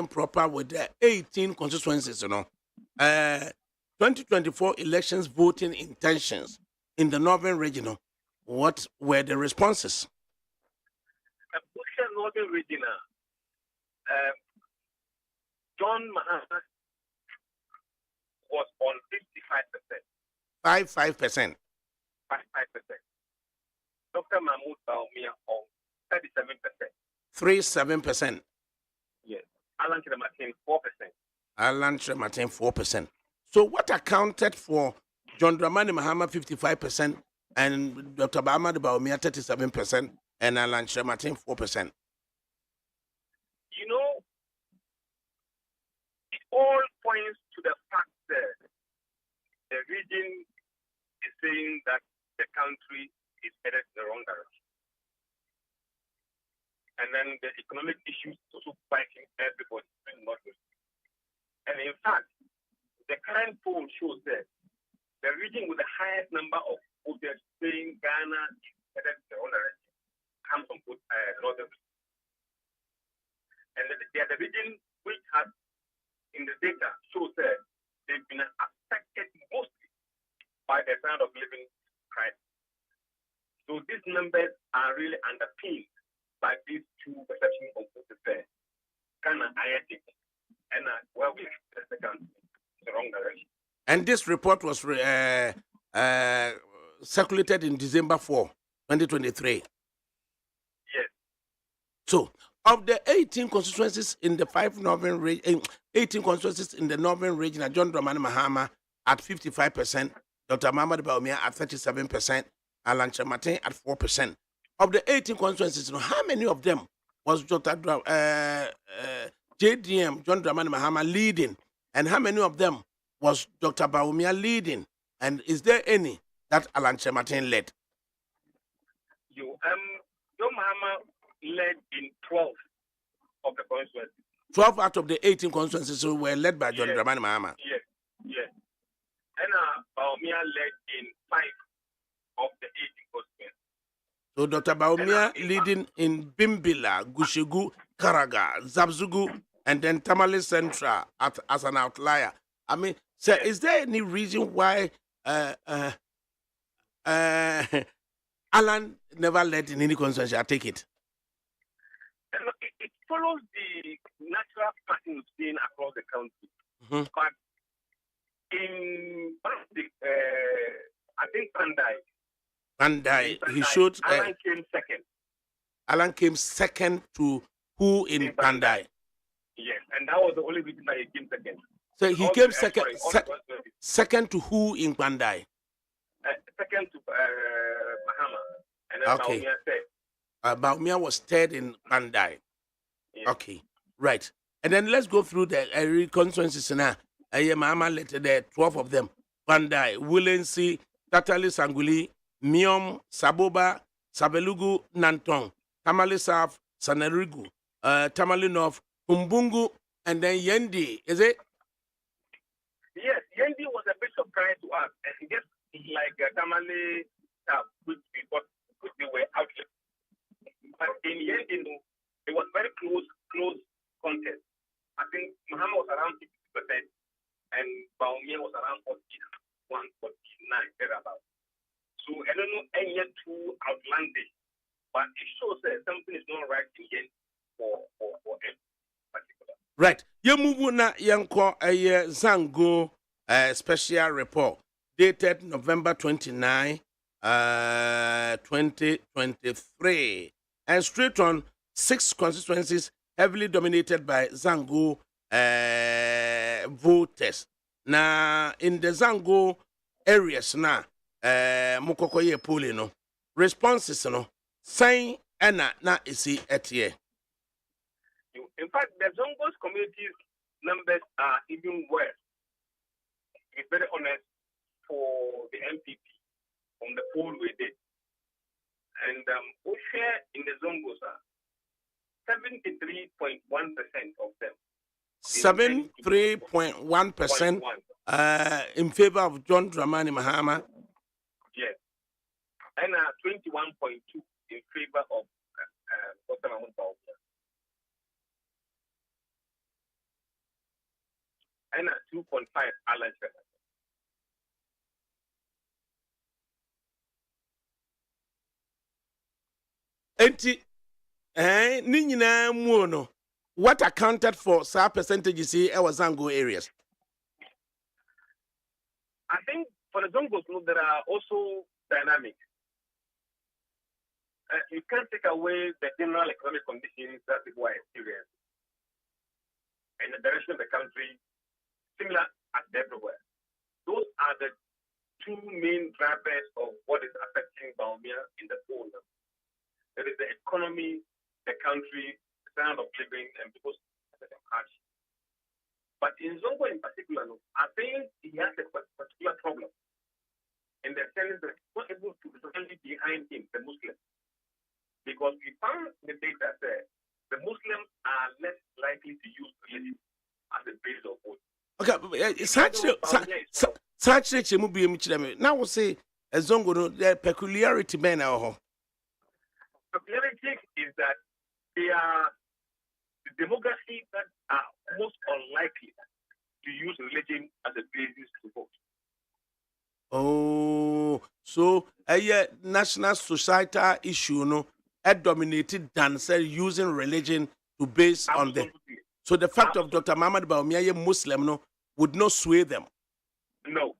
proper with the 18 constituencies, 2024 elections voting intentions in the northern region. What were the responses? Northern region, John Mahama was on 55%. 55%. 55%. Dr. Mahmoud Baumia on 37%. 37%. Yes. Alan Kiramatin 4%. Alan Trematin 4%. So what accounted for John Dramani Mahama 55% and Dr. Bahama Baumia 37% and Alan Trematin 4%? You know, it all points to the fact that the region is saying that the country is headed in the wrong direction. And then the economic issues also fighting everybody. And in fact, the current poll shows that the region with the highest number of voters saying Ghana is headed in the wrong direction comes from northern region. And the region which has, in the data, shows that they've been affected mostly by the standard of living crisis. So these numbers are really underpinned by these two perceptions of voters there. Ghana, I think, and where we expect the country in the wrong direction. And this report was circulated in December 4, 2023. Yes. So, of the 18 constituencies in the 5 northern region, 18 constituencies in the northern region, John Dramani Mahama at 55%, Dr. Mahmoud Baumia at 37%, Alan Trematin at 4%. Of the 18 constituencies, how many of them was Dr. JDM, John Dramani Mahama, leading? And how many of them was Dr. Baumia leading? And is there any that Alan Trematin led? John Mahama led in 12 of the constituencies. 12 out of the 18 constituencies were led by John Dramani Mahama. Yes, yes. And Baumia led in 5 of the 18 constituencies. So Dr. Baumia leading in Bimbila, Gushegu, Karaga, Zabzugu, and then Tamale Central as an outlier. I mean, sir, is there any reason why Alan never led in any constituency? I take it. It follows the natural pattern we've seen across the country. Mm-hmm. But in one of the, I think Pandai, he showed. Alan came second. Alan came second to who in Pandai? Yes, and that was the only reason that he came second. So he came second. Second to who in Pandai? Second to Bahama, and then Okay. Baumia third. Baumia was third in Pandai. Yes. Okay, right. And then let's go through the constituencies now. Mahama led the 12 of them. Pandai, Willensi, Tatali Sanguli, Miom, Saboba, Sabelugu, Nantong, Tamale South, Sanerigu, Tamale North, Umbungu, and then Yendi. Is it? Yes, Yendi was a bit surprised to us, and just like Tamale South, which they were out. But in Yendi, it was very close contest. I think Mahama was around 60%, and Baumia was around 41, 49, thereabouts. So I don't know any too outlandish, but it shows that something is not right in Yendi for him particular. Right. Yemubu na yanko Zango special report dated November 29, 2023. And straight on 6 constituencies heavily dominated by Zango voters. Now, in the Zango areas now, Mukokoye Puli no responses no sign na isi etie. In fact, the Zongos communities numbers are even worse. To be very honest, for the MPP from the poll we did. And we share in the Zongos are 73.1% of them. 73.1% in favor of John Dramani Mahama. Yes. And 21.2% in favor of Dr. Mahmoud Baumia. And 2.5% Alan Trematin. Enti ni nyina mu no, what accounted for some percentages here was Zango areas? I think for the Zongos, there are also dynamics. You can't take away the general economic conditions that people are experiencing and the direction of the country, similar as everywhere. Those are the two main drivers of what is affecting Baumia in the whole. There is the economy, the country, the standard of living, and people's hardship. But in Zongo in particular, I think he has a particular problem in the sense that he's not able to rally behind him, the Muslims. Because we found the data that the Muslims are less likely to use religion as a base of vote. Okay, such mu be now we say a Zongo no the peculiarity man now. Peculiarity is that they are the demography that are most unlikely to use religion as a basis to vote. Oh, so a national societal issue no dominated than say using religion to base on the. So the fact of Dr. Muhammad Baumia Muslim no would not sway them. No.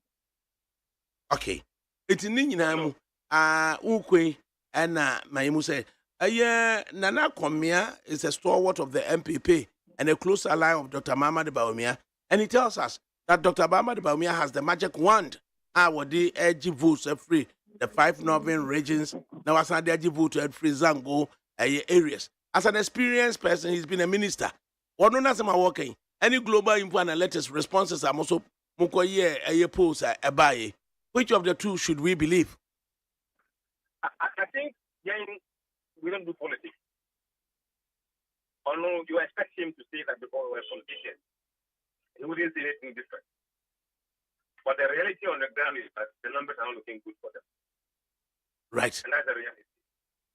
Okay. It's in Ninamu Ukwe and Maimu say Nana Komia is a stalwart of the MPP and a close ally of Dr. Muhammad Baumia, and he tells us that Dr. Muhammad Baumia has the magic wand. Would the edge votes free the 5 northern regions. Now, as I did vote to free Zango areas. As an experienced person, he's been a minister. What no as working? Any global info analytics responses are also Mukoye a post a buy. Which of the two should we believe? I think we don't do politics. Or no, you expect him to say that because we're politicians. He wouldn't say anything different. But the reality on the ground is that the numbers are not looking good for them. Right. And that's the reality.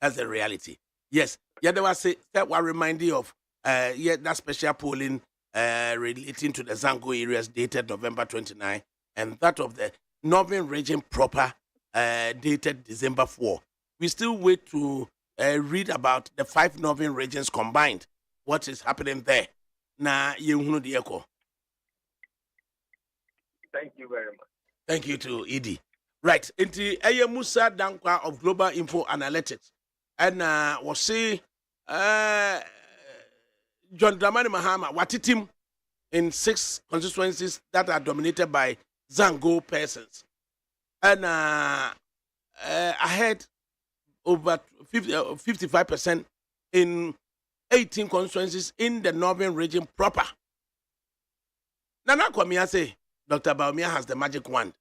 That's the reality. Yes. Yeah, there was that one reminding of that special polling relating to the Zango areas dated November 29 and that of the Northern region proper dated December 4. We still wait to read about the 5 Northern regions combined. What is happening there? Na yehunu di eko. Thank you very much. Thank you to Edie. Right. Into Aya Musa Dankwa of Global Info Analytics. And was say John Dramani Mahama, Watitim in 6 constituencies that are dominated by Zango persons. And ahead over 55% in 18 constituencies in the Northern region proper. Nana Kwamia say Dr. Baumia has the magic wand.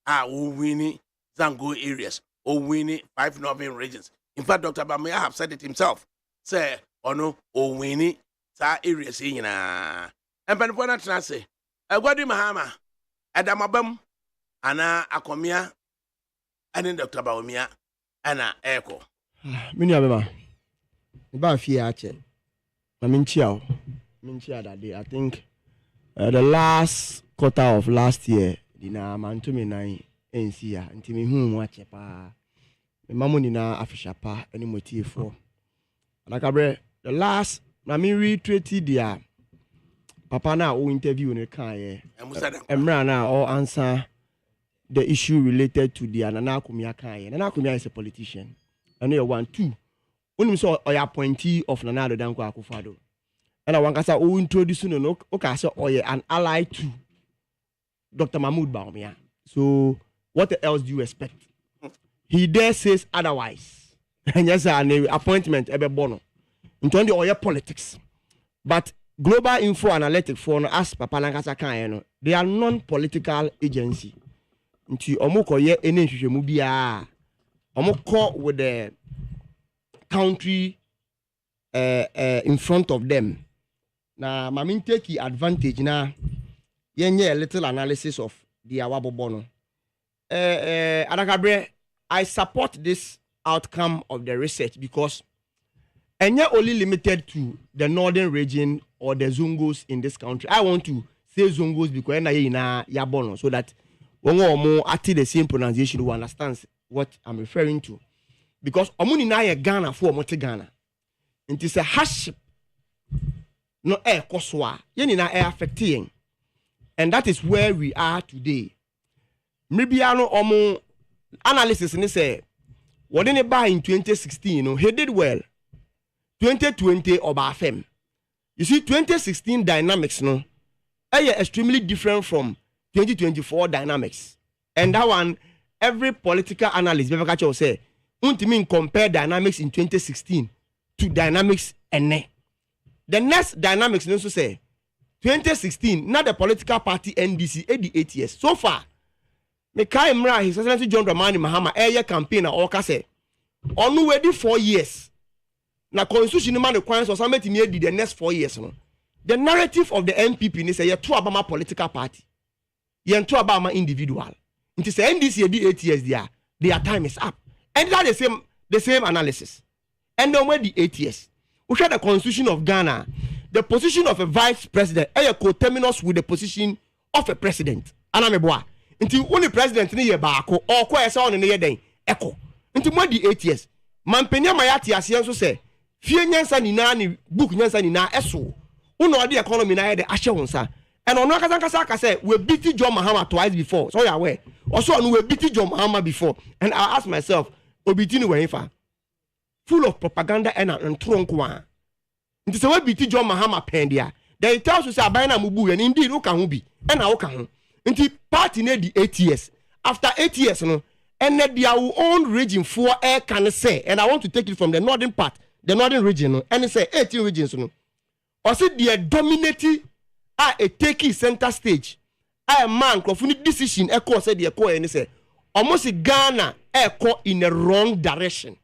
Winnie Zango areas, winnie 5 Northern regions. In fact, Dr. Baumia have said it himself. Say, no, winnie sa areas in and Panipona Transe. Gwadi Mahama, Adamabam, Ana Akomia, and then Dr. Baumia, Anna Echo. Minyabema, about Fiache. Minchia that day. I think the last quarter of last year, Dina Mantumi Nai, NCA, and Timmy Hum Wachepa, Mamunina Afishapa, any motive for. ADAKABRI, the last, Nami retreated their Papa now who interview in the car, Emrana or answer the issue related to the Nanakumia Kai. Nanakumia is a politician. And you want 2. When saw a appointee of Nanado Danko Akufado. And I want to say, who introduce no Okasa or an ally to Dr. Mahmoud Baumia. So, what else do you expect? He there says otherwise. And yes, an appointment, Ebe Bono. In terms of oil politics. But Global Info Analytics for us, Papa Lankasa Kayano, they are non-political agency. Into Omoko ye any mubia. Omoko with the country in front of them. Now, Mamin take advantage now. Yenye a little analysis of the Awabo Bono. ADAKABRI, I support this outcome of the research because and yet only limited to the northern region or the Zungos in this country. I want to say Zungos because na Yabono so that when we more at the same pronunciation, we understand what I'm referring to. Because omuni na ye Ghana for mote Ghana. It is a hardship. No air koswa. Ye ni na air affecting. And that is where we are today. Mribiano omo analysis ni say what didn't buy in 2016, he did well. 2020 oba fem. You see 2016 dynamics no extremely different from 2024 dynamics. And that one every political analyst will say untimi compare dynamics in 2016 to dynamics ene. The next dynamics also say 2016 not the political party NDC 88 years so far. Mekai Mra His Excellency John Dramani Mahama campaign or say on ready 4 years. Na constitution man requires or somebody to the next 4 years. No? The narrative of the MPP is a two Obama political party. You two Obama individual. It is NDC 8 years their time is up. And that the same analysis. And then when the 8 years, we share the constitution of Ghana, the position of a vice president is coterminous with the position of a president. Anameboa. Until only president ni ye baako or kwa esa on ne den echo. Until when the 8 years, mampenya mayati asian so say fie nyansa ni na ni book nyansa ni na eso. Uno ade economy na ye de ahye wonsa. And ono akasa say we beat John Mahama twice before. So you are aware. Also we beat John Mahama before. And I ask myself, obitini we fa full of propaganda and tronko. Nti se we beat John Mahama pendia. Then it tells you say abana mubu and indeed o kan ho bi. And na o kan ho. Nti party na di 8 years. After 8 years no, and their own region for air can say, and I want to take it from the northern part, the northern region, no, and say 18 regions no. Or say they are dominating a taking center stage. A man crofuni decision echo said the echo and say almost Ghana echo in a wrong direction.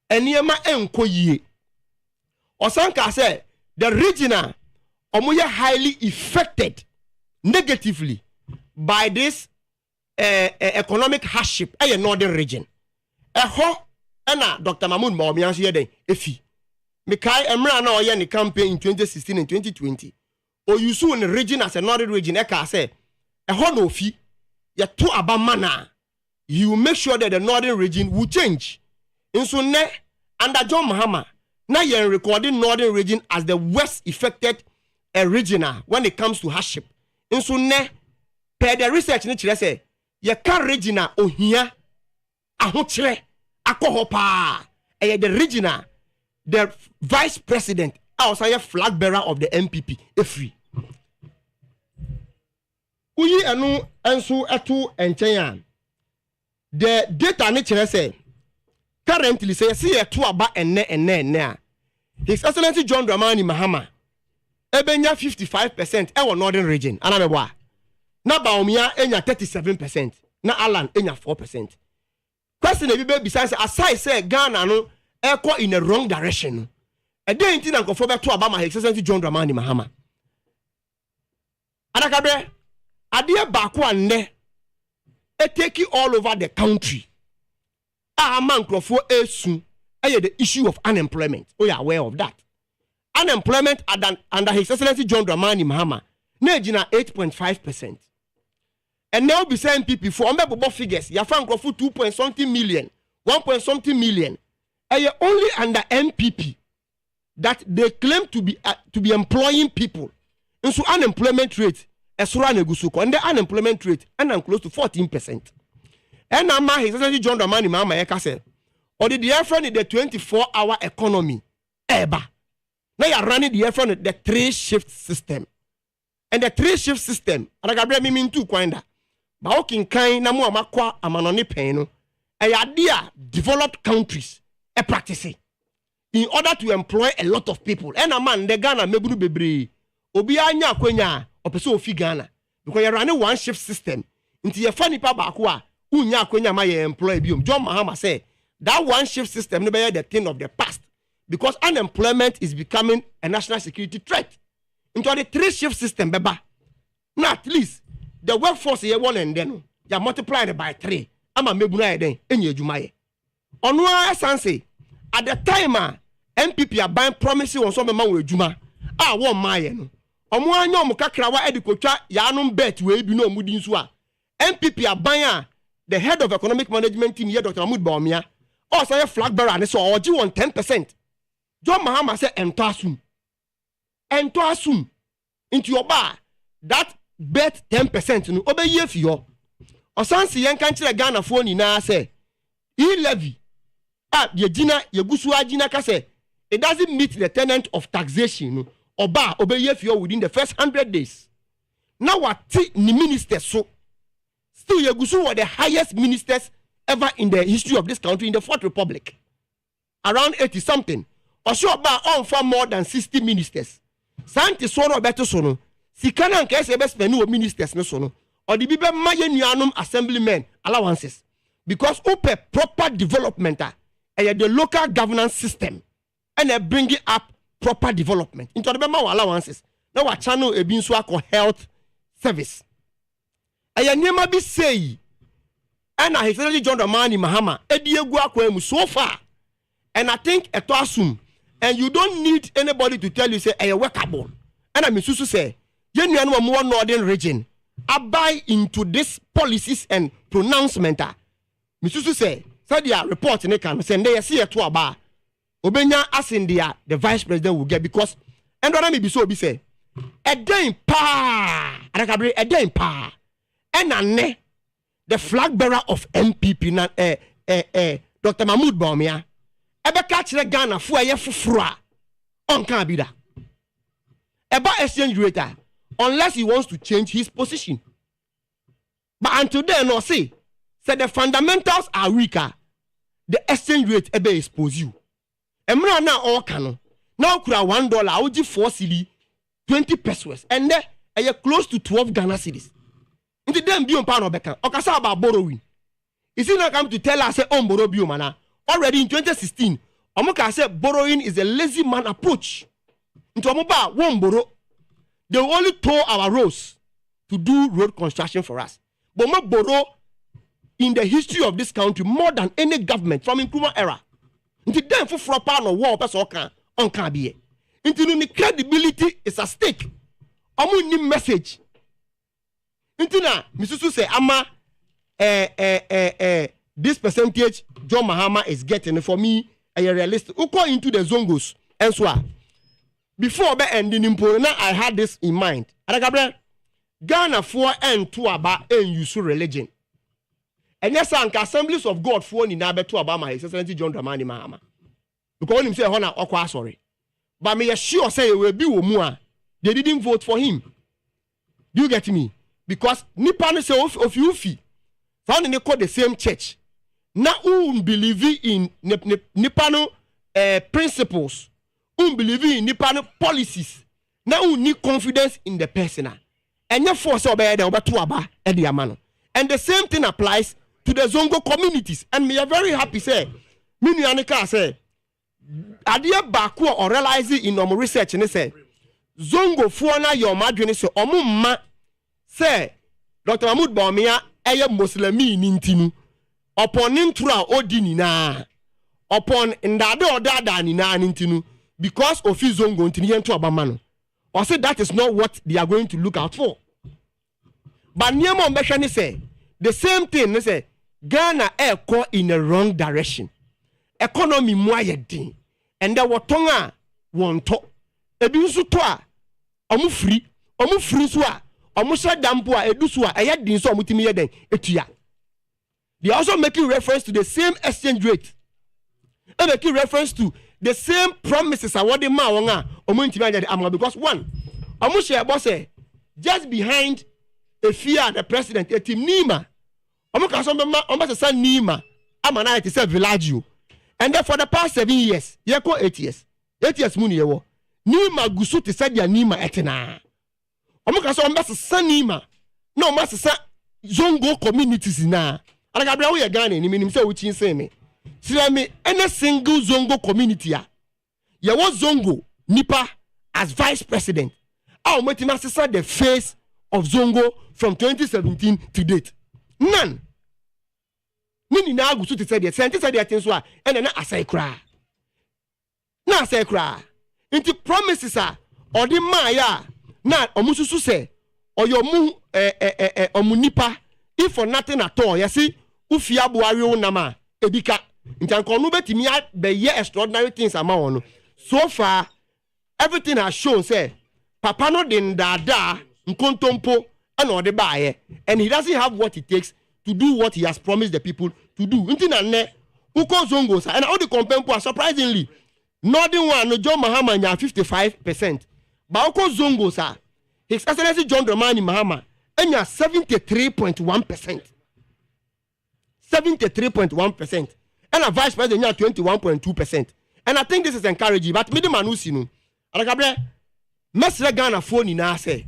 And yema enko ye. Osanka say the regional omoye highly affected negatively by this economic hardship in the northern region. Dr. Mahmoud Mawumian here then efi. Mekai Emra na oye ni campaign in 2016 and 2020. O you saw in the region as a northern region eka say no fi ya to abamana. You will make sure that the northern region will change. In so ne under John Mahama now you are recording northern region as the worst affected regional when it comes to hardship. In so ne per the research ni chire say ye ka regional ohia ahokyere akohopa the regional the vice president also a flag bearer of the MPP free uyi enu enso eto enchen the data ni chire say currently say see eto aba enne His Excellency John Dramani Mahama ebenya 55% e northern region anamebwa na Baumia enya 37%, na Alan enya 4%. Question ebi be besides aside say Ghana no echo in a wrong direction. E dey inti na nkofo be to aba ma His Excellency John Dramani Mahama. Adakabre ade baako ande e take all over the country. Man nkofo esu the issue of unemployment. We are aware of that. Unemployment under His Excellency John Dramani Mahama na ejina 8.5%. And now be saying people for unbelievable figures. You find for 2 point something million, 1 point something million. And you're only under MPP that they claim to be employing people. And so unemployment rate is and the unemployment rate and close to 14%. And now His Excellency John Dramani Mahama Ekase or the friend in the 24-hour economy. Eba. Now you're running the friend the 3-shift system. And the 3-shift system, Adakabre mean too kinda. Ba okin kan na mu amakwa amanone pen no idea developed countries practice in order to employ a lot of people. And a man the Ghana meburu bebre obi anya akwanya opeso ofi Ghana because you run a 1-shift system into your funny pa baako a unya akwanya ma ye employ biom. John Mahama say that 1-shift system no be the thing of the past because unemployment is becoming a national security threat. Into the 3-shift system beba now at least the workforce here one and then you multiply it by 3. Ama mebuna then enye adwumaye. Ono asanse at the time MPP are buying promises on some man we adwuma a won maye no. Omo anya omo kakrawa edikotwa yaanum bet we bi no omudi nso a MPP are buying the head of economic management team here Dr. Mahmoud Bawumia also a flag bearer and so oji won 10%. John Mahama say ento asum into your bar that bet 10% no obeye fio osansi yen kan kire Ghana fo ni na say levy ye gina ye gusu agina ka say it doesn't meet the tenet of taxation no oba obeye fio within the first 100 days. Now what ni ministers so still ye gusu were the highest ministers ever in the history of this country in the Fourth Republic. Around 80 something. Or sure ba on for more than 60 ministers. Santi sono beto sono. Sikana nke se best menu ministers no sono. Or the bibe maye nuanum assemblymen allowances. Because open proper development the local governance system and they bring it up proper development into the allowances. Now what channel e bin so akọ health service. Nyema bi say and I His John Dramani Mahama ediegu akwa so far. And I think eto asum and you don't need anybody to tell you say workable. And I mean susu say you know more northern region abide into these policies and pronouncement. Misusu say their report in can send they see to aba obenya as in the vice president will get because and what I be so be say a day pa ADAKABRI a day pa and ane the flag bearer of MPP na Dr. Mahmoud Bawumia ebe catch the Ghana fu aye fufura on can be that eba exchange rate unless he wants to change his position but until then no see said the fundamentals are weaker the exchange rate ebe expose you emra na all can now kura $1 oji 4 cedi 20 pesos and there are close to 12 Ghana cedis into them bi on pa no beka okasa about borrowing is he not come to tell us say on borrow bi mana already in 2016 omoka say borrowing is a lazy man approach into omoba won borrow they will only tow our roads to do road construction for us but mo borrow in the history of this country more than any government from Nkrumah era. Until then for proper no war person on can be. Until the credibility is at stake. Omu ni message. Until na Misusu say ama this percentage John Mahama is getting for me a realistic. Uko into the zongos and so before be ending in now I had this in mind. ADAKABRI Ghana for and to about and use religion. And yes, Assemblies of God for ni na beto about my Excellency John Dramani Mahama. Because him say hona okwa sorry. But me sure say it will be wo they didn't vote for him. Do you get me? Because nipa no say of you fi. Found in the same church. Na believe in nipa no principles. Believe in nipa no policies. Na need confidence in the person. And your force obey the obeto aba e the amano. And the same thing applies to the Zongo communities. And me are very happy say, me nuanika say, adia baku or realize it in our research and say, Zongo fuana your madwene say, omumma say, Dr. Mahmoud Bawumia eye Muslimi nintinu, upon intra odini na, upon ndade or dada ni na nintinu, because of his Zongo ntini yentu abamano. Or say that is not what they are going to look out for. But Niemo Mbeshani say, the same thing, they say, Ghana go in the wrong direction. Economy moye din. And there were tonga won to. Ebisu toa, omu free swa, omu sha dampua, eduswa, ayad din so mutimi yeden, etuya. They are also making reference to the same exchange rate. They making reference to the same promises awarded ma wonga, omu intimi yeden amwa because one, omu share boss just behind a fear the president a team Nima. Omaka Nima. Amana it is a Villaggio. And then for the past 7 years, yeko 8 years. 8 years muni yewo. Nima gusuti said ya Nima etena. Omaka Nima. No masa Zongo communities na. ADAKABRI we Ghana ni minim say uchi say me. Tell me any single Zongo community ya. Yewo Zongo Nipa as vice president. Our metimasa the face of Zongo from 2017 to date. None. Nini na agu suti said the said the things were and then asay kra. Na asay kra. Into promises are or the maya na omususu say or your mu omunipa if for nothing at all. You see, ufia buari nama ebika. Intan konu betimi be ye extraordinary things amount. So far, everything has shown say Papa no din dada nkontompo and or the buyer, and he doesn't have what it takes to do what he has promised the people to do. Until now, Uko Zongos and all the compempo surprisingly, Northern one no John Mahama 55%. But Uko Zongos His Excellency John Dramani Mahama and 73.1%. 73.1%. And a vice president 21.2%. And I think this is encouraging. But me the manusinu. ADAKABRI, Mesre Ghana phone in our say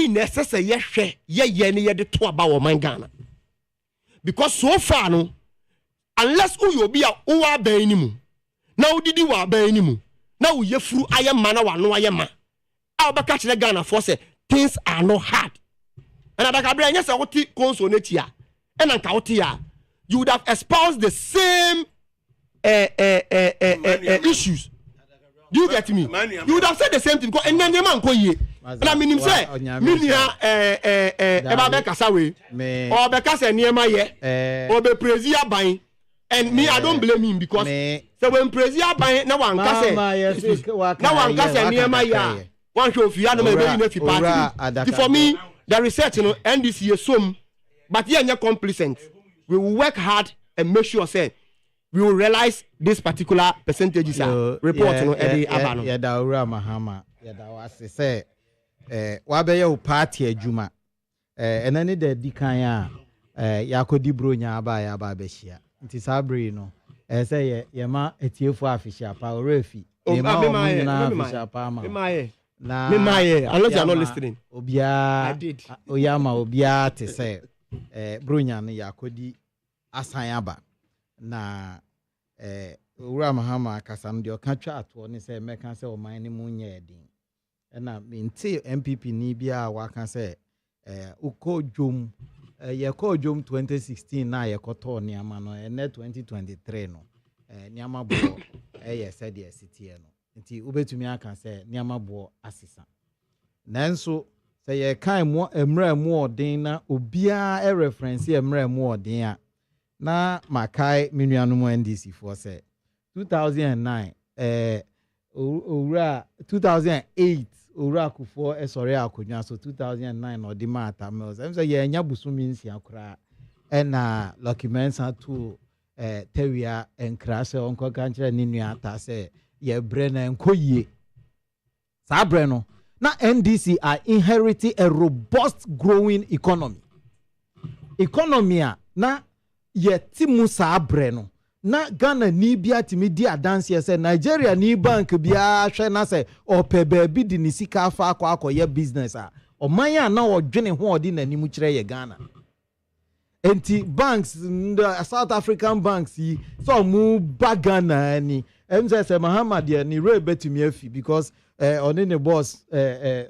necessary ye de to about my Ghana. Because so far no, unless you be a uwa be animu. Now did you wa be animu. Now ye fru I am man wa no I am. I'll be catch the Ghana for say things are not hard. And ADAKABRI yes I want to consonate here. And here, you would have espoused the same issues. Do you get me? You would have said the same thing. And then the man go ye. And I mean him say, Minia Eba Kasawe, or Bekasa Niema ye, or be Prezia buying. And me, I don't blame him because so when Prezia buying, no one can say Niema ya. One show for you, maybe party. For me, the research, NDC assume. But here, you're complacent. We will work hard and make sure, say, we will realize this particular percentages are reported every abano. Yeah, Daura Mahama. Yeah, that was say, Wabe party Juma. And then the Dikaya, Yakodi Brunya Abaya Babeshia. It is Abrino. Say, Yama, a tear for official power refi. Unless you're not listening. Obia, I did. Oyama, Obia, to say. Brunya ni yakodi asanyaba na ura Mahama kasam de okatwa ato ni se meka se o man ni munye edin na minti MPP ni bia waka se uko jom ye ko jom 2016 na ye koto ni ama no 2023 no ni ama bo ye said ye city no nti ubetumi aka se ni ama bo asisa nanso say ye kan mo emra mu odin na obia e reference emra mu odin a na makai menuanum NDC for say 2009 owura 2008 owura kufo sorry akonwa so 2009 odima atamels em say ye nya busumi nsia kura na Lucky Mensa to tewia enkra se onko kanchira ni nua ata say ye bre na enkoyie sa bre no. Now NDC are inheriting a robust growing economy. Economy na ye timu sa abreno. Na Ghana ni bia timi di adanse say Nigeria ni bank bia hwe na say ope baabi di ni sika afa akọ ye business a. Omanya na odwene ho odi na nimu kire ye Ghana. Enti banks South African banks so mu bagana ni. Say Muhammad ye ni re betumi afi because on the boss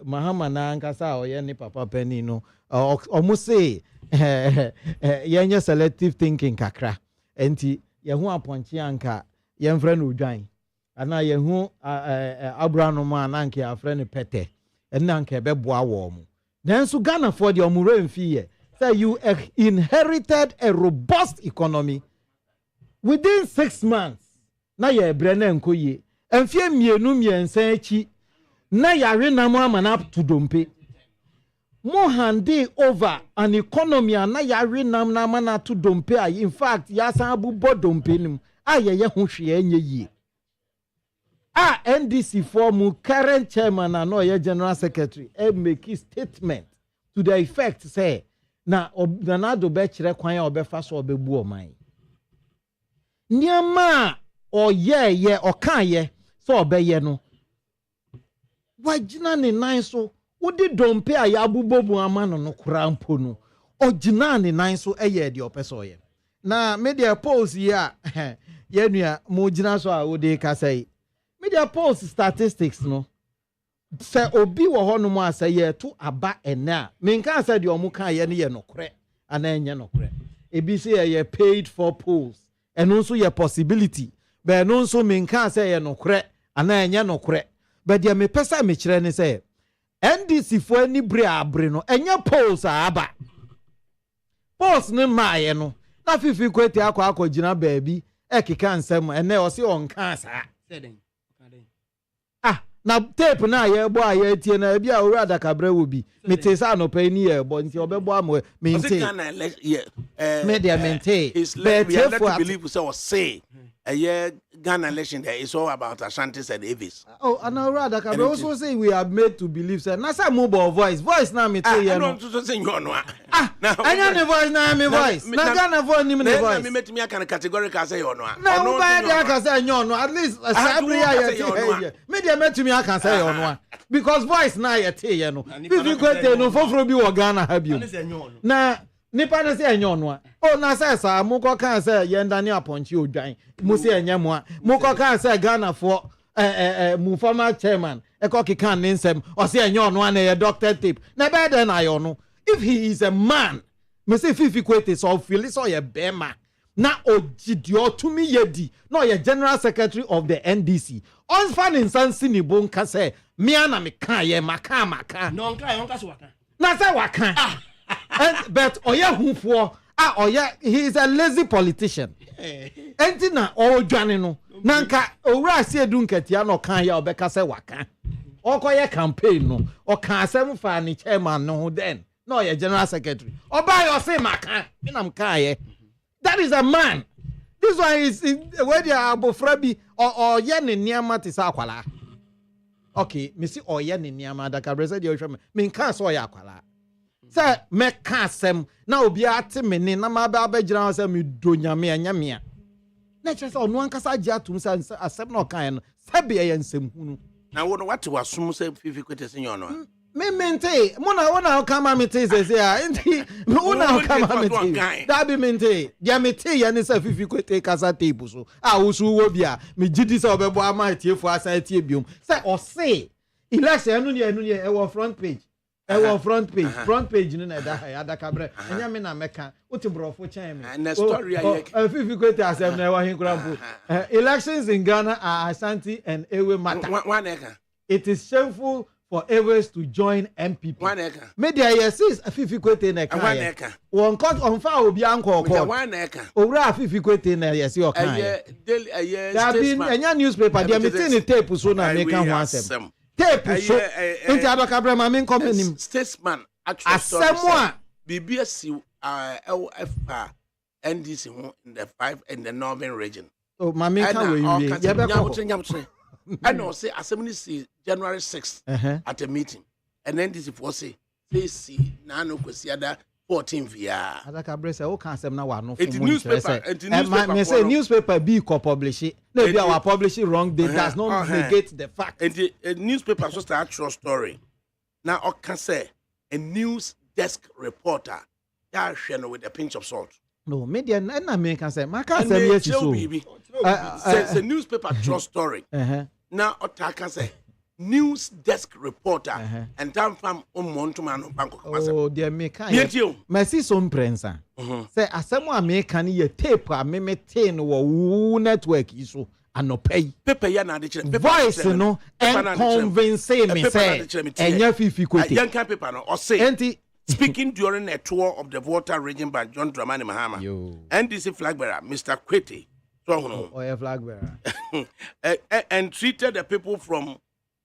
Mahama na nkasa oye ni papa penny no omo say yenye selective thinking kakra enti ye hu aponche anka ye mfre no odwan ana ye hu abrano ma na anka afre ne pete enna anka beboa wo mu nanso Ghana for the omure mfi ye say you inherited a robust economy within 6 months na ye brene enkoye emfie mienu miensa echi na yare na mo amana to dompe mo hande over an economy na yare nam na amana to dompe in fact ya san abubo dompe nim ayeye ho hwe enye yie NDC for mu current chairman and no general secretary make statement to the effect say na obdanado be kire kwan ya obefa so obebu oman niama oyeye okaye so obeye no wajina ne nan so wodi dompe a ya abubobu amano no krampo no ogina ne nan so eye de opeso ye na media polls ya ye nua mo gina so a wodi kasai media polls statistics no se obi wo hono mu asaye to aba ena menka asa de omu kan ye ne ye nokre ana enye nokre ebi se ye paid for polls eno so ye possibility be no so menka asa ye nokre ana enye nokre but ya me pesa me kire ne say NDC fo ani bre abre no enye polls aba polls ne maaye no na fifi kweti akọ gina baabi ekeka nsem ene o se onka sa na tape na ye bo aye tie na bia owura adakabre wo bi mete sa no pa ni ye bo nti obebo amo mente me dia mente but let to believe so say Ghana election there is all about Ashantis and Avis. Oh, and owura adakabre also say we are made to believe say na say mobile voice na me tell you no to say you no now anya ne voice na me voice na Ghana voice ni me voice me met me can categorically say you no na no ba dia ka say you no at least sabri ya me dia met me can say you no because voice na ye tell you no if you go tell no foforo bi wo Ghana ha bi na nipa na say enyo no o na say sa mu ko kan say yenda ni aponchi odwan mu say enya mu a mu ko kan say Ghana for mu former chairman e ko kikan ne nsem o say enyo no na ye doctor tape na be den ayo no if he is a man me say fifi kwete so feel so ye bema na ogidi otumi yedi no ye general secretary of the NDC on fan insansi ni bon ka say me ana me kan ye maka no nka so waka na say waka but oya hunfo oya he is a lazy politician enti na odwane no nanka owura se edu nkatia no kan ya obeka say waka okoye campaign no o kan asem fa ni chairman no then no your general secretary oba yo say maka me nam kan ye that is a man this one is where they are abofra bi or ye ne niama ti sa akwala okay me see oye ne niama Adakabre say dey hwe me kan so oya akwala say me kan asem na obi ate me ne na ma ba gira say me do nyame anyame na che say onu ankasa agi atum say asem na kan no sabe ye nsem hunu na wo no what was sum say fifi kwete senyo no me mente mona kama mete say enti mona kama mete da bi mente dia mete ye ne say fifi kwete kasa tape so usu wo bia me gidi say obebo ama tiefo asa tie biom say o say election enu ne e wo front page front page no na da Adakabre enya me na meka utibrofo chan me na story aye fifi kwete asem na e wa hin krampo elections in Ghana are Ashanti and Ewe matter one eka it is shameful for Ewes to join MPP. One eka. Media yes fifi kwete na kan. One eka. Won court on fa obi anko court. One eka. Owura fifi kwete na yes o kan. There been anya newspaper there meeting the tape so na make kan ho asem. Tape so. Enti Adakabre ma me company. Statesman actually asem BBS LFR NDC in the 5 in the northern region. Oh ma me kan we ye be ko. I know say assembly see January 6th at a meeting and then this for say see na no kwesi ada 14 via Adakabre say o kan asem na wa no for newspaper me say newspaper be co publish it no be our publishing wrong they does not negate the fact and the newspaper so start true story now o can say a news desk reporter that share with a pinch of salt no media na me can say ma can say yes so it's a newspaper true story now otaka say news desk reporter and time from Montumano Banco. Oh, dear me can Messi some prensa. Say asemo American ye tape a me ten wo network iso ano pay. Pepe ya na de voice no and convince me say enya fifi kwete. Yan kan paper no or say speaking during a tour of the Volta region by John Dramani Mahama. NDC flag bearer Mr. Kwete. Or flag bearer. And treated the people from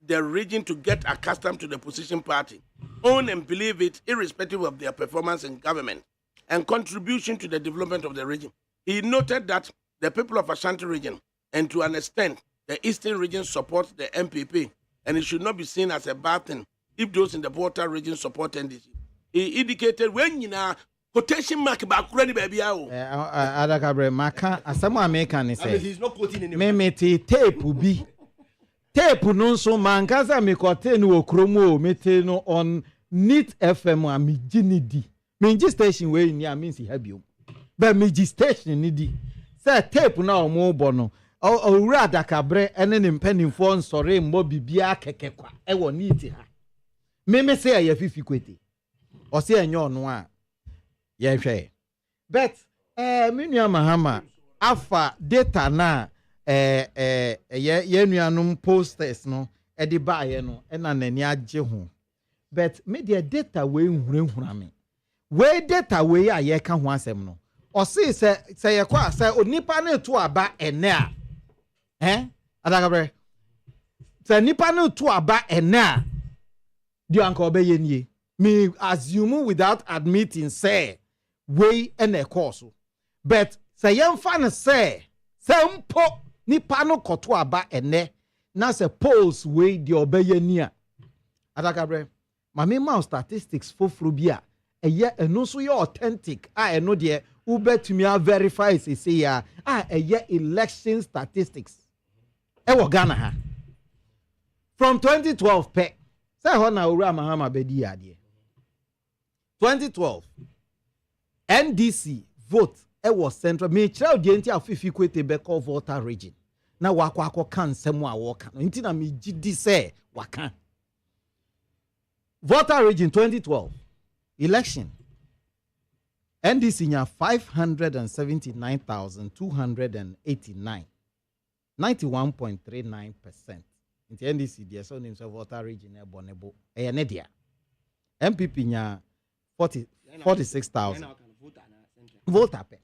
the region to get accustomed to the opposition party, own and believe it irrespective of their performance in government and contribution to the development of the region. He noted that the people of Ashanti region and to an extent the eastern region support the MPP and it should not be seen as a bad thing if those in the Volta region support NDC. He indicated when you know quotation mark back ready baby Adakabre maka asemo American is say he's not quoting anyone. Me tape bi tape no so mankaza me kote no okromo mete no on Neat FM a me ginidi me gi station we ni am si ha biom but me gi station ni di say tape na omo bo no owura Adakabre ene ne mpanimfo nsore mbo bibia kekekwa e wo Neat ha me say ya fifi kwete o say enyo no a ye hwe but minua Mahama afa data na ye nuanum posters no e de baaye no e na nani agye ho but media data we nhurehura me we data we a ye ka ho asem no o se ye kwa se onipa na to aba ene a Adakabre sɛ nipa no to aba ɛnɛ a deɛ anka ɔbɛyɛ nie me assume without admitting say way ɛna ɛkɔɔ so but sɛ yɛmfa no sɛ mpo nipa no kɔto aba ɛnɛ na sɛ polls way deɛ ɔbɛyɛ nie a adakabrɛ mame ma statistics foforo bi a ɛyɛ ɛno nso yɛ authentic a ɛno deɛ wobɛtumi a verify sɛsɛ ya a ɛyɛ election statistics ɛwɔ Ghana ha from 2012 pɛ sɛ hɔ na owura Mahama bɛdi adeɛ 2012 NDC vote ɛwɔ central me kyerɛw deɛ nti afifi kwete bɛkɔ voter region na wakɔ kan nsɛm a wɔka no nti na me gidi sɛ waka voter region 2012 election NDC nya 579,289 91.39%. Nti NDC deɛ so nim sɛ voter region ɛbɔnebo ɛyɛ ne deɛ MPP nya 46,000 voter pɛ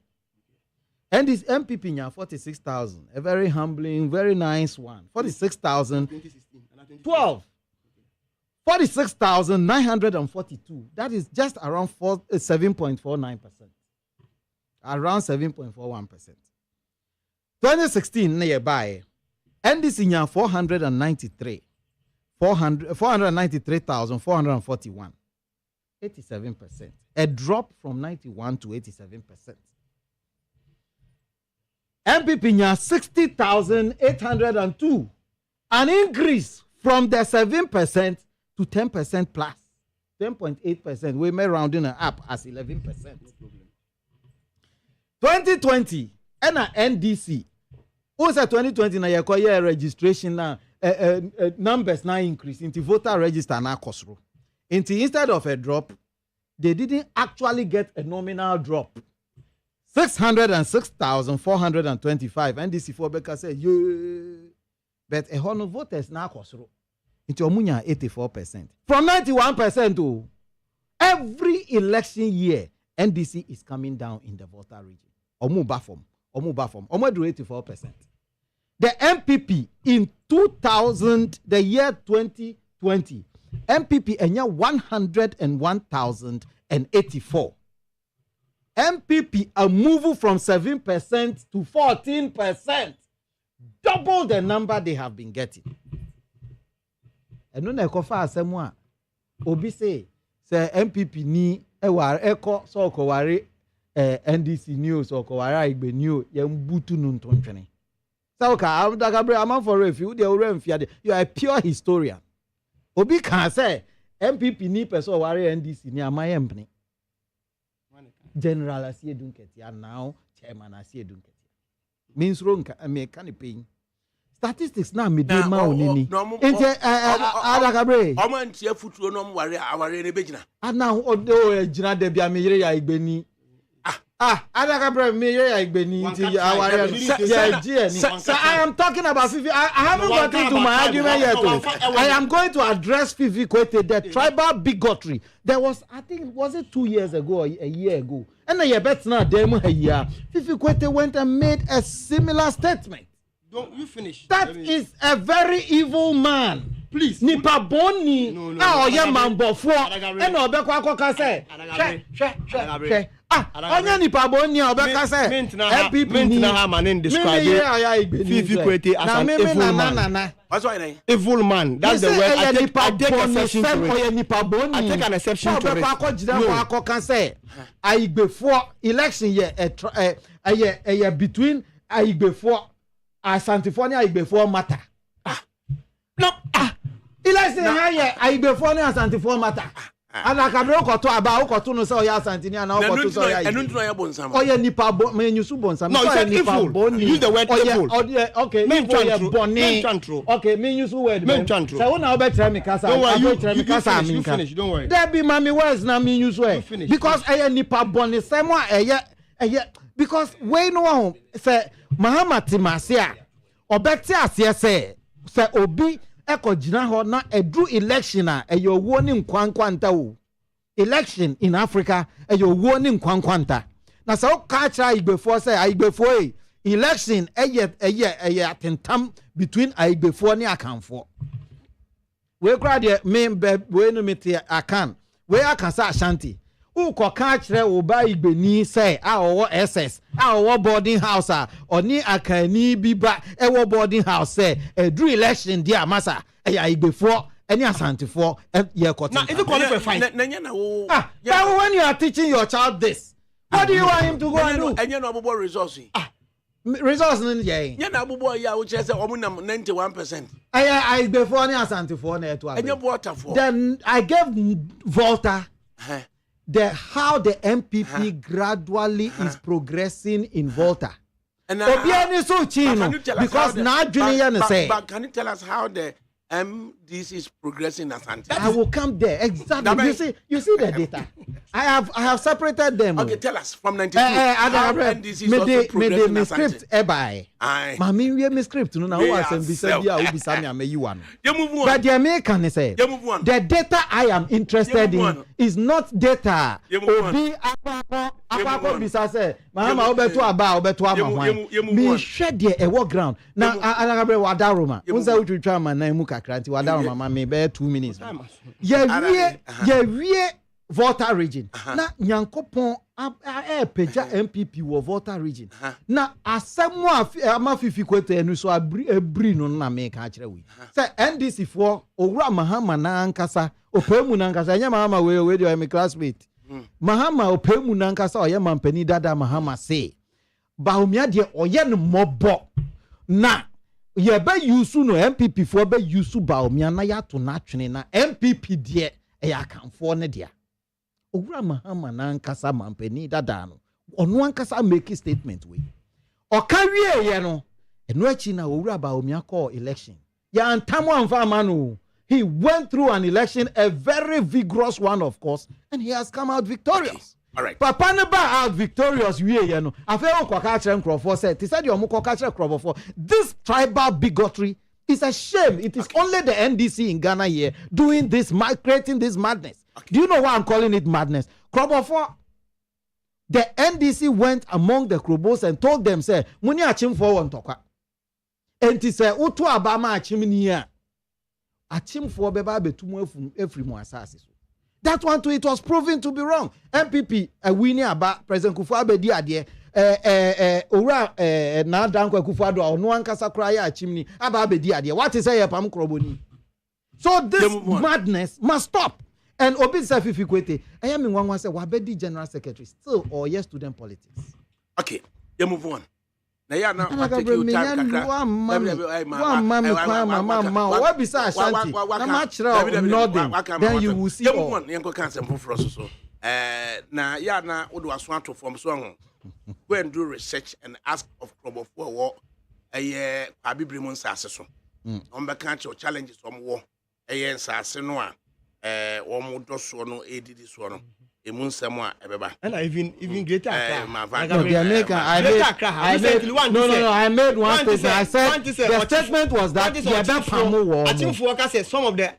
NDC MPP nya 46,000 a very humbling very nice one 46,000 12 46,942 that is just around 7.49%. Around 7.41%. 2016 nearby NDC nya 493,441 87%. A drop from 91 to 87%. MPP nya 60,802 an increase from the 7% to 10% plus 10.8%. We may round in up as 11%. 2020 and NDC. Also 2020 na year registration na numbers now increase into voter register na kosro. Instead of a drop, they didn't actually get a nominal drop. 606,425 NDC for Beka said, yeah. But a honor voters now kosro. Into Omunya 84%. From 91% to every election year, NDC is coming down in the voter region. Omu bafom. Omu do 84%. The MPP in 2000, the year 2020, MPP enya 101,084. MPP a move from 7% to 14%. Double the number they have been getting. And no ekofa asemu a obi say MPP ni eware eko so okoware NDC news okoware igbe new yembutu nu ntontwene. So ka ADAKABRI am for review the ore mfiade. You are a pure historian. Obi can say MPP ni person ware NDC ni amaye mpene. General Asiedun Ketia now chairman Asiedun Ketia. Means wrong me can pay. Statistics na me dey ma onini. Ente ADAKABRI. Omo ntie futuo no mo aware ne begina. Ana odo gina de bia me yire ya igbeni. ADAKABRI me yire ya igbeni nti aware ya so I am talking about Fifi. I haven't gotten to my argument yet. I am going to address Fifi Kwete, the tribal bigotry. There was, I think, was it 2 years ago or a year ago? And a year better now, Fifi Kwete went and made a similar statement. Don't you finish? That is a very evil man. Please. Nipa boni. No. Oye mambo fo. Eno obekwa akoka say. She. Onya nipa boni obeka say. MPP na ha man describe Fifi Kwete as an evil man. What's why name? Evil man. That's the word. I take exception to it. I take an exception to it. Obekwa akoka say. Aigbefo election year between Aigbefo Asantifonia Aigbefo matter. Election here Aigbefo and Asantifonia matter. ADAKABRI koto aba koto no say oya Asantini and koto so oya. Enu ntino ya bonsam. Oya nipa bo me nyusu bonsam. No, you said evil. Use the word evil. Okay, me chantro. Okay, me use word. Me chantro. So una obetre me kasa. You finish, don't worry. There be mami words na me use word. Because oya nipa boni semo eye because we no say Mahama Timasia obete ase say obi eko jina ho na edru election a eyo wo ni nkwankwanta wo election in Africa eyo wo ni nkwankwanta na so ka cha Igbefo say Igbefo election eye atentam between Igbefo ni Akanfo we crowd here me we no me te akan we akasa Ashanti who ko ka kire wo ba igbeni say a owo SS a owo boarding house a oni akani bi ba e wo boarding house say edru election dia masa e ya igbefo any Asantefo ye cotton. Now, is it qualify fine? But when you are teaching your child this, what do you want him to go and do? And you know about resources. Resources in the you know about ya which is 91%. I before any Asantefo network. And you water for. Then I gave Volta how the MPP gradually is progressing in Volta. And because now Junior say. But can you tell us how the this is progressing as anti. I will come there exactly. You see the data. I have separated them. Okay, tell us from 92. NDC is also progressing as anti. Script ebai. Mami we me script no na who asem bi say bia obi sami ameyi wa no. But the American say the data I am interested in is not data. Obi akwa bisa say mama obeto aba obeto ama hwan. Me share there e work ground. Na ADAKABRI wadaroma. Unza utwitwa ma na mu kakranti wadaroma ma me be 2 minutes. Ye wie Volta region. Na Nyankopon peja MPP wo Volta region. Na asemu ama fifi kwete enu so abri no na me ka kire we. Say NDC for owura Mahama na ankasa opemu na ankasa nya Mahama we dey my classmate. Mahama opemu na ankasa oye mampani dada Mahama say. Baumia de oye no mobo. Na ye be yusu no MPP for be yusu Baumia na ya to na twene na MPP de ya kanfo ne dia. Owura Mahama na ankasa mampani dada no onu ankasa make statement we okawie ye no eno achi na owura Baumia call election ya antamo amfa manu. He went through an election, a very vigorous one, of course, and he has come out victorious. Okay. All right. Papa never out victorious. You know, I feel Kwakacha said. He said, this tribal bigotry is a shame. It is only the NDC in Ghana here doing this, creating this madness. Okay. Do you know why I'm calling it madness? Krobofo, the NDC went among the Krobos and told them, say, Muni achim for one toka. And he said, Utu abama achim niya. Achim for beba betumu efrimu asasi. That one too, it was proven to be wrong. MPP winning about President Kufuor abedi ade ora na danko Kufuor do no ankasa kraya achimni aba abedi ade. What is say pam kroboni? So this madness must stop. And Obi Safifi Kwete, I am in one say wabedi general secretary still or yes student politics. Okay, you move on. Now yeah, now I take you time kakra. What beside Ashanti? Then you will see all. Yanko cancer for us so. Now yeah, now what do I want to form so go and do research and ask of Club for war a year Abibrimon Sasso. On the country challenges from war a year Sassenoa, or Modosono, ADD Sono. Emun semwa ebeba. And even greater Accra. I made one statement. I said the statement was that I think Fuoka said some of the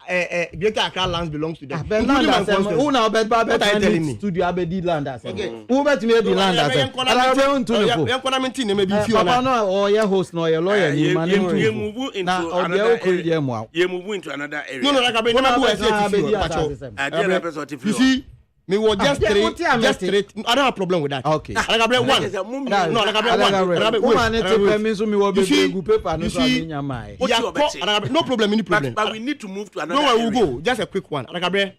greater Accra lands belongs to them. Who now bet telling me? Studio Abedi land. Okay. Who bet me the land? Or your host, no, your lawyer. You move into another area. No, you see. Me was just straight. I don't have a problem with that. Okay. ADAKABRI one. No, no problem. Any problem. But we need to move to another. No, we will go. Just a quick one. ADAKABRI,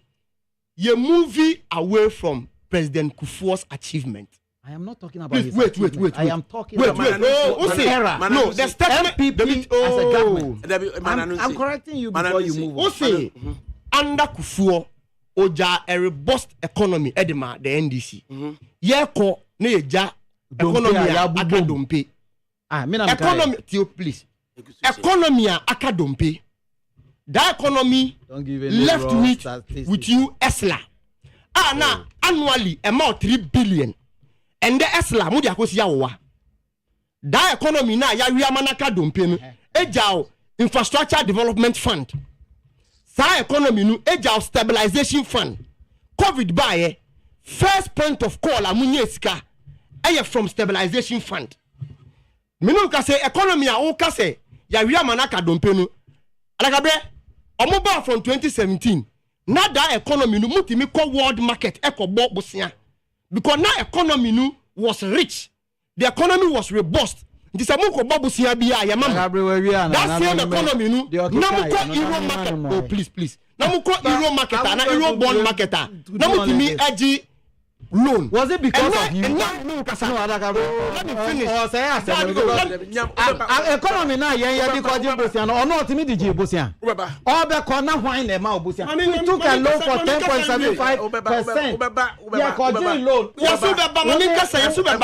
you moving away from President Kufuor's achievement. I am not talking about. Please, wait. I am talking about. No, the statement. MPP as a government. I'm correcting you before you move. Who say under Kufuor? Oja a robust economy edema the NDC. Yeko ne eja economy akadompe. Economy please. Economy akadompe. That economy left with you Esla. Now annually amount 3 billion. And the Esla mudi akosi yawa. That economy na ya wiamana akadompe no. Eja infrastructure development fund. Sa economy nu age stabilization fund COVID buy first point of call amunye sika from stabilization fund minu ka say economy a o ka say ya wi amana ka dompe nu ADAKABRI omoba from 2017 na that economy no mutimi call world market eco bo bosia because now economy no was rich, the economy was robust. This a moko bo bosia bia ya mama that same economy no na moko euro market. Oh please na moko euro market na euro bond market na mutimi agi loan. Was it because of you? No, let me finish. Oh, say economy na yen because you Bosian or not me DJ Bosian. All the corner wine e ma Bosian. We took a loan for 10.75%. Yeah, cause loan. Yeah, so the Bamanika say so the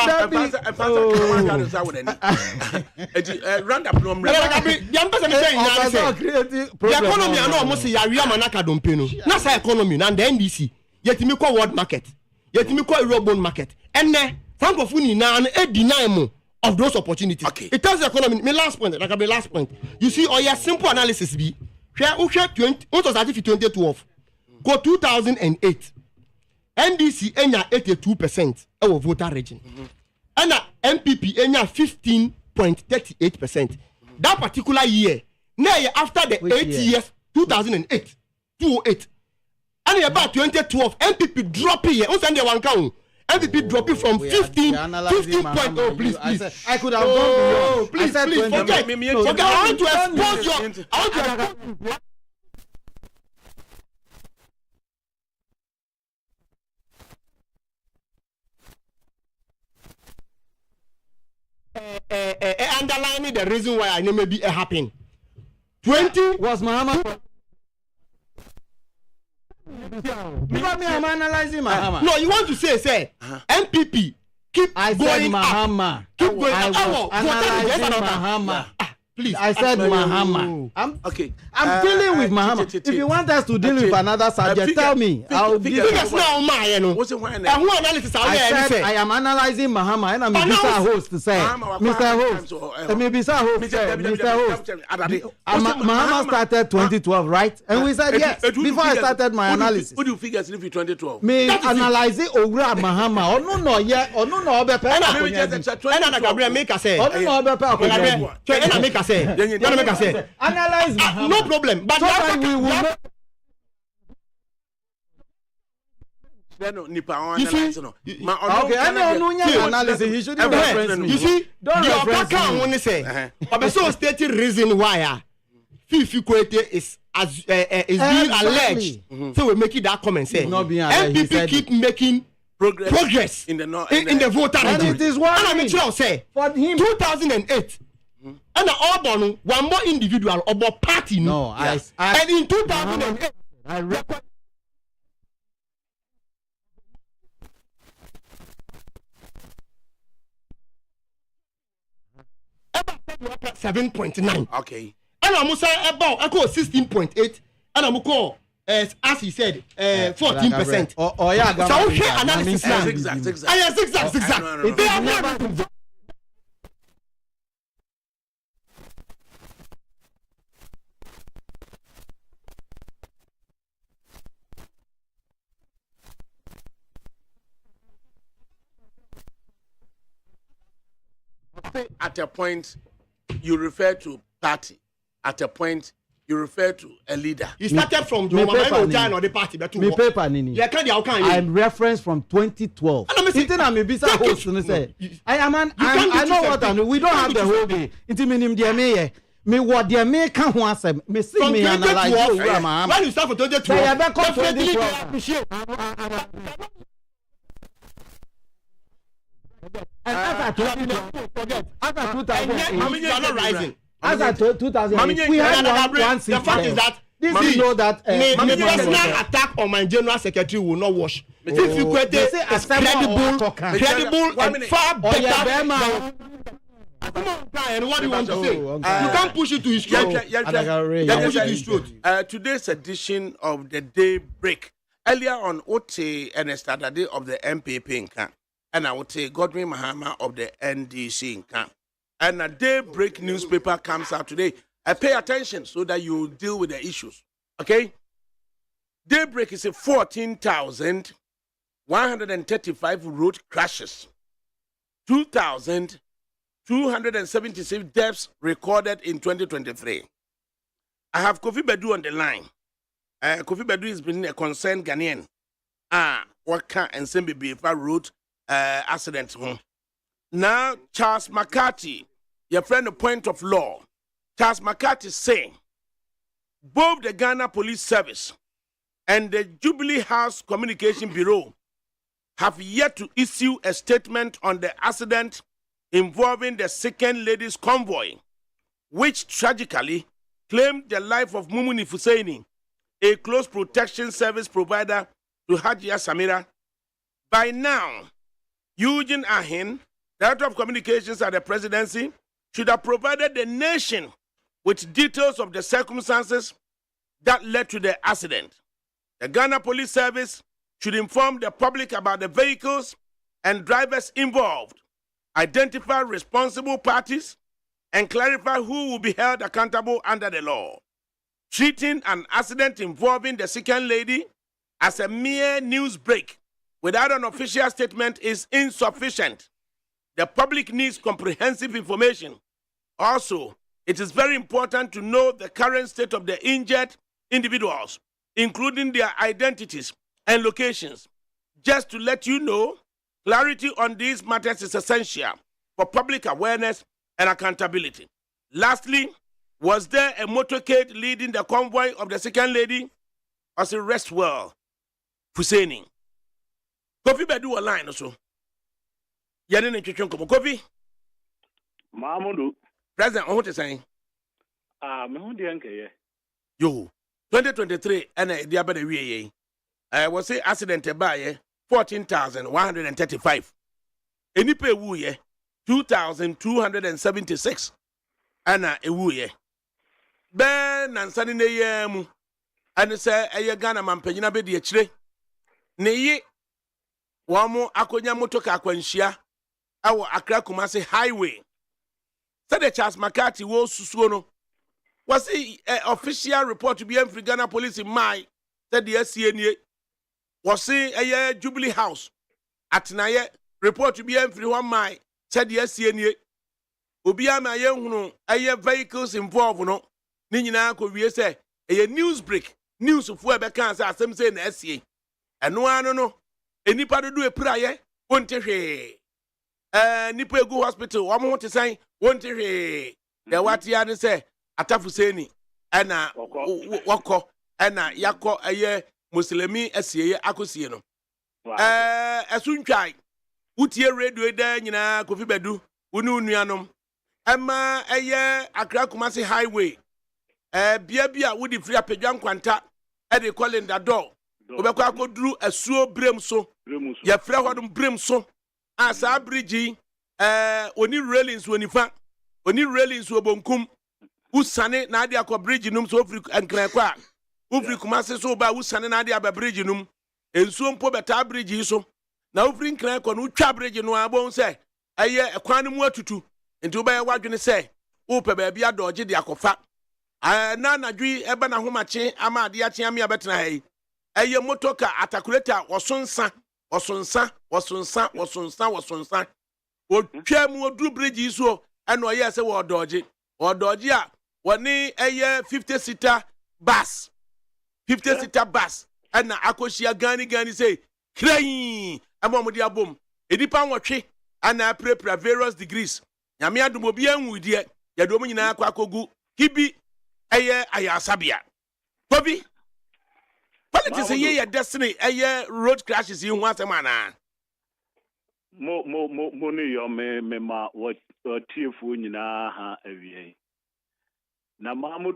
economy I know almost ya ria manaka dompe no. Na say economy na the NDC. Yet me call world market. Yet me call Eurobond market. And then Francophone na deny mo of those opportunities. Okay. It tells the economy. My last point, like my last point. You see, or your simple analysis be. Share 2012. Go 2008. NDC enya 82% of voter region. And MPP enya 15.38%. That particular year, now after the 8 years, 2008, 208. And about 2012, MPP drop here. What's on the one count? MPP drop it from 15 point. Oh, please. I could have gone beyond. Please, forget. Okay, I want to expose your. I want to underlining the reason why I know maybe it happened. 20 was Mahama. I'm analyzing Mahama. No, you want to say MPP keep I going said Mahama. Up. Keep going I up. was analyzing Mahama. Please. I said Mahama. I'm dealing with Mahama. If you want us to deal with another subject, tell me. I'll deal with it. I said I am analyzing Mahama and I'm Mr. Host to say. Mr. Host. Mr. Host. Mahama started 2012, right? And we said yes. Before I started my analysis. What do you figure since 2012? Me analyzing Ogra Mahama. Or no, yeah. Or no, ADAKABRI analyze Mahama. No problem. But so we will not. You see, okay, I know analysis. He shouldn't reference me. You see, don't reference me. I want to say, but so stated reason why Fifi Kwete is being alleged. So we make it that comment say MPP keep making progress in the voter and it is what I mean say for him 2008. And Auburn, one more individual about party. No, and in 2008, I record. 7.9. Okay. And I'm saying about I call 16.8. And I'm call as he said 14%. Oh yeah, so okay, analysis now. Zigzag. Zigzag. No. They are never. 'At a point, you refer to party. At a point, you refer to a leader. You started from the party. Me paper nini. I'm reference from 2012. I'm a business host. I know what I know. We don't have the whole day. Me what the American wants me see me analyze Mahama. When you start for 2012, definitely appreciate. And after 2008, you are not rising. After 2008, we had one the fact is that this is know that personal attack on my general secretary will not wash. If you create is credible and far better. And what do you want to say? You can't push it to his throat. Today's edition of the Daybreak. Earlier on, Ote and Saturday of the MPP in camp. And I would say Godwin Mahama of the NDC in camp. And a Daybreak newspaper comes out today. Pay attention so that you deal with the issues. Okay? Daybreak is a 14,135 road crashes. 2,276 deaths recorded in 2023. I have Kofi Bedu on the line. Kofi Bedu has been a concerned Ghanaian. What can and send be if I wrote accident. Now, Charles McCarthy, your friend, the point of law. Charles McCarthy saying both the Ghana Police Service and the Jubilee House Communication Bureau have yet to issue a statement on the accident involving the second lady's convoy, which tragically claimed the life of Mumuni Fusaini, a close protection service provider to Hajia Samira. By now, Eugene Ahin, Director of Communications at the Presidency, should have provided the nation with details of the circumstances that led to the accident. The Ghana Police Service should inform the public about the vehicles and drivers involved, identify responsible parties, and clarify who will be held accountable under the law. Treating an accident involving the second lady as a mere news break without an official statement is insufficient. The public needs comprehensive information. Also, it is very important to know the current state of the injured individuals, including their identities and locations. Just to let you know, clarity on these matters is essential for public awareness and accountability. Lastly, was there a motorcade leading the convoy of the second lady? As a rest well, Husseini. Kofi Bedu a line also. Yanni Chichunko. Kofi? Mahmoud. President, what is saying? Mahmoud Yanke. Yo, 2023, and the other way. I was say accident by 14,135. Any pay woo ye 2,276. Anna a woo ye. Ben and Sunny Nayamu. And say a Ghana man penina be the chre. Neye Wamo Akonya Motoka Quenchia. Our Accra Kumasi Highway. Said the Charles McCarthy was Susuno. Was the official report to be in Ghana police in Mai? Said the SCNA. Was see a Jubilee House at Naye report to be in 1 Mai. Said the SCNA. Obiama young a vehicles involved no. Nina could be say a news break. News of where Becans are some saying SCA. And no one no. Any part do a prayer won't he. Nipo go hospital. One want to say won't he. The what he say Atafuseni. Anna Wako. Anna Yako a year Muslimi SCA Akosieno. As soon try. Utia radio there, Nina Kofi Bedu. Unu Nianum. Emma a year Accra Kumasi Highway. Bia would free up a young quanta. Eddie calling the door. Obekwa ko duru asuo brem so. Ye frɛ hodum brem so. Asa bridge oni railings wonifa. Oni railings obonkum. Usane na ade akɔ bridge num so ofri ankran kwa. Ofri kumase so ba usane na ade aba bridge num. Ensuo mpo beta bridge so. Na ofri nkran kɔ no twa bridge no abon sɛ ɛyɛ ɛkwan no mu atutu. Enti obɛyɛ wadwene sɛ wo pɛ ba bia dɔgye de akɔfa. Na nadwi ebe na homache ama ade ache ame abetena hai. Eye motoka atakuleta wasonsa. Otwa mu oduru bridge so eno ye se wo dodge. O dodge a woni eye 50-seater bus. 50-seater bus. Ena akoshia gani say krain amomodi abom. Edipa nwotwe ana prepare various degrees. Nyame adom obi anwu die. Yadom nyina akwa akogu kibi eye ayasabia. Bobby politics ye your destiny eye road crashes you want mana. Mo ni yo me ma what tiefu nyina ha awie. Na Mahmoud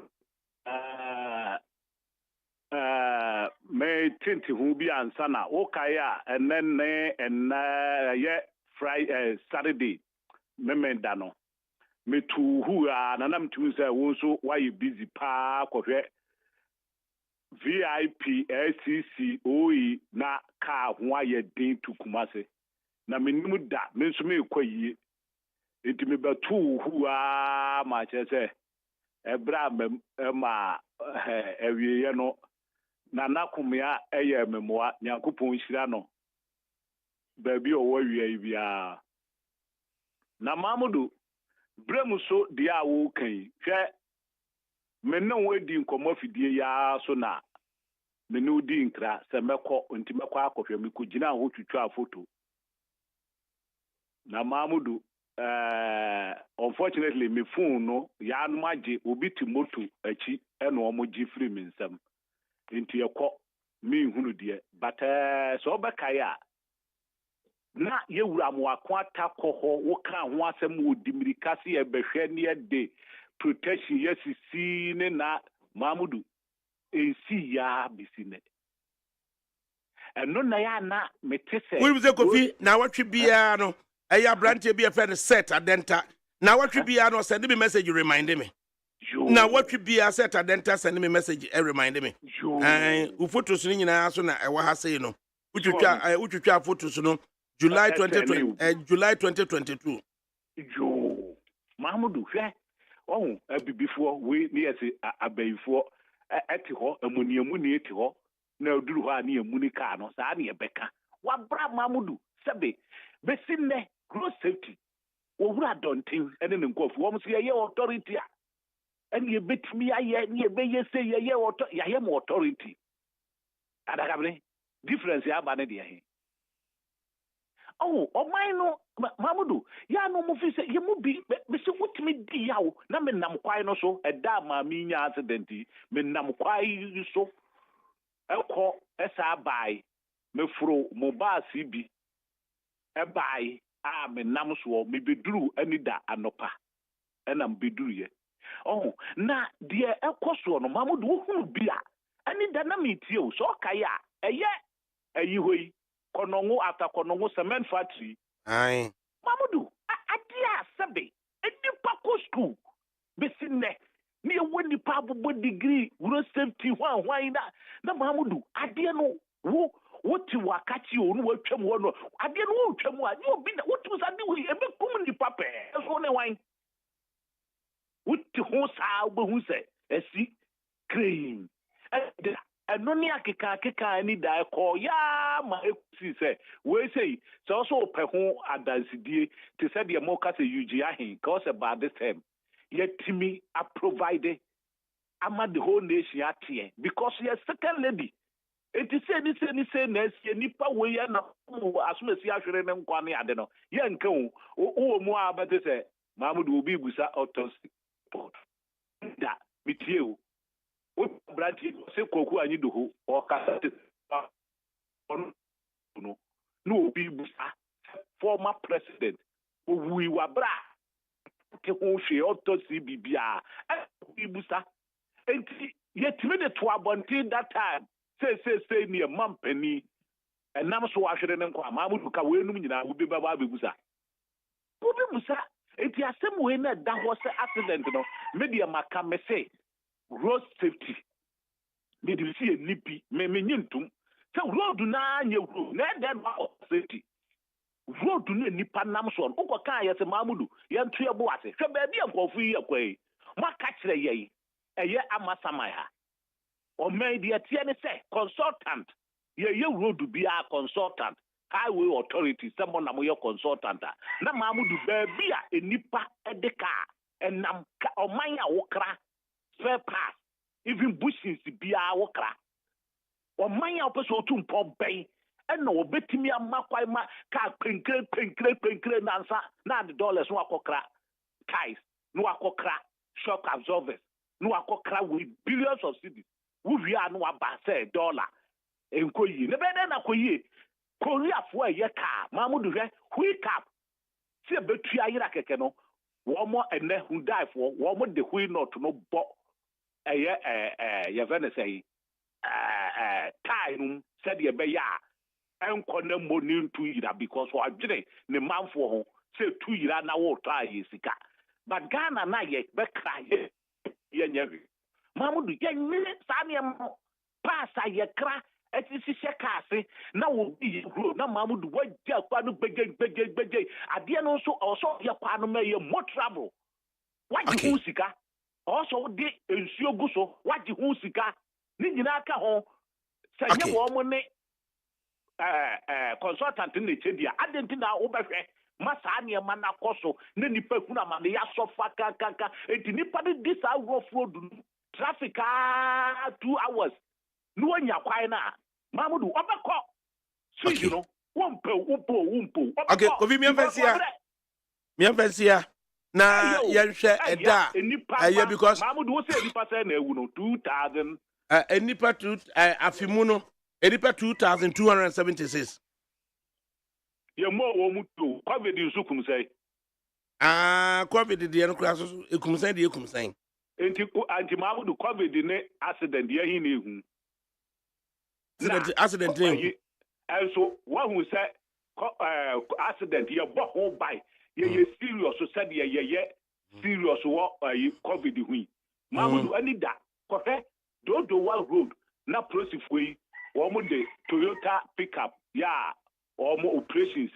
me tinti hu bi ansa na wo kai a enen ye Friday Saturday memenda no. Me tu hu a nanam tu say wo so why busy pa kohwe VIP LCC OE na ka ho aye din to Kumase na menimu da me so me kwayi enti me batu hu a ma che say ebra ma ewie no na nakumia eye memoa nyankopon hira no ba bi o wa wie bia na Mamudu Bremuso dia wo kan hwe me no we di nkomo fidie ya so na me no di nkra se mekọ nti mekọ akọhwe me kugina ho twitwa photo na Mamudu unfortunately me phone no ya no magye obi ti moto achi eno omoji free me nsam nti ekọ me hunu de but so obekae a na yewura mo akwata kọhọ wo ka ho asem wo dimirika se ebehwe ne de protection yesisi ne na Mamudu ensi ya bisine eno na ya na metese we say Kofi na watwe bia no eya branch bia friend set adenta na watwe bia no send me message remind me na watwe bia set adenta send me message remind me u photos ni nyina so na ewa ha sei no utwitwa photos no July 2022 jo Mamudu hwe abibifo we ne yesi abayifo eti ho amuniamu ne eti ho na oduru ho ani amuni ka no saa ne ebeka wa bra Mamudu sebe besinne road safety owura dontin ene ne nkofu wo mso ye authority a ene ye betimi aye ne ye beye se ye authority adakabri difference ya ba ne de he oman no Mamudu ya no mo fi se ye mu bi be se wutimi di yawo na me nam kwai no so eda ma mi nya accident me nam kwai so ekọ esa bai me fro mo ba si bi e bai a me nam so me beduru ani da anopa ena me beduru ye na de ekọ so no Mamudu wo hunu bi a ani da na me tie o so kai a eye ayi hoyi konongo after konongo cement factory ai Mamudu adia sebe enipa ko school besinne ni woni pa bo degree road safety hwan na Mamudu ade no wo ti wakachi o no watwam wo no ade no wo twam a ni obi na wo ti sa de wo ebe kum ni papa so ne wan wo ti ho sa wo hu se esi crane eno ni akeka ni da ko ya ma ekusi se we say so pe ho adansidie te said the mo ka se UG ahin cause about this time yetimi a provide ama the whole nation atie because your second lady it is say na sie nipa we ya na asumesi ahwere ne nkwa ne ade no ye nka o mu abete se Mamudu obi gusa autopsy da mitie o branti se koku anyi do ho o kasate no obi busa former president we wa bra ke ho hwe autopsy bibia obi busa enti yetime de to abonti that time say ni mampani enam so ahwere ne nkwa Mamudu ka we num nyina obi baba bebusa obi busa enti asem we na da ho se accident no media maka me say road safety me do see nipi me nyintum say road na anya road na den safety road na nipa nam so ko kan ye se Mamudu ye nto ye bo ase hwe ba bia nkofu yi akwai maka kire ye eye amasama ha o me de tie ne say consultant ye road bia consultant highway authority someone na mo ye consultant na Mamudu ba bia enipa edeka enam oman a wokra spare parts even bushings bia wokra oman a opeso tumpo ben ena obetimi amakwai ma ka penkre nansa na the dollars no akokra ties no akokra shock absorbers no akokra with billions of cedis wo wia no aba say dollar enkoyi ne be na koyi Korea fo ye ka Mamudu hwe hui cap se betu ayira keke no wo mo ene Hyundai fo wo mo de hui not no bo ye vene say time said ye be ya enko na money 2 year because for adwene ne manfo ho say 2 year na wo to aye sika but Ghana na ye be kra ye nyawe Mamudu ye nyine sa ne mo pass aye kra etisi shekase na wo bi na Mamudu wagya kwa no beje ade no so also ye kwa no me ye mo trouble wagye hu sika also de ensuo gu so wagye hu sika ni nyina aka ho sanye wo mo ne consultant ne chedia adenti na wo behwe masa ne ma na koso ne nipa kuna ma ne ya sofa kaka enti nipa de disa rofu odu traffic 2 hours no one ya kwai na mamudu obekọ so you know wompo okay kofi mi emfasia na yɛhwɛ ɛda ɛyɛ because mamudu wo say nipa say na ewu no 2000 enipa afimu no enipa 2276 ye mo wo mu to covid nso kum say covid de no kura so ekum san de ekum san anti mamudu covid ne accident ye hi na ehu accident and so what who say accident ye bo ho by ye serious so said ye serious what covid hu mamudu ani da ko Dodowa Road na prosifui womo de Toyota pickup ya womo operations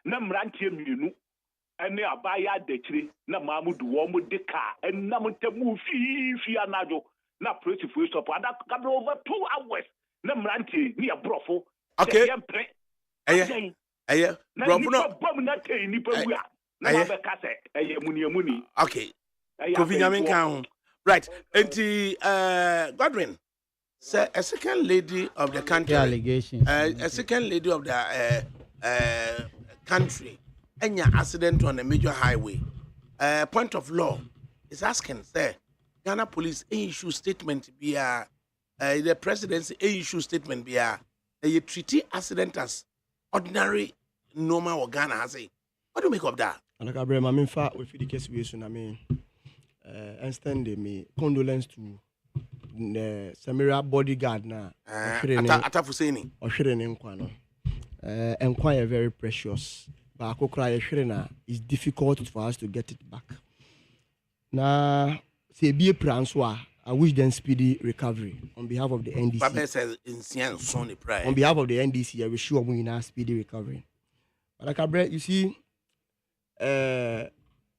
na mrantie mienu ene abaya dechire na mamudu womo de car na mutamu fi anajo na prosifui stop ada kabra over 2 hours na mrantie ni abrofo okay eye brofo no bom na tei ni pawua na ba ka se eye muni okay kofi nyamin kan right enti Godwin say a second lady of the country allegations a second lady of the country any accident on a major highway point of law is asking say Ghana police issue statement be the presidency issue statement be you treat accident as ordinary normal or Ghana has it. What do you make of that? ADAKABRI, I mean, with the case we I mean, extend me condolence to the Samira bodyguard now. Atafuseni. Oshirene Nkwano. Enquire very precious. But Akokra Shirena is difficult for us to get it back. Now, say be a Pranswa. I wish them speedy recovery on behalf of the NDC. On behalf of the NDC, I wish you a speedy recovery. But ADAKABRI, you see,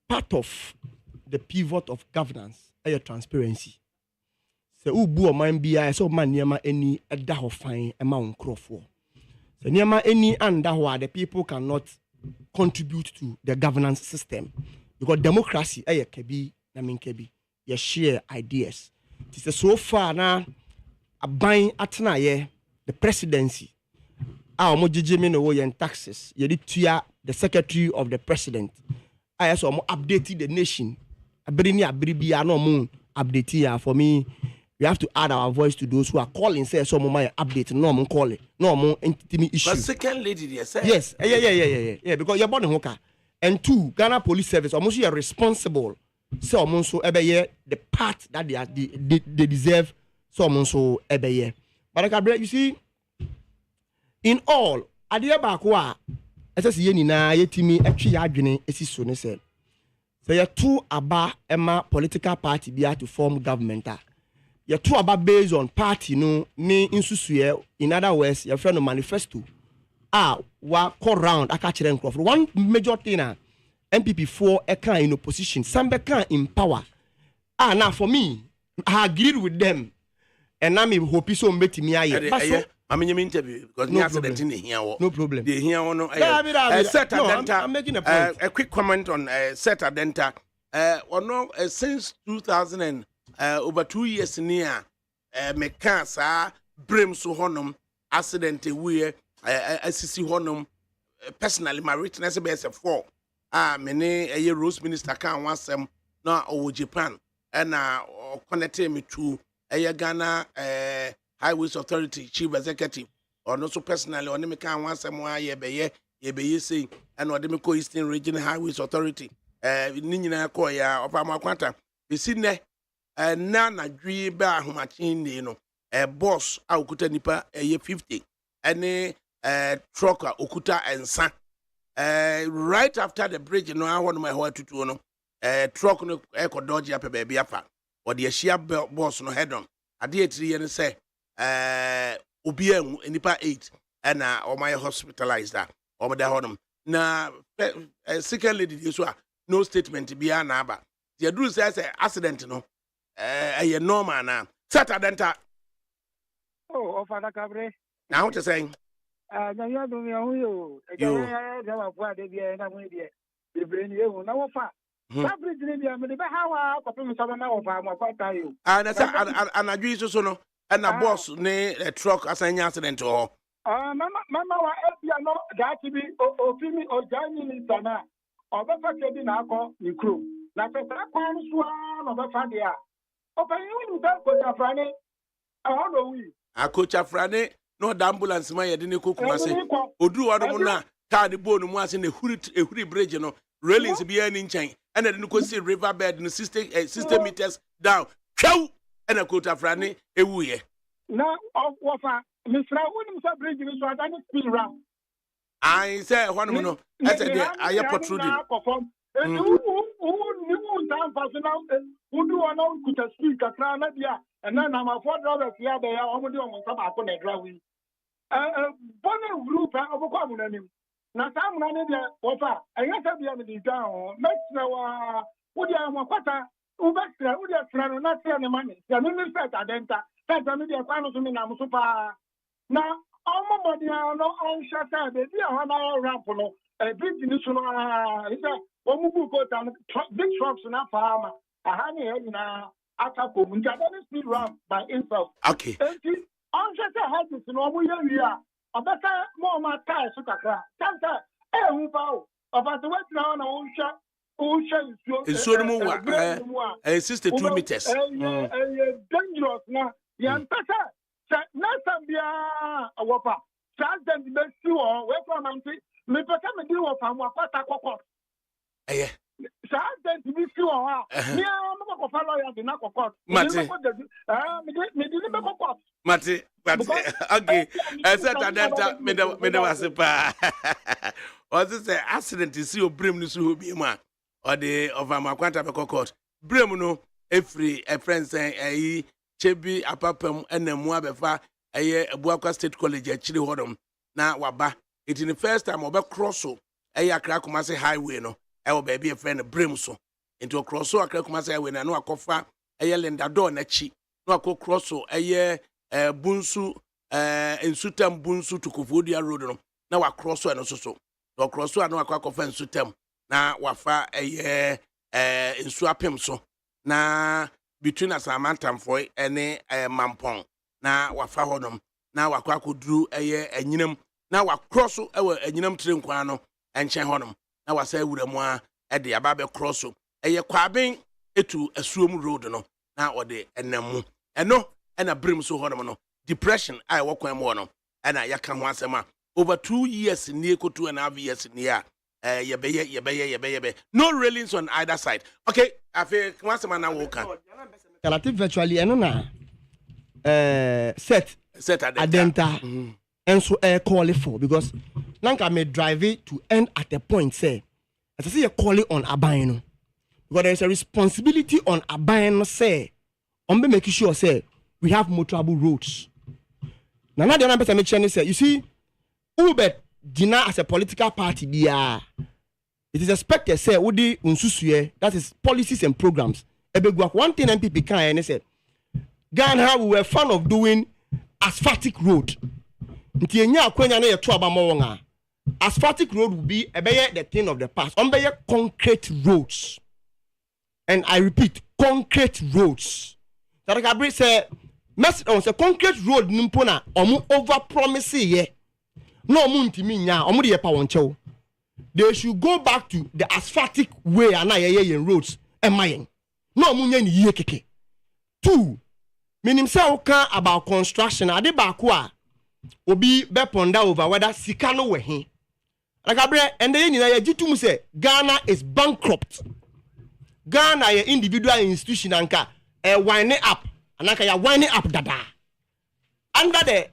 part of the pivot of governance is transparency. So, ubu o man biya so man niema any eda ho fine ema unkrofo. So niema any anda ho the people cannot contribute to the governance system because democracy kebi na min kebi. You share ideas. So far now, aban atena ye the presidency. Our mojijimi no wo taxes. You did tuya the secretary of the president. I also updated the nation. Abri no moon update here for me. We have to add our voice to those who are calling. Say some of my update. No more calling. No more intimate issue. But second lady, yes. Yes. Yeah. Because you're born in Hoka. And 2, Ghana Police Service almost you are responsible. So almost so the part that they deserve. So almost so But ADAKABRI, you see, in all, adia bakwa. Ese si yeni na yetimi etwi adwene esi so ne se. So you two aba ema political party bia to form government. You two aba based on party no ni insusuye, in other words your friend no manifesto wa call round aka kire nkrofo. One major thing MPP 4 eka in opposition, some can in power. Now for me I agreed with them and I me hope so metimi aye. I'm in your interview because no accident in here. No problem. The here no. I'm making a point. A quick comment on Set Adenta. Since 2000 and over 2 years near Mekasa Brim so honum accident we SCC honum personally my witness as a 4. Many a Rose Minister can want some now over Japan and connected me to a Ghana Highways Authority Chief Executive or no so personally or me can want somewhere ye be saying and or the Eastern Regional Highways Authority Nina ko ya opama kwanta be sinne na na dwi ba ahomachin ni no boss a okuta nipa 50 ene truck a okuta ensa right after the bridge no I want my hoe tutu no truck no e dodge up baby afa or the share boss no head on ade etiri ye ne say obi anu nipa 8 and or my hospitalized that or the honum na second lady so no statement bia na aba the do say accident no normal na Set Adenta of ADAKABRI now what you saying you do me you na mo die the brain you na wo fa bridge ni dia me de hawa ko pe so na wo fa mo kwata yo na say anadwi so no na boss ne truck asanya accident ho mama wa ebia no that be ofimi ojani ni sana obefa kedi na akọ ni kro na pesa kwan so na obefa de a open you ni da ko tafrane no wi akocha frane no da ambulance ma yede ne kokumase oduru wado mu na car de bone mu ase na ehuri bridge no railings bi ani nchen ena de no ko see river bed no 60 meters down twaw ena kota frane ewuye na wofa misra woni so bridge ni so adani speed ram I say one no I said there aye protruding ni ndan personal udu ona kuta speed kakra na dia ena na ma for drivers ya be ya omo de omo saba ko na drive bone group oboko amunanim na sa amuna dia wofa enya sa bia me di down mesna wa udi amakwata ubesra udi asra no na tia ne mane ya me set adenta set me dia kwano so me na musupa na ọmọ mọdì àwọn ọ̀nṣẹ́ta bèbí àwọn náà ramp no bíríjì ní sunu ìṣe ọmúgbù kóòtù àwọn big trucks náà fàámà àhání ẹ̀ nyinaa akakò mu njà dẹ́ni speed ramp by himself. Okay. Eti ọ̀nṣẹ́ta hedges ní ọmú yẹ wíyà ọ̀bẹ́ta mọ́ ọmọ ata ẹ̀sùn kakra tẹ́ntẹ́ ẹ̀ ń fa o ọ̀bàtà wẹ́tì náà na ọ̀nṣẹ́ nsuo no mu wa 62 meters. Ẹ̀yẹ dangerous na yẹn pẹ́sẹ́. Nasambia wofa sergeant be si wo we from anti me peka me di wo fa mo akwata kokot sergeant be si wo ha me mo ko fa lawyer de na kokot me di be kokot mate okay set adenta me de wasipa o say accident si obrem ni so obi ma o de over ma akwata be kokot brem no every friends ayi chebi apapam enemu abefa eye Abuakwa State College achiri hodom na waba it in the first time obe crosso eye Accra Kumasi highway no e wo baby e friend brem so into crosso Accra Kumasi highway na no akofa eye Lendador na chi no akọ crosso eye bunsu ensutam bunsu tukufodia road no na wa crosso eno so no crosso no akofa ensutam na wafa eye ensu apem so na between Asamantamfoy ene Mampong na wafa hodom na wakwa koduru eye anyinam na wakrosso ewe anyinam trenkwa no enchen hodom na wasa wuramu a ede aba be crosso eye kwaben etu asuom road no na ode enamu eno ena brim so hodom no depression ai wokwan mo no ena yaka ho asema over 2 years ni ekotu and half years ni a yebe no railings on either side. Okay, afi kwasema na woka Relative virtually na set adenta and so call for because nanka may drive it to end at a point say as I say you call it on abino because there is a responsibility on abino say on be making sure say we have motorable roads. Now the other person mention say you see Uber deny as a political party it is expected say udi unsusue that is policies and programs. One thing MPP can say Ghana we were fan of doing asphaltic road. Asphaltic road will be the thing of the past. Concrete roads. And I repeat, concrete roads. ADAKABRI say concrete road nimpona omu over promise ye. No muntimi nya omu de pa wonche. They should go back to the asphaltic way and roads emayen. No munye ni ye keke. 2 minim say oka about construction ade ba ko a obi be ponda over whether sika no we he ADAKABRI and dey nyina ye gitum say Ghana is bankrupt. Ghana ye individual institution anka winding up anaka ya winding up dada under the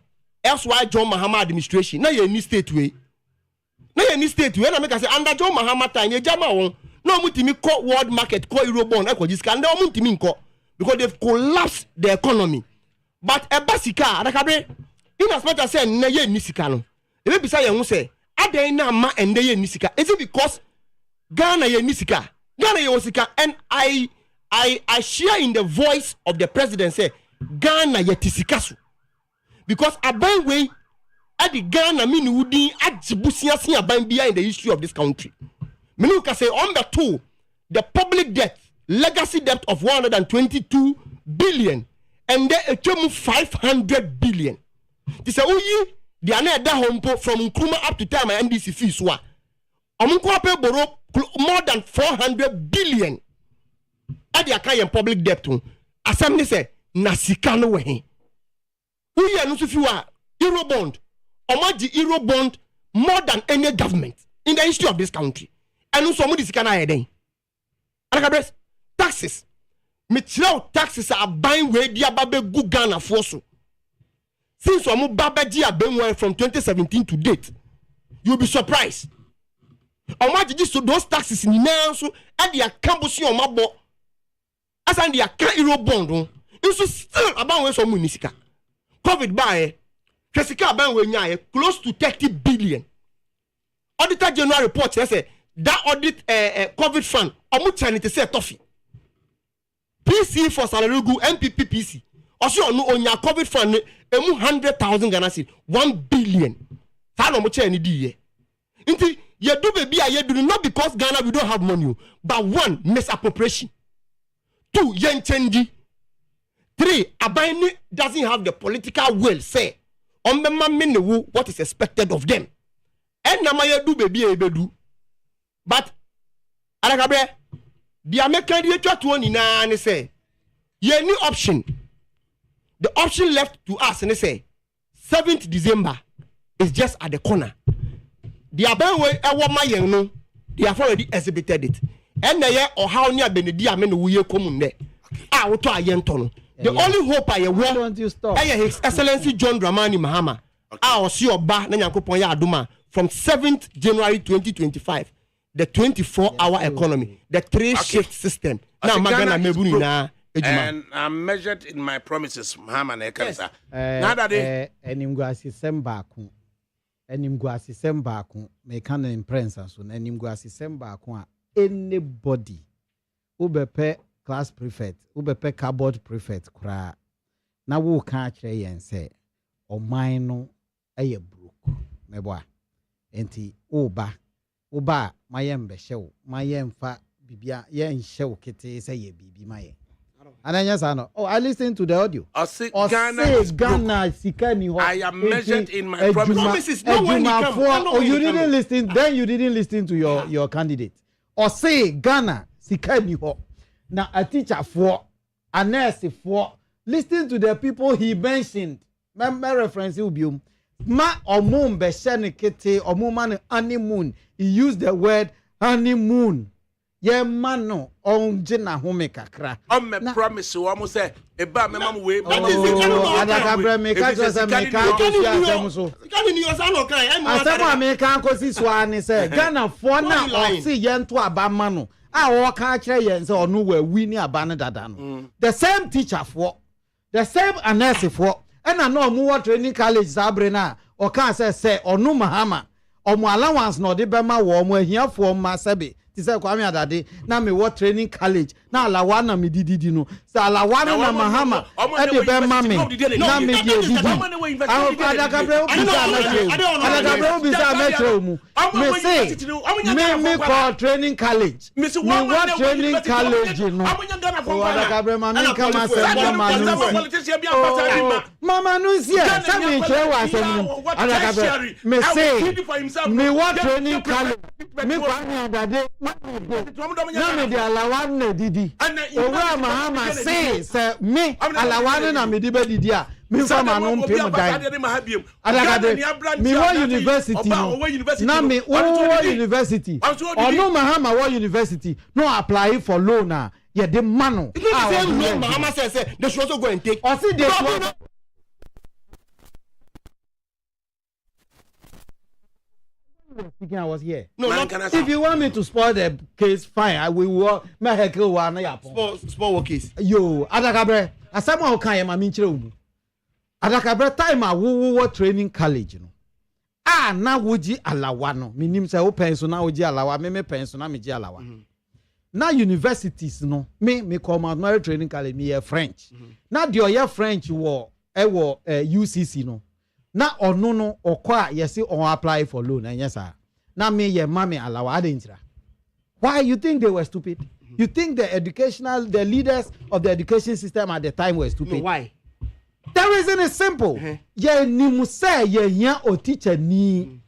SY John Mahama administration na ye ni state way na make say under John Mahama time ye jama won no mutimi ko world market ko eurobond ekwajiska and mutimi nko because they've collapsed the economy but ebasika ADAKABRI in as much as say na ye ni sika no e be bisa ye hu say adan na ma ende ye ni sika is it because Ghana ye ni sika Ghana ye sika and I share in the voice of the president say Ghana ye tisikasu because aban way at the Ghana mini wudi ajibusia sin aban bia in the history of this country. Menuka say on the 2 the public debt, legacy debt of 122 billion, and then it came 500 billion. This is the another home from Nkrumah up to time and NDC fees wa. Omunkwape borrow more than 400 billion. At the account public debt to. Assembly say nasika no we. Who ya no sufiwa euro bond. Omaji euro bond more than any government in the history of this country. And no so mo disika na heden. Adakabres taxes. Michiro taxes are buying way dia babe gu Ghana for so. Since omo babaji abenwe from 2017 to date, you'll be surprised. Omaji so those taxes ni na so at the campusi omabo. As and the account euro bond, it's still about when some munisika. COVID by Jessica Banwenya close to 30 billion. Auditor General report says that audit COVID fund, Omuchanite say toffee. PC for salary go MPP PC. Also no on your COVID fund, 100,000 Ghana cedis, 1 billion. That no much any day. Inti you do baby you do not because Ghana we don't have money, but one misappropriation. 2 yen change. 3 Abani doesn't have the political will say on the man what is expected of them. And Namaya do baby ebedu. But Adakabre, the American to one in say ye new option. The option left to us and they say 7th December is just at the corner. The Abenwe Ewa no, they have already exhibited it. And the year or how near Benedia men we come there. The only hope I want His Excellency John Dramani Mahama. I see your bar Aduma from 7th January 2025. The 24-hour economy, the 3-shift system. Now Magana Mebunina. And I'm measured in my promises, Mahama Nekansa. Nada Enimguasi Sembaku. Enimguasi Sembaku. Mekana imprensa so Enimguasi Sembaku. Anybody who be class prefect, who be cupboard prefect, cry. Now who can't say and say, or mine no a brook, my boy. Enti Oba, my embe show, my emfa, bibia, yen show kitty say ye bibi my. And then yes, I know. Oh, I listened to the audio. Ghana, I am measured in my promises. No when you come. Oh, you didn't listen. Then you didn't listen to your candidate. Or say Ghana, Sikani ho. Now a teacher for, a nurse for. Listen to the people he mentioned. Remember reference will be ma or moon be kete or moon honeymoon. He used the word honeymoon. Ye mano on jina home kakra. On me promise you almost say eba me mam we. Adakabre me ka just me ka ko si asem so. Can you use no kan? Asem me ka ko si so ani say Ghana for na o si ye nto abama no. A wo ka kire ye say onu wa wi ni aba ne dada no. The same teacher for, the same nurse for, and na no mu training college sabre na o kan say onu Mahama. Omo allowance no de bema wo omo ahiafo ma sebe. Say Kwame Adade na me what training college na alawana me didi no so alawana na Mahama e de be ma me na me de didi Adakabre obi sa metro mu me say me call training college me what training college no Adakabre ma me come mama no see say me try wa asem Adakabre me say me what training college me Kwame Adade na me de alawana didi owa Mahama say me alawana na me di be didi a me fama no mpem dan adakade me wo university na me wo university ono Mahama wo university no apply for loan na ye de mano Mahama say they should also go and take or see they speaking, I was here. No, if you want me to spoil the case, fine. I will. Me heckle one. Spoil what case? Yo, Adakabre. Asama okan ma minchire ubu. Adakabre time a wo training college no. Na woji alawa no. Minim say o penso na woji alawa. Me penso na me ji alawa. Na universities no. Me come out my training college me French. Na the oya French wo UCC no. Na ono no okwa yesi on apply for loan and yes sir. Na me ye mame alawa adentira. Why you think they were stupid? You think the leaders of the education system at the time were stupid? No, why? The reason is simple. Ye ni musa ye nya o teacher ni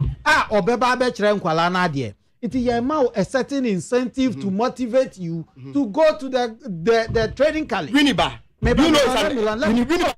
obeba be kire nkwala na de. It is a certain incentive to motivate you to go to the training college. Winiba. You know Winiba.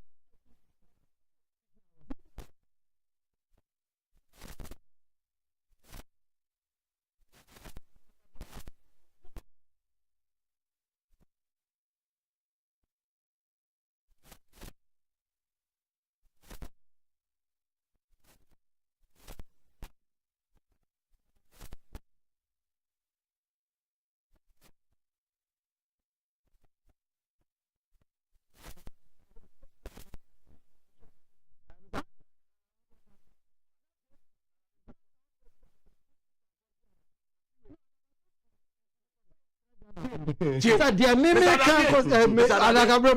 Dear Mimi campus, ADAKABRI,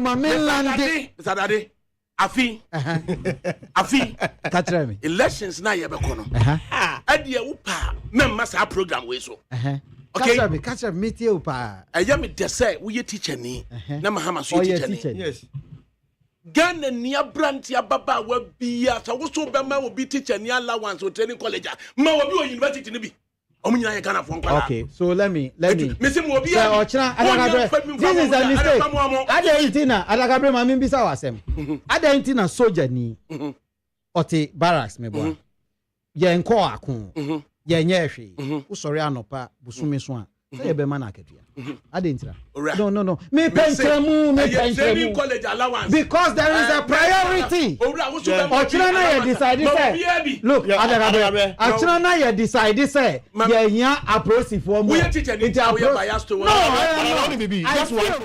Mr. Afi. Katremi. Elections na ye be kono. Ade upa memma sa program we so. Okay. Katremi meet you pa. Aya me de say we teacher ni na mahama so teacher ni. Yes. Ghana ni abranti ababa wa bia so wo so be ma wo bi teacher ni allowance o training college ma wo bi o university ni bi. Okay, so let me. ADAKABRI. This is a mistake. ADAKABRI, mami bisa wasem. Adentina soldier ni. Ote barracks me boy. Ye nko akun. Ye nyehwe. Usori anopa busumi so a. Say be man akatua. Adentina. No. Me pentremu. College allowance. Because there is a priority. Ochina na ye decide say. Look, ADAKABRI. Ochina na ye decide say. Ye nya approach for mo. We teacher ni bias to. No, that's why.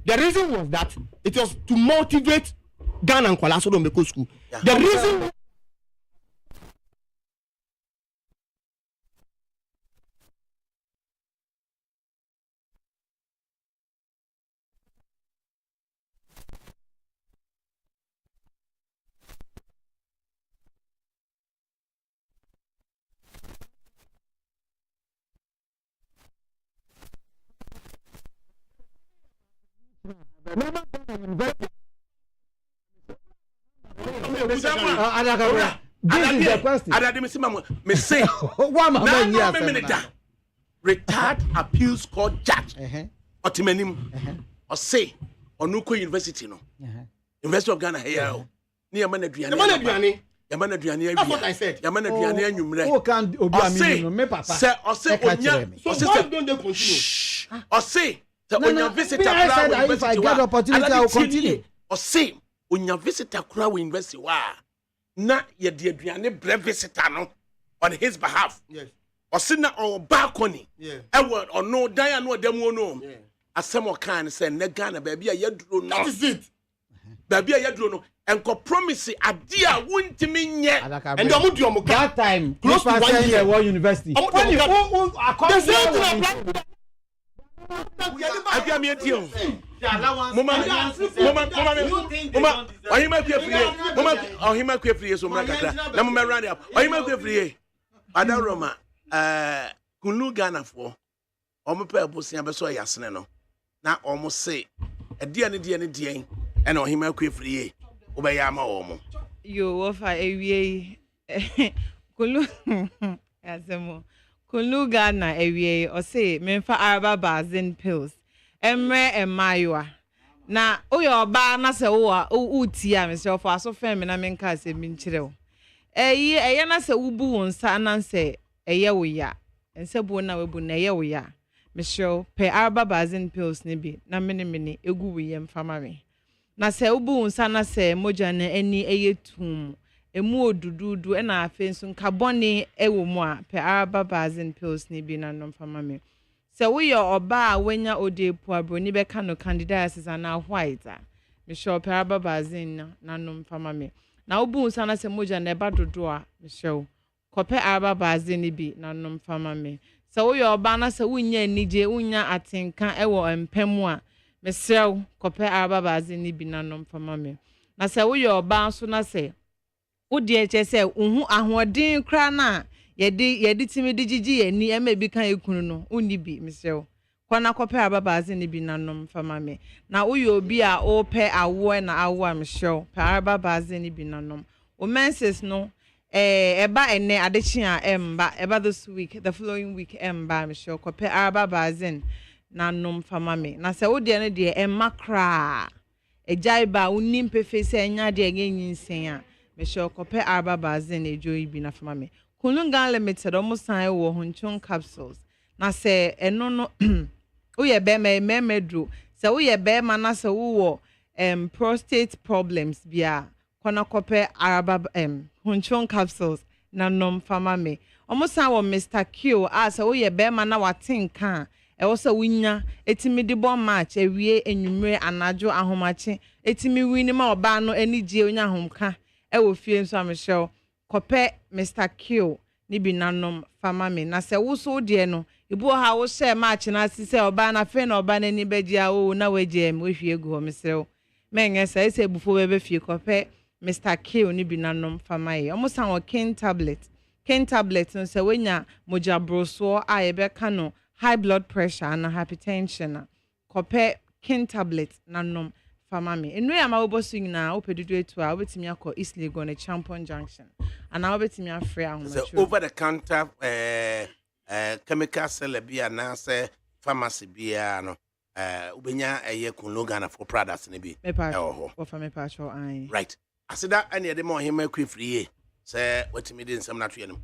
The reason was that it was to motivate Ghana and Kwala so don't make school. Yeah. The reason ADAKABRI. This is the question. Me say, retired appeals court judge. Otimenim. Or say, Onuko University no. University of Ghana here. Near Manaduani. Yamana. That's what I said. Yamana Duani Numre. Who can Obiamino me papa? Say, or say, so why don't they continue? Or say, when you visit a if I get opportunity, I will continue. Or say, when you visit a crowd university, na ye de aduane bre visitor no on his behalf. Yes. Or say na on balcony. Yeah. Ewo or no dan no dem no. Yeah. Asem o kan say na Ghana baby a yeduro no. That is it. Baby a yeduro no. Enko promise ade a wuntimi nye. And omo do omo that time close to 1 year one university. When the same thing Abia me etio. Mama, ohima kwe free so mra kakra. Na mama round up. Ohima kwe free. Ada Roma, Kunu Ghana for. Omo pe abosia be so yasene no. Na omo say, ade ane die. E na ohima kwe free. Obeya ama omo. Yo wofa ewie. Kulu asemo. Kunu Ghana ewie o say memfa araba bazin pills. Emre emaywa. Na oyo ba na se wo uti a me se ofo aso fem na menka se mi nkirew. Eye na se wubu wonsa na se eye wo ya. Ense bu na webu na eye wo ya. Me show pe araba bazin pills ne bi na mene egu wo yem fama me. Na se wubu wonsa na se moja na eni eye tum. Emu odududu e na afi nso nkabone ewo mu a pe araba bazin pills ne bi na no fama me. Se we your oba wenya ode puabro ni beka no candidates na white Michelle Paraba Bazin na nom fama me. Na obu sana se moja na eba dodo a Michelle. Kope araba bazin bi na nom fama me. Sa wo yo ba na sa wunya nije wunya atenka ewo empem a mesrew kope araba bazin bi na nom fama me. Na sa wo yo ba so na se wo de eche se uhu ahoden kra na yedi timi digigi ani ema bi kan ekunu no uni bi mesrew. Kwana kope ababaze ni bi nanom fama me na uyo obi a ope awo na awo am show pa ababaze ni bi nanom o menses no eba ene adechi a emba eba this week the following week emba am show kope ababaze nanom fama me na se wo de ne de emma kra ejai ba unim pefe se enya de nyinsen a me show kope ababaze na ejo bi na fama me Kulunga limited omo san wo honchon capsules na se eno no Uye bema memedru se uye bema na se wo prostate problems bia kwana kope araba hunchon capsules na nom fama me omusan wo Mr. Q se uye bema na watinka e wo se wunya etimi de bon match ewie enwumre anajo ahomache etimi wini ma oba no anigye onya homka e wo fie nso amhyew kope Mr. Q ni bi nanom fama me na se wo so de no ibu ha wo share match na sise oba na fe na oba na ni begia o na waje me hwie gu ho mesrew menye se ese bufo bebe fie kope Mr. K ni bi nanom fama ye omo san o ken tablet no se wenya moja broso a ye be kano high blood pressure na hypertension kope ken tablet nanom fama me enu ya ma obosu nyina opedudu etu a obetimi akọ East Legon na Champon Junction ana obetimi afre ahomacho so over the counter chemical seller bia na say pharmacy bia no ubenya eye Kunlogana for products ne bi ho for me pacho ai right asida ane de mo hema kwefriye say wetimi de nsam na to yenim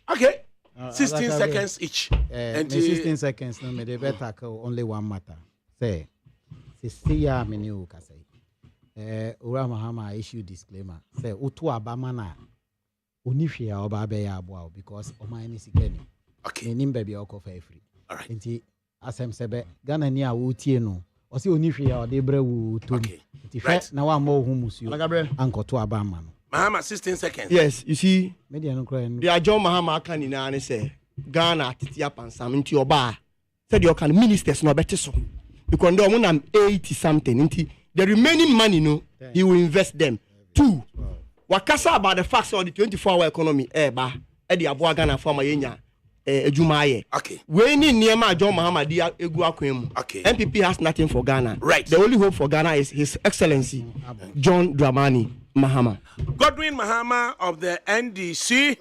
okay 16 seconds each and 16 seconds no me dey better only one matter say see ya me ni o ka say Ura Mahama issue disclaimer say otu abama na onihwe ya oba be ya aboa because o man ni sikeni okay nim baby o ko fa free all right nti asem sebe Ghana ni a wo tie no o se onihwe ya o de bra wo to nti fe na wa ma ohun musuo ankoto abama no Mahama 16 seconds yes you see media no cry no the John Mahama aka ni na ne say Ghana titia pansam nti oba said you can ministers no beti so because they are 80 something nti the remaining money no he will invest them. 2 wakasa about the facts of the 24-hour economy ba e de aboa Ghana for ma yenya ejuma aye okay we ni niema John Mahama dia egu akwan mu okay NPP has nothing for Ghana right the only hope for Ghana is His Excellency John Dramani Mahama Godwin Mahama of the NDC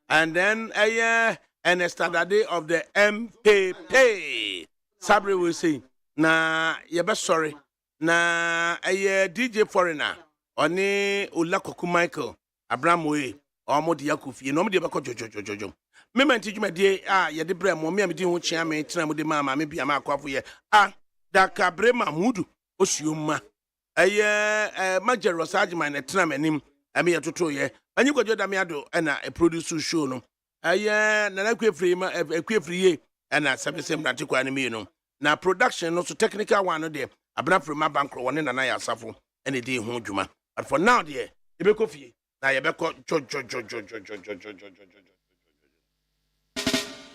and then and Estadade of the MPP Sabri will say na yebe sorry na DJ Foreigner oni Olakoku Michael Abramoe omodi yakufie no omodi beko jojojojo me manti dwumade yede bra mo me amedi ho chia me tena mo de mama me bia ma akwafo ye ADAKABRI Mahmudu osuoma Majero Sajman na tena manim ame yetoto ye anyi kwadwo da me ado na produce show no na kwefriye na sabesem na tekwa ne me no na production no so technical one no there abna from bankro woni na ya asafo ene dey ho dwuma but for now there ebekofie na yebekọ jo